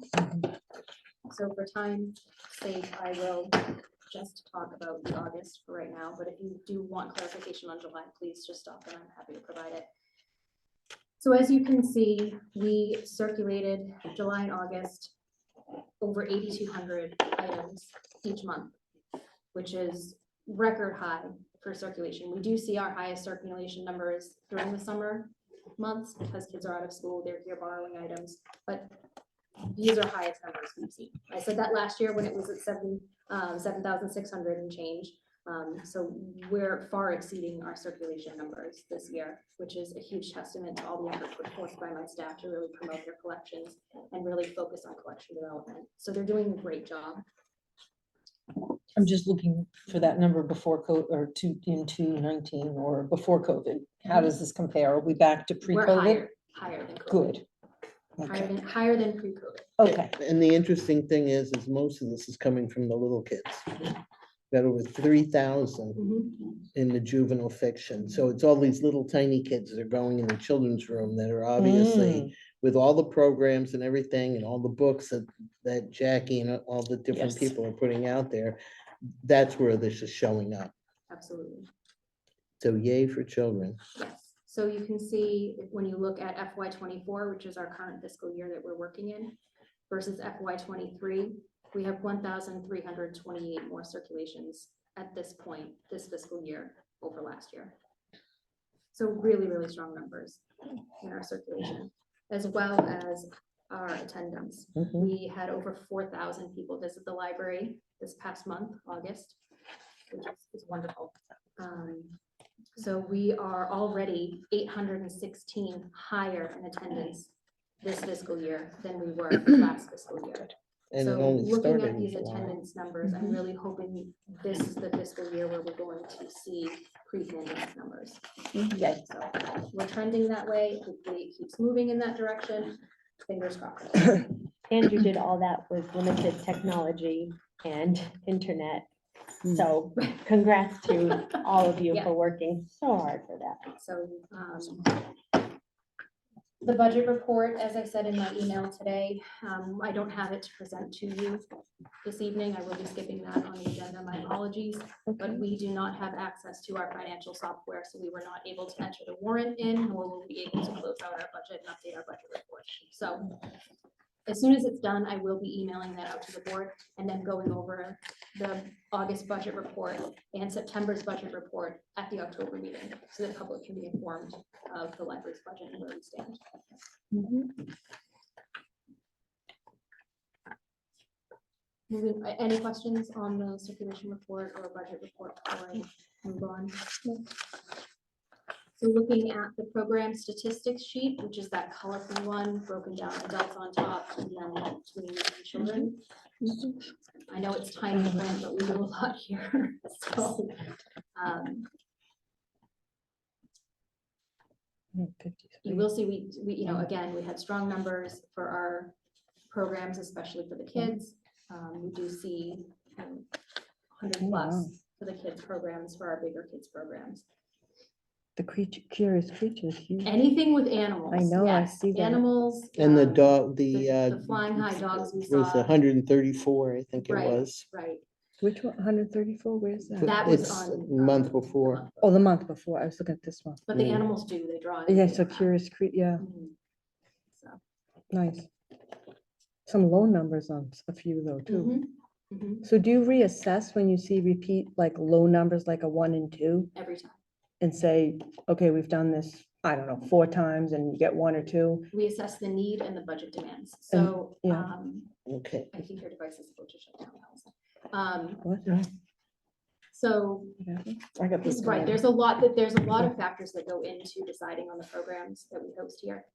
So for time's sake, I will just talk about the August for right now, but if you do want clarification on July, please just stop and I'm happy to provide it. So as you can see, we circulated July and August over 8,200 items each month, which is record high for circulation. We do see our highest circulation numbers during the summer months because kids are out of school, they're here borrowing items, but these are highest numbers we've seen. I said that last year when it was at 7,600 and change. So we're far exceeding our circulation numbers this year, which is a huge testament to all the effort put forth by my staff to really promote their collections and really focus on collection development. So they're doing a great job. I'm just looking for that number before COVID or in 219 or before COVID. How does this compare? Are we back to We're pre-COVID? higher than COVID. Good. Higher Okay. higher than pre-COVID. Okay. And the interesting thing is most of this is coming from the little kids. Got over 3,000 in the juvenile fiction. So it's all these little tiny kids that are going in the children's room that are obviously with all the programs and everything and all the books that Jackie and all the different Yes. people are putting out there. That's where this is showing up. Absolutely. So yay for children. Yes. So you can see when you look at FY '24, which is our current fiscal year that we're working in, versus FY '23, we have 1,328 more circulations at this point, this fiscal year over last year. So really, really strong numbers in our circulation, as well as our attendance. We had over 4,000 people visit the library this past month, August, which is wonderful. So we are already 816 higher in attendance this fiscal year than we were last fiscal year. And it So only looking started at in these July. attendance numbers, I'm really hoping this is the fiscal year where we're going to see pre-pandemic numbers. Okay. So we're trending that way. Hopefully it keeps moving in that direction. Fingers crossed. Andrew did all that with limited technology and internet. So congrats to all of you Yeah. for working so hard for that. So the budget report, as I said in my email today, I don't have it to present to you this evening. I will be skipping that on the agenda. My apologies. But we do not have access to our financial software, so we were not able to enter the warrant in, nor will we be able to close out our budget and update our budget report. So as soon as it's done, I will be emailing that out to the board and then going over the August budget report and September's budget report at the October meeting, so the public can be informed of the library's budget and where we stand. Any questions on the circulation report or budget report before I move on? So looking at the program statistics sheet, which is that colorful one, broken down adults on top and then tweens and children. I know it's tiny print, but we do a lot here. So, you will see, we, you know, again, we had strong numbers for our programs, especially for the kids. We do see 100 plus for the kids programs, for our bigger kids programs. The curious creatures. Huge. Anything with animals. I know, I yes, see that. Animals. And the dog, the flying high dogs we was saw. 134, I think it Right, was. right. Which one? 134? Where's that? That was It's on. month before. Oh, the month before. I was looking at this one. But the Mm. animals do, they draw. Yeah, anything so from that. curious yeah, Mhm. So. nice. Some low numbers on a few though, too. Mhm, mhm, So do you reassess when you see repeat, like low numbers, like a 1 and 2, every time. and say, okay, we've done this, I don't know, 4 times and you get 1 or 2? We assess the need and the budget demands. So, yeah. Okay. I think your device is supposed to shut down. What? So, I got this. right, going. there's a lot of factors that go into deciding on the programs that we host here.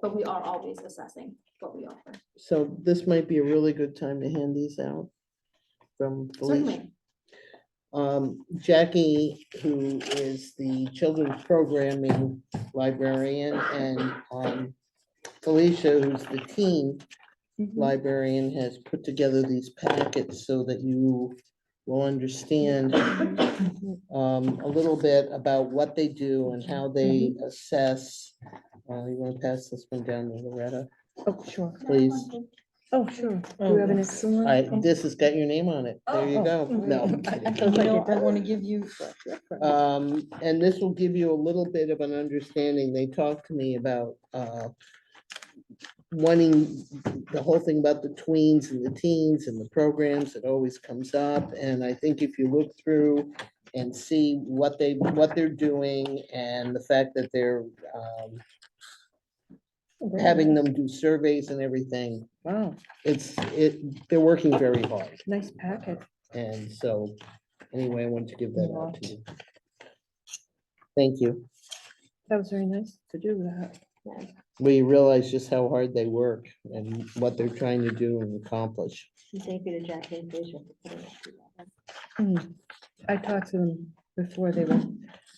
But we are always assessing what we offer. So this might be a really good time to hand these out from Felicia. Certainly. Jackie, who is the children's programming librarian, and Felicia, who's the teen librarian, has put together these packets so that you will understand a little bit about what they do and how they assess. You want to pass this one down to Loretta, Oh, sure. please? Oh, sure. Do Oh, you have an yes. extra one? This has got your name on it. There you go. No, I'm kidding. And you know, I want to give you, And this will give you a little bit of an understanding. They talked to me about wanting the whole thing about the tweens and the teens and the programs that always comes up. And I think if you look through and see what they're doing and the fact that they're having them do surveys and everything, Wow, they're working very hard. nice packet. And so, anyway, I wanted to give that out to you. Thank you. That was very nice to do that. We realize just how hard they work and what they're trying to do and accomplish. Thank you to Jackie and Fraser for putting it together. I talked to them before they were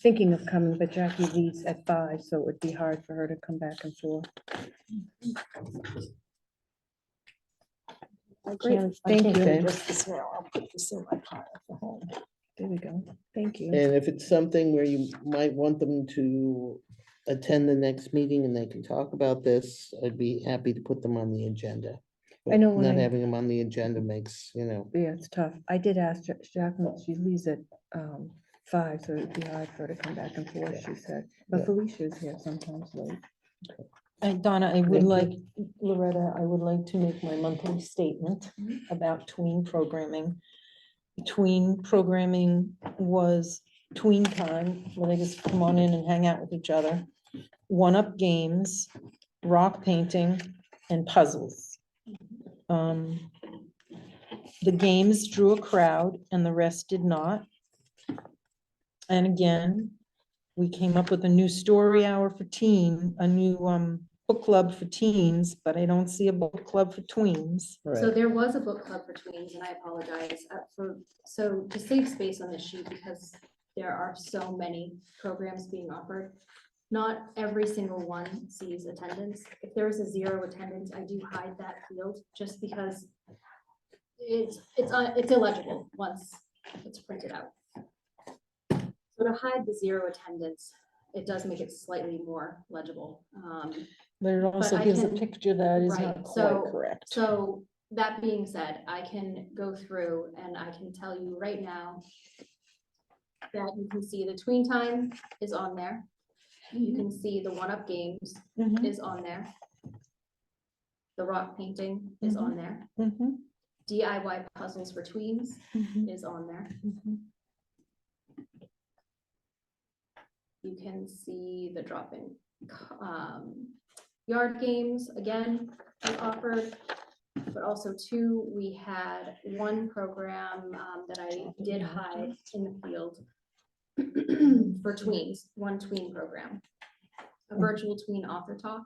thinking of coming, but Jackie leaves at 5, so it would be hard for her to come back and forth. Great, thank can't you. do just this now. I'll put this in my pile for home. There we go. Thank you. And if it's something where you might want them to attend the next meeting and they can talk about this, I'd be happy to put them on the agenda. I know But when not I- having them on the agenda makes, Yeah, it's tough. I did ask Jacqueline, she leaves at 5, so it'd be hard for her to come back and forth, she said. But Yeah. Felicia's here sometimes late. And Donna, I would Thank you. like, Loretta, I would like to make my monthly statement about tween programming. Tween programming was tween time, where they just come on in and hang out with each other. One-up games, rock painting, and puzzles. The games drew a crowd and the rest did not. And again, we came up with a new story hour for a new book club for teens, but I don't see a book club for tweens. So right, there was a book club for tweens, and I apologize so to save space on this sheet, because there are so many programs being offered, not every single one sees attendance. If there is a 0 attendance, I do hide that field, just because it's illegible once it's printed out. So to hide the 0 attendance, it does make it slightly more legible. But it also I gives a can- picture that is right, not so- quite correct. So that being said, I can go through and I can tell you right now that you can see the tween time is on there. You can see the one-up games Mhm, is on there. The rock painting is on there. mhm, DIY puzzles for tweens mhm, is on there. mhm. You can see the drop-in yard games, again, is offered. But also too, we had one program that I did hide in the field for tweens, one tween program. A virtual tween author talk.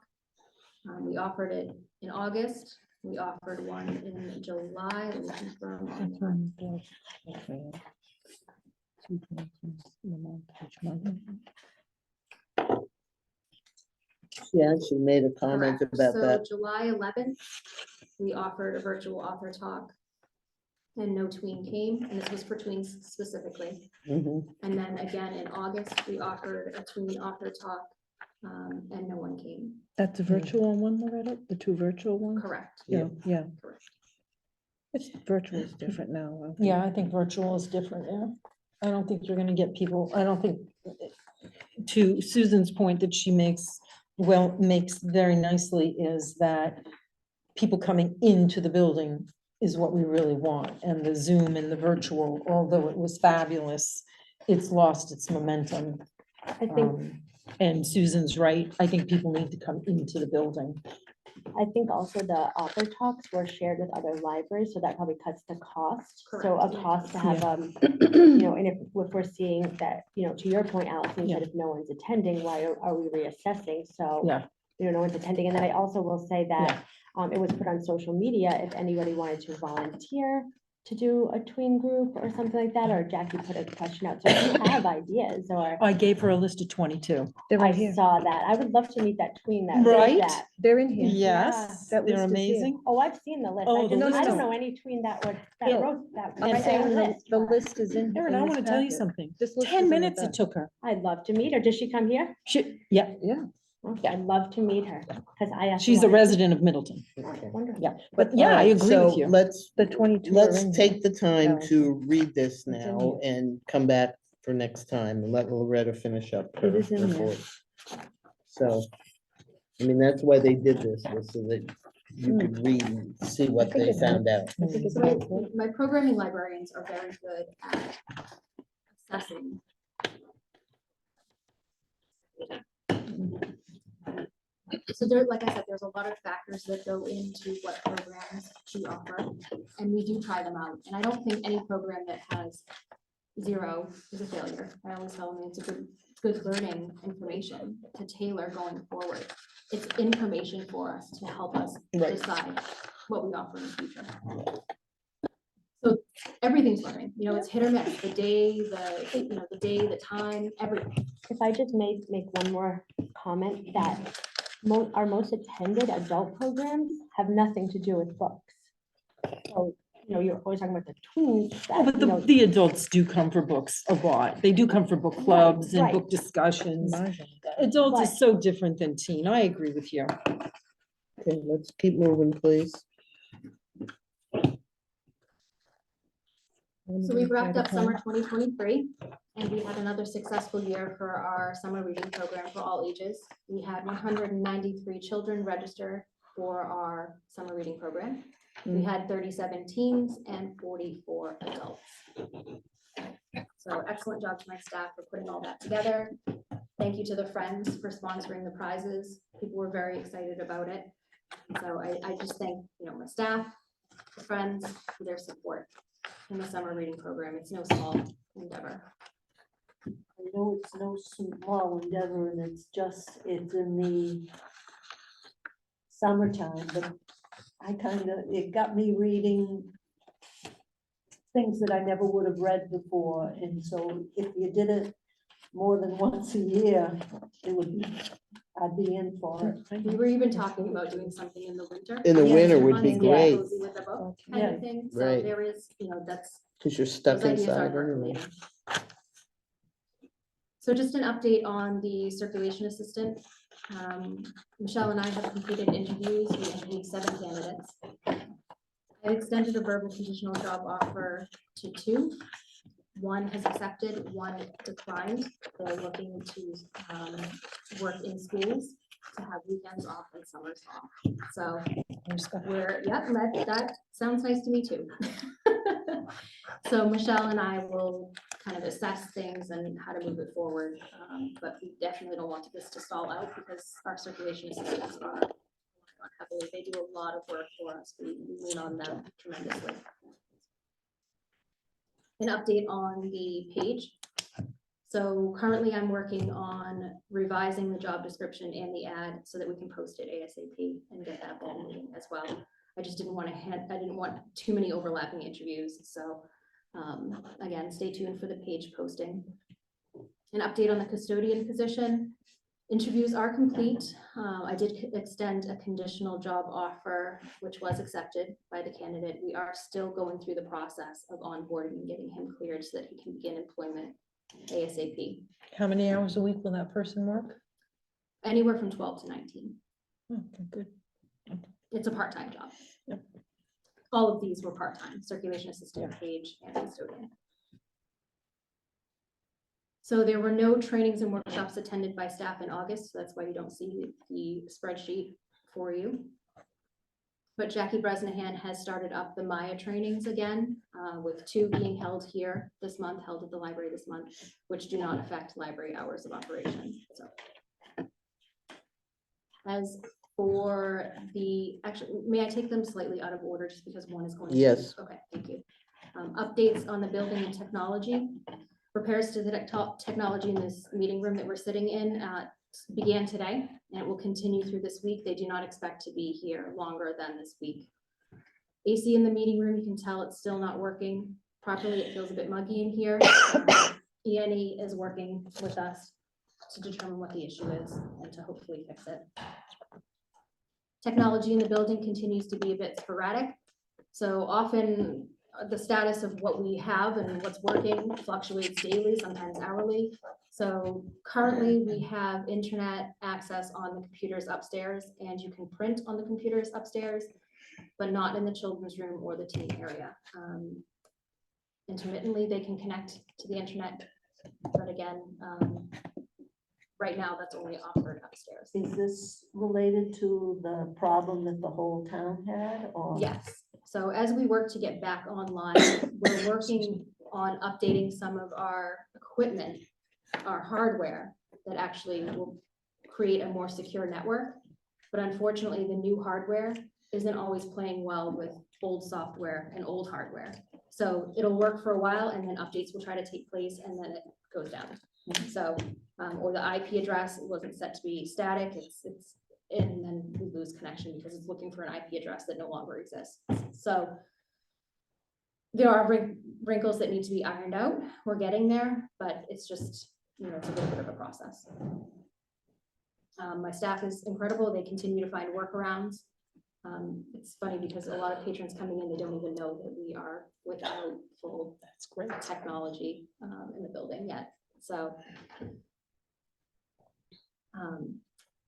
We offered it in August. We offered one in July. Let me confirm on that. she actually made a comment Correct. about So that. July 11th, we offered a virtual author talk. And no tween came, and this was for tweens specifically. Mhm. And then again, in August, we offered a tween author talk, and no one came. That's a virtual one, Loretta? The 2 virtual ones? Correct. Yeah, yeah. Correct. It's virtual is different now. I think. Yeah, I think virtual is different, yeah. I don't think you're gonna get people, I don't think, to Susan's point that she makes very nicely is that people coming into the building is what we really want, and the Zoom and the virtual, although it was fabulous, it's lost its momentum. I think, And Susan's right, I think people need to come into the building. I think also the author talks were shared with other libraries, so that probably cuts the cost. So a Correct. cost to have, and if we're seeing that, to your point, Allison, you said if no one's attending, why are we reassessing? So, Yeah. No one's attending. And then I also will say that it was put on social media, if anybody wanted to volunteer to do a tween group or something like that, or Jackie put a question out, so if you have ideas, or I gave her a list of 22. They're I right here. saw that, I would love to meet that tween that Right? does that. They're in here. Yes, that they're list is here. amazing. Oh, I've seen the list, Oh, I the just, list I don't is- know any tween that would, that Yeah. wrote that. I'm right saying there the, list, the but list is in. Erin, in I this want to tell you packet. something. This list is 10 in the minutes it back. took her. I'd love to meet her, does she come here? Yeah, Yeah. Okay, I'd love to meet her, because I asked. she's a resident of Middleton. Wonderful. Yeah, but yeah, All I right, agree so with you. Let's, The 22 are let's in here. take the time Oh, to read this in now and come back for next time and let Loretta finish up her It is in there. report. So, I mean, that's why they did this, was so that you could read and see what think they it found out. I think it's So right there. my programming librarians are very good at assessing. So there, like I said, there's a lot of factors that go into what programs we offer, and we do try them out. And I don't think any program that has 0 is a failure. I always tell them it's a good learning information to tailor going forward. It's information for us to help us Right. decide what we offer in the future. So everything's learning, you know, it's hit or miss, the day, the time, everything. If I just make one more comment, that our most attended adult programs have nothing to do with books. So, you know, you're always talking about the tweens. Oh, that, but you know, the adults do come for books a lot. They do come for book clubs and right. book discussions. Margin. Adults But- is so different than teen. I agree with you. Okay, let's keep moving, please. So we wrapped up summer 2023, and we had another successful year for our summer reading program for all ages. We had 193 children register for our summer reading program. We had 37 teens and 44 adults. So excellent job to my staff for putting all that together. Thank you to the Friends for sponsoring the prizes. People were very excited about it. So I just thank, my staff, the Friends, for their support in the summer reading program. It's no small endeavor. I know it's no small endeavor and it's in the summertime, but it got me reading things that I never would have read before. And so if you did it more than once a year, I'd be in for it. We were even talking about doing something in the winter. In the Yes, winter you would want be to- great, Cozy with a book Okay. kind of thing. So Right. there is, that's, because you're stuck those ideas are inside anyway. percolating. So just an update on the circulation assistant. Michelle and I have completed interviews. We interviewed 7 candidates. I extended a verbal conditional job offer to 2. 1 has accepted, 1 declined. They're looking to work in schools to have weekends off and summers off. So that sounds nice to me too. So Michelle and I will kind of assess things and how to move it forward. But we definitely don't want this to stall out because our circulation assistants are heavily, they do a lot of work for us. We lean on them tremendously. An update on the page. So currently I'm working on revising the job description and the ad so that we can post it ASAP and get that ball moving as well. I just didn't want too many overlapping interviews. So again, stay tuned for the page posting. An update on the custodian position. Interviews are complete. I did extend a conditional job offer, which was accepted by the candidate. We are still going through the process of onboarding and getting him cleared so that he can begin employment ASAP. How many hours a week will that person work? Anywhere from 12 to 19. Okay, good. It's a part-time job. Yep. All of these were part-time, circulation assistant, page, and custodian. So there were no trainings and workshops attended by staff in August, so that's why you don't see the spreadsheet for you. But Jackie Bresnahan has started up the Maya trainings again, with 2 being held here this month, held at the library this month, which do not affect library hours of operation. So, as for actually, may I take them slightly out of order just because one is going to? Yes. Okay, thank you. Updates on the building and technology. Repairs to the technology in this meeting room that we're sitting in began today, and it will continue through this week. They do not expect to be here longer than this week. AC in the meeting room, you can tell it's still not working properly. It feels a bit muggy in here. ENE is working with us to determine what the issue is and to hopefully fix it. Technology in the building continues to be a bit sporadic. So often the status of what we have and what's working fluctuates daily, sometimes hourly. So currently we have internet access on the computers upstairs, and you can print on the computers upstairs, but not in the children's room or the teen area. Intermittently, they can connect to the internet, but again, right now that's only offered upstairs. Is this related to the problem that the whole town had, or? Yes, so as we work to get back online, we're working on updating some of our equipment, our hardware, that actually will create a more secure network. But unfortunately, the new hardware isn't always playing well with old software and old hardware. So it'll work for a while and then updates will try to take place and then it goes down. So, or the IP address wasn't set to be static, it's and then we lose connection because it's looking for an IP address that no longer exists. So there are wrinkles that need to be ironed out. We're getting there, but it's just, it's a little bit of a process. My staff is incredible. They continue to find workarounds. It's funny because a lot of patrons coming in, they don't even know that we are without full That's great. technology in the building yet. So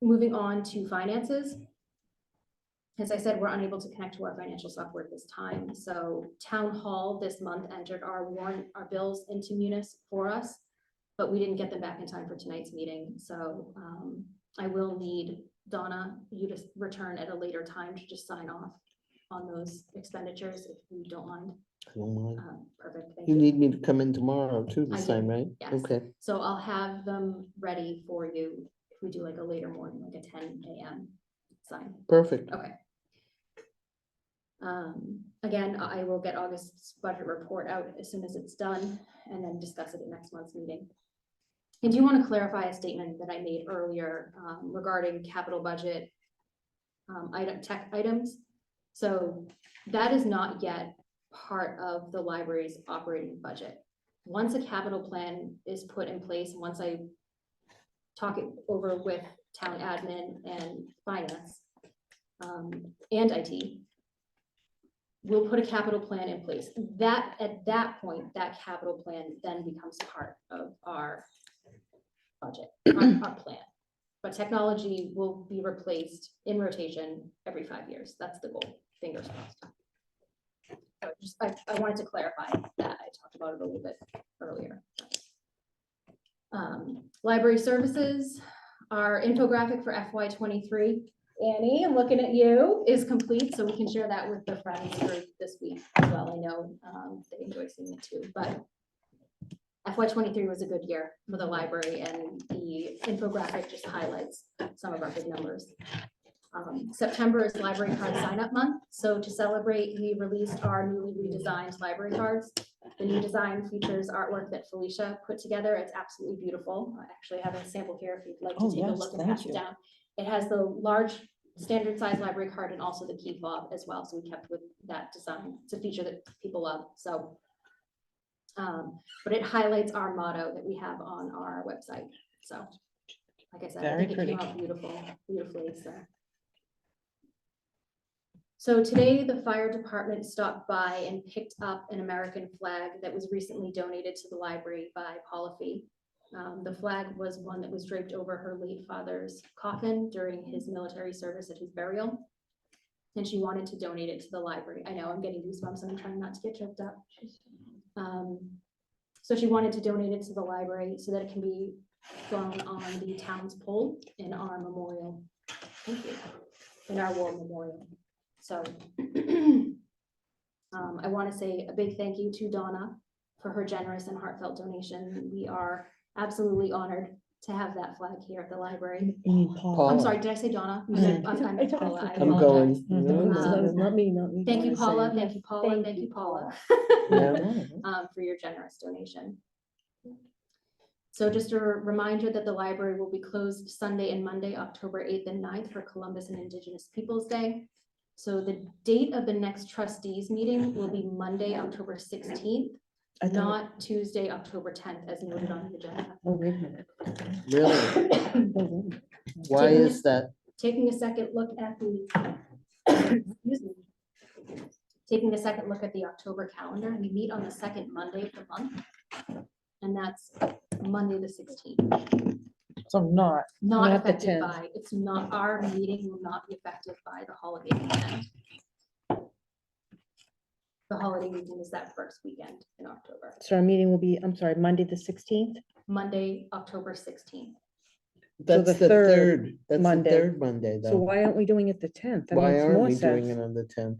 moving on to finances. As I said, we're unable to connect to our financial software at this time. So Town Hall this month entered our bills into Munis for us, but we didn't get them back in time for tonight's meeting. So I will need Donna, you to return at a later time to just sign off on those expenditures if you don't mind. I don't mind. Perfect, thank You you. need me to come in tomorrow too I to do, sign, right? yes. Okay, So I'll have them ready for you if we do like a later morning, like a 10 a.m. sign. perfect. Okay. Again, I will get August's budget report out as soon as it's done and then discuss it at next month's meeting. I do want to clarify a statement that I made earlier regarding capital budget tech items. So that is not yet part of the library's operating budget. Once a capital plan is put in place, once I talk it over with town admin and finance and IT, we'll put a capital plan in place. That at that point, that capital plan then becomes part of our budget, our plan. But technology will be replaced in rotation every 5 years. That's the goal. Fingers crossed. So I wanted to clarify that. I talked about it a little bit earlier. Library services, our infographic for FY23. Annie, I'm looking at you, is complete, so we can share that with the Friends group this week as well. I know they enjoy seeing it too, but FY23 was a good year for the library, and the infographic just highlights some of our big numbers. September is library card sign-up month, so to celebrate, we released our newly redesigned library cards. The new design features artwork that Felicia put together. It's absolutely beautiful. I actually have a sample here if you'd like to Oh, take a yes, look and thank pass you. it down. It has the large standard size library card and also the key fob as well. So we kept with that design. It's a feature that people love. So, but it highlights our motto that we have on our website. So like I said, I Very think it came pretty. out beautifully. So today the fire department stopped by and picked up an American flag that was recently donated to the library by Paula Fee. The flag was one that was draped over her late father's coffin during his military service at his burial. And she wanted to donate it to the library. I know I'm getting goosebumps and I'm trying not to get choked up. So she wanted to donate it to the library so that it can be flown on the town's pole in our memorial. Thank you. In our war memorial. So I want to say a big thank you to Donna for her generous and heartfelt donation. We are absolutely honored to have that flag here at the library. You need Paul. Paula. I'm sorry, did I say Donna? I meant Paula. I I'm apologize. going. Not me, not me. Thank you, Paula. Thank you, Paula. Thank you, Paula. For your generous donation. So just a reminder that the library will be closed Sunday and Monday, October 8th and 9th for Columbus and Indigenous Peoples Day. So the date of the next trustees meeting will be Monday, October 16th, I thought- not Tuesday, October 10th, as noted on the agenda. Oh, wait a minute. Really? Why Taking is that? Taking a second look at the, excuse me. Taking a second look at the October calendar, we meet on the second Monday of the month. And that's Monday, the 16th. So not, Not Not the affected 10th. by, it's not, our meeting will not be affected by the holiday weekend. The holiday weekend is that first weekend in October, So our meeting will be, I'm sorry, Monday, the 16th? Monday, October 16th. That's the the third third, that's the Monday. third Monday, So though. why aren't we doing it the 10th? That Why makes aren't more we doing sense. it on the 10th?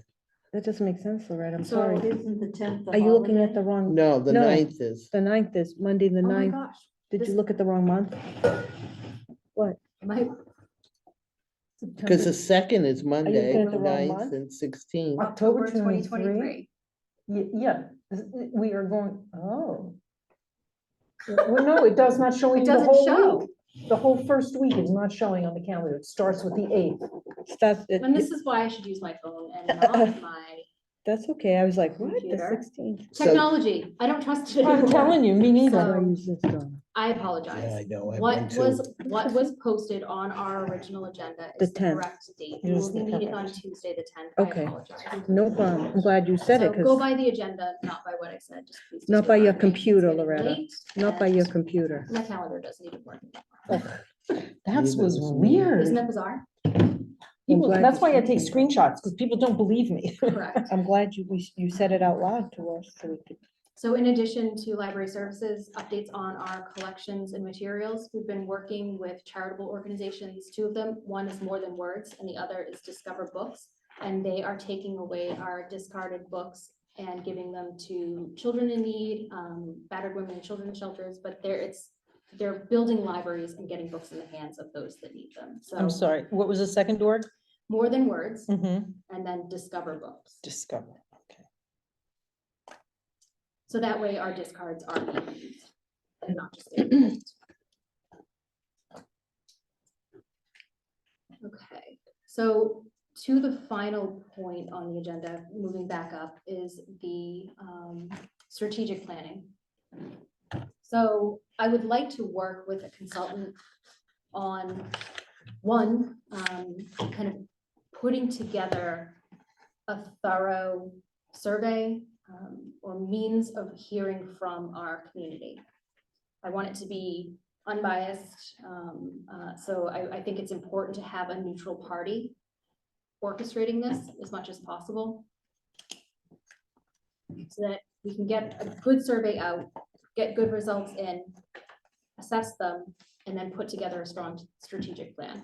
That doesn't make sense, Loretta, I'm So sorry. Isn't the 10th the Are you looking at holiday? the wrong? No, the No. 9th is. The 9th is Monday, the Oh my 9th. gosh. Did you this- look at the wrong month? What? My, Because the second is Monday, looking at the wrong 9th month? and 16th. October October 2023? Yeah, we are going, oh. Well, no, it does not show it you the doesn't whole show. week. The whole first week is not showing on the calendar. It starts with the 8th. That's, And this is why I should use my phone and not my that's okay. I was like, what, the Computer. 16th? So- technology. I don't trust it I'm anymore. telling you, me neither. How do I So- use this, Donna? I apologize. know, What was posted on our original agenda The is the 10th. correct date. It We is will be the meeting on correct. Tuesday, the 10th. Okay. I apologize. No problem. I'm glad you said So it, go because by the agenda, not by what I said. Just please Not by your disregard me. It's computer, getting Loretta. late, not by your and computer. My calendar doesn't even work. That Neither was was me. Isn't weird. that bizarre? People- glad That's you why I said take that. screenshots, because people don't believe me. Correct. I'm glad you said it out loud to us. So we could, So in addition to library services, updates on our collections and materials, we've been working with charitable organizations, two of them. One is More Than Words and the other is Discover Books. And they are taking away our discarded books and giving them to children in need, battered women and children's shelters, but they're building libraries and getting books in the hands of those that need them. I'm So sorry, what was the second word? More Than Words Mm-hmm. and then Discover Books. Discover, okay. So that way our discards are being used and not just getting used. Okay, so to the final point on the agenda, moving back up, is the strategic planning. So I would like to work with a consultant on one, kind of putting together a thorough survey or means of hearing from our community. I want it to be unbiased, so I think it's important to have a neutral party orchestrating this as much as possible, so that we can get a good survey out, get good results in, assess them, and then put together a strong strategic plan.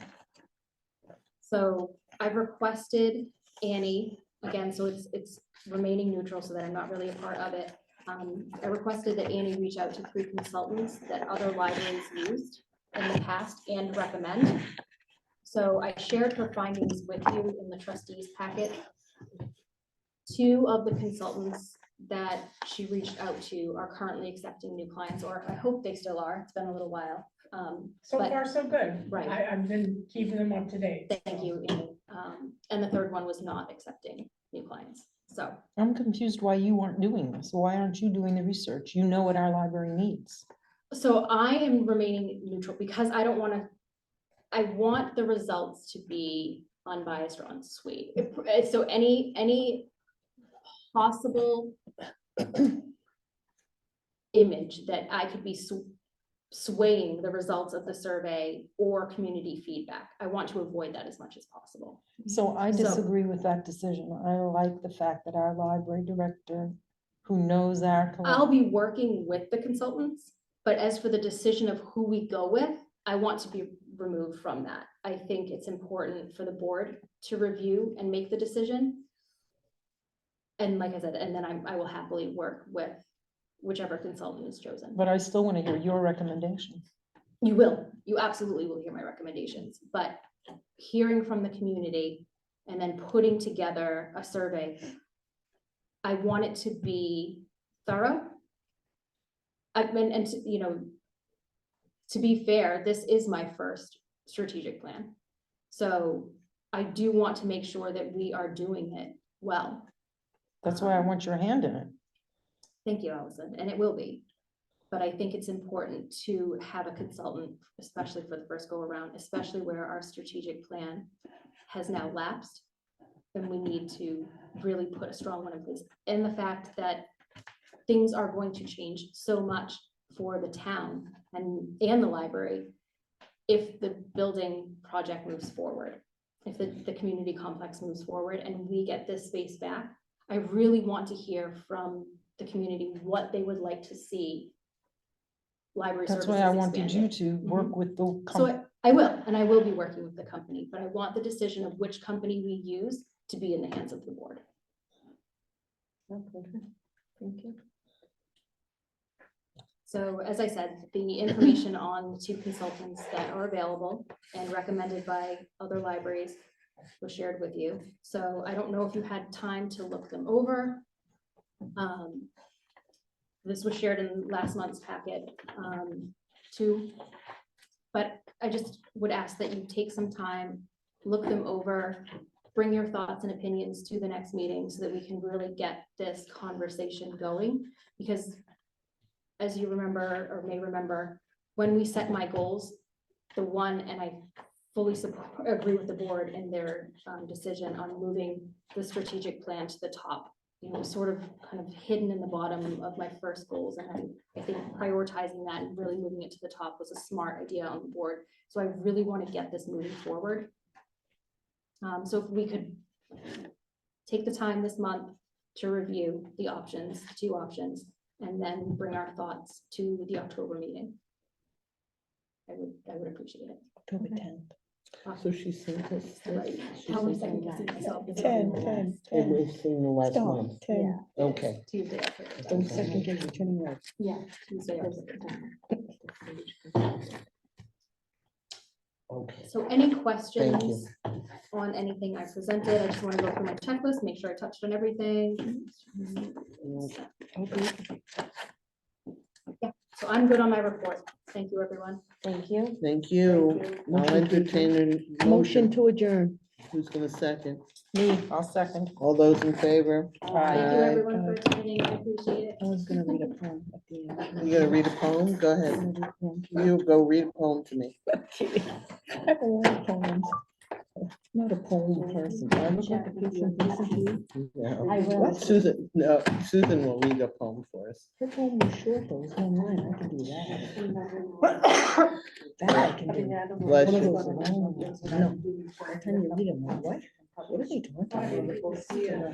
So I've requested Annie, again, so it's remaining neutral so that I'm not really a part of it. I requested that Annie reach out to 3 consultants that other libraries used in the past and recommend. So I shared her findings with you in the trustees packet. 2 of the consultants that she reached out to are currently accepting new clients, or I hope they still are. It's been a little while. So But- far, so good. Right. I've been keeping them up to date. Thank you, Amy. And the 3rd one was not accepting new clients. So I'm confused why you aren't doing this. Why aren't you doing the research? You know what our library needs. So I am remaining neutral because I don't want to, I want the results to be unbiased or unswayed. So any possible image that I could be swaying the results of the survey or community feedback, I want to avoid that as much as possible. So I So- disagree with that decision. I like the fact that our library director, who knows our. I'll be working with the consultants, but as for the decision of who we go with, I want to be removed from that. I think it's important for the board to review and make the decision. And like I said, and then I will happily work with whichever consultant is chosen. But I still want to hear your recommendation. You absolutely will hear my recommendations, but hearing from the community and then putting together a survey, I want it to be thorough. You know, to be fair, this is my first strategic plan. So I do want to make sure that we are doing it well. That's why I want your hand in it. Thank you, Allison, and it will be. But I think it's important to have a consultant, especially for the first go around, especially where our strategic plan has now lapsed. And we need to really put a strong one in place. And the fact that things are going to change so much for the town and the library if the building project moves forward, if the community complex moves forward and we get this space back. I really want to hear from the community what they would like to see library That's services why I wanted you expanded. to work with the. So I will, and I will be working with the company, but I want the decision of which company we use to be in the hands of the board. Okay, thank you. So as I said, the information on the 2 consultants that are available and recommended by other libraries was shared with you. So I don't know if you had time to look them over. This was shared in last month's packet too. But I just would ask that you take some time, look them over, bring your thoughts and opinions to the next meeting so that we can really get this conversation going. Because as you remember or may remember, when we set my goals, the one, and I fully agree with the board in their decision on moving the strategic plan to the top. You know, sort of kind of hidden in the bottom of my first goals. And I think prioritizing that and really moving it to the top was a smart idea on the board. So I really want to get this moving forward. So if we could take the time this month to review the options, 2 options, and then bring our thoughts to the October meeting. I would appreciate it. October 10th. So she sent us Right. this. She How many sent- seconds is myself? It was in the last month. Yeah, Okay. Tuesday. Don't second guess yeah. Tuesday. Okay. So any Thank questions on anything I presented? I just want to go through my checklist, make sure I touched on everything. Yeah, so I'm good on my report. Thank you, everyone. Thank you. Thank you. Thank you. I'll entertain a Motion motion. to adjourn. Who's gonna second? Me, I'll second. All those in favor? Thank you, Aye. everyone, for attending. I appreciate it. I was gonna read a poem at the end. You gonna read a poem? Go ahead. You go read a poem to me. I have a lot of poems. Not a poem person. I look like a patient person to you. No. I will. Susan, no, Susan will read a poem for us. Her poem was short, though. It's one line. I can do that. That I can do. Bless One of you. those long ones. No. By the time you read them, I'm like, what? What are they talking about?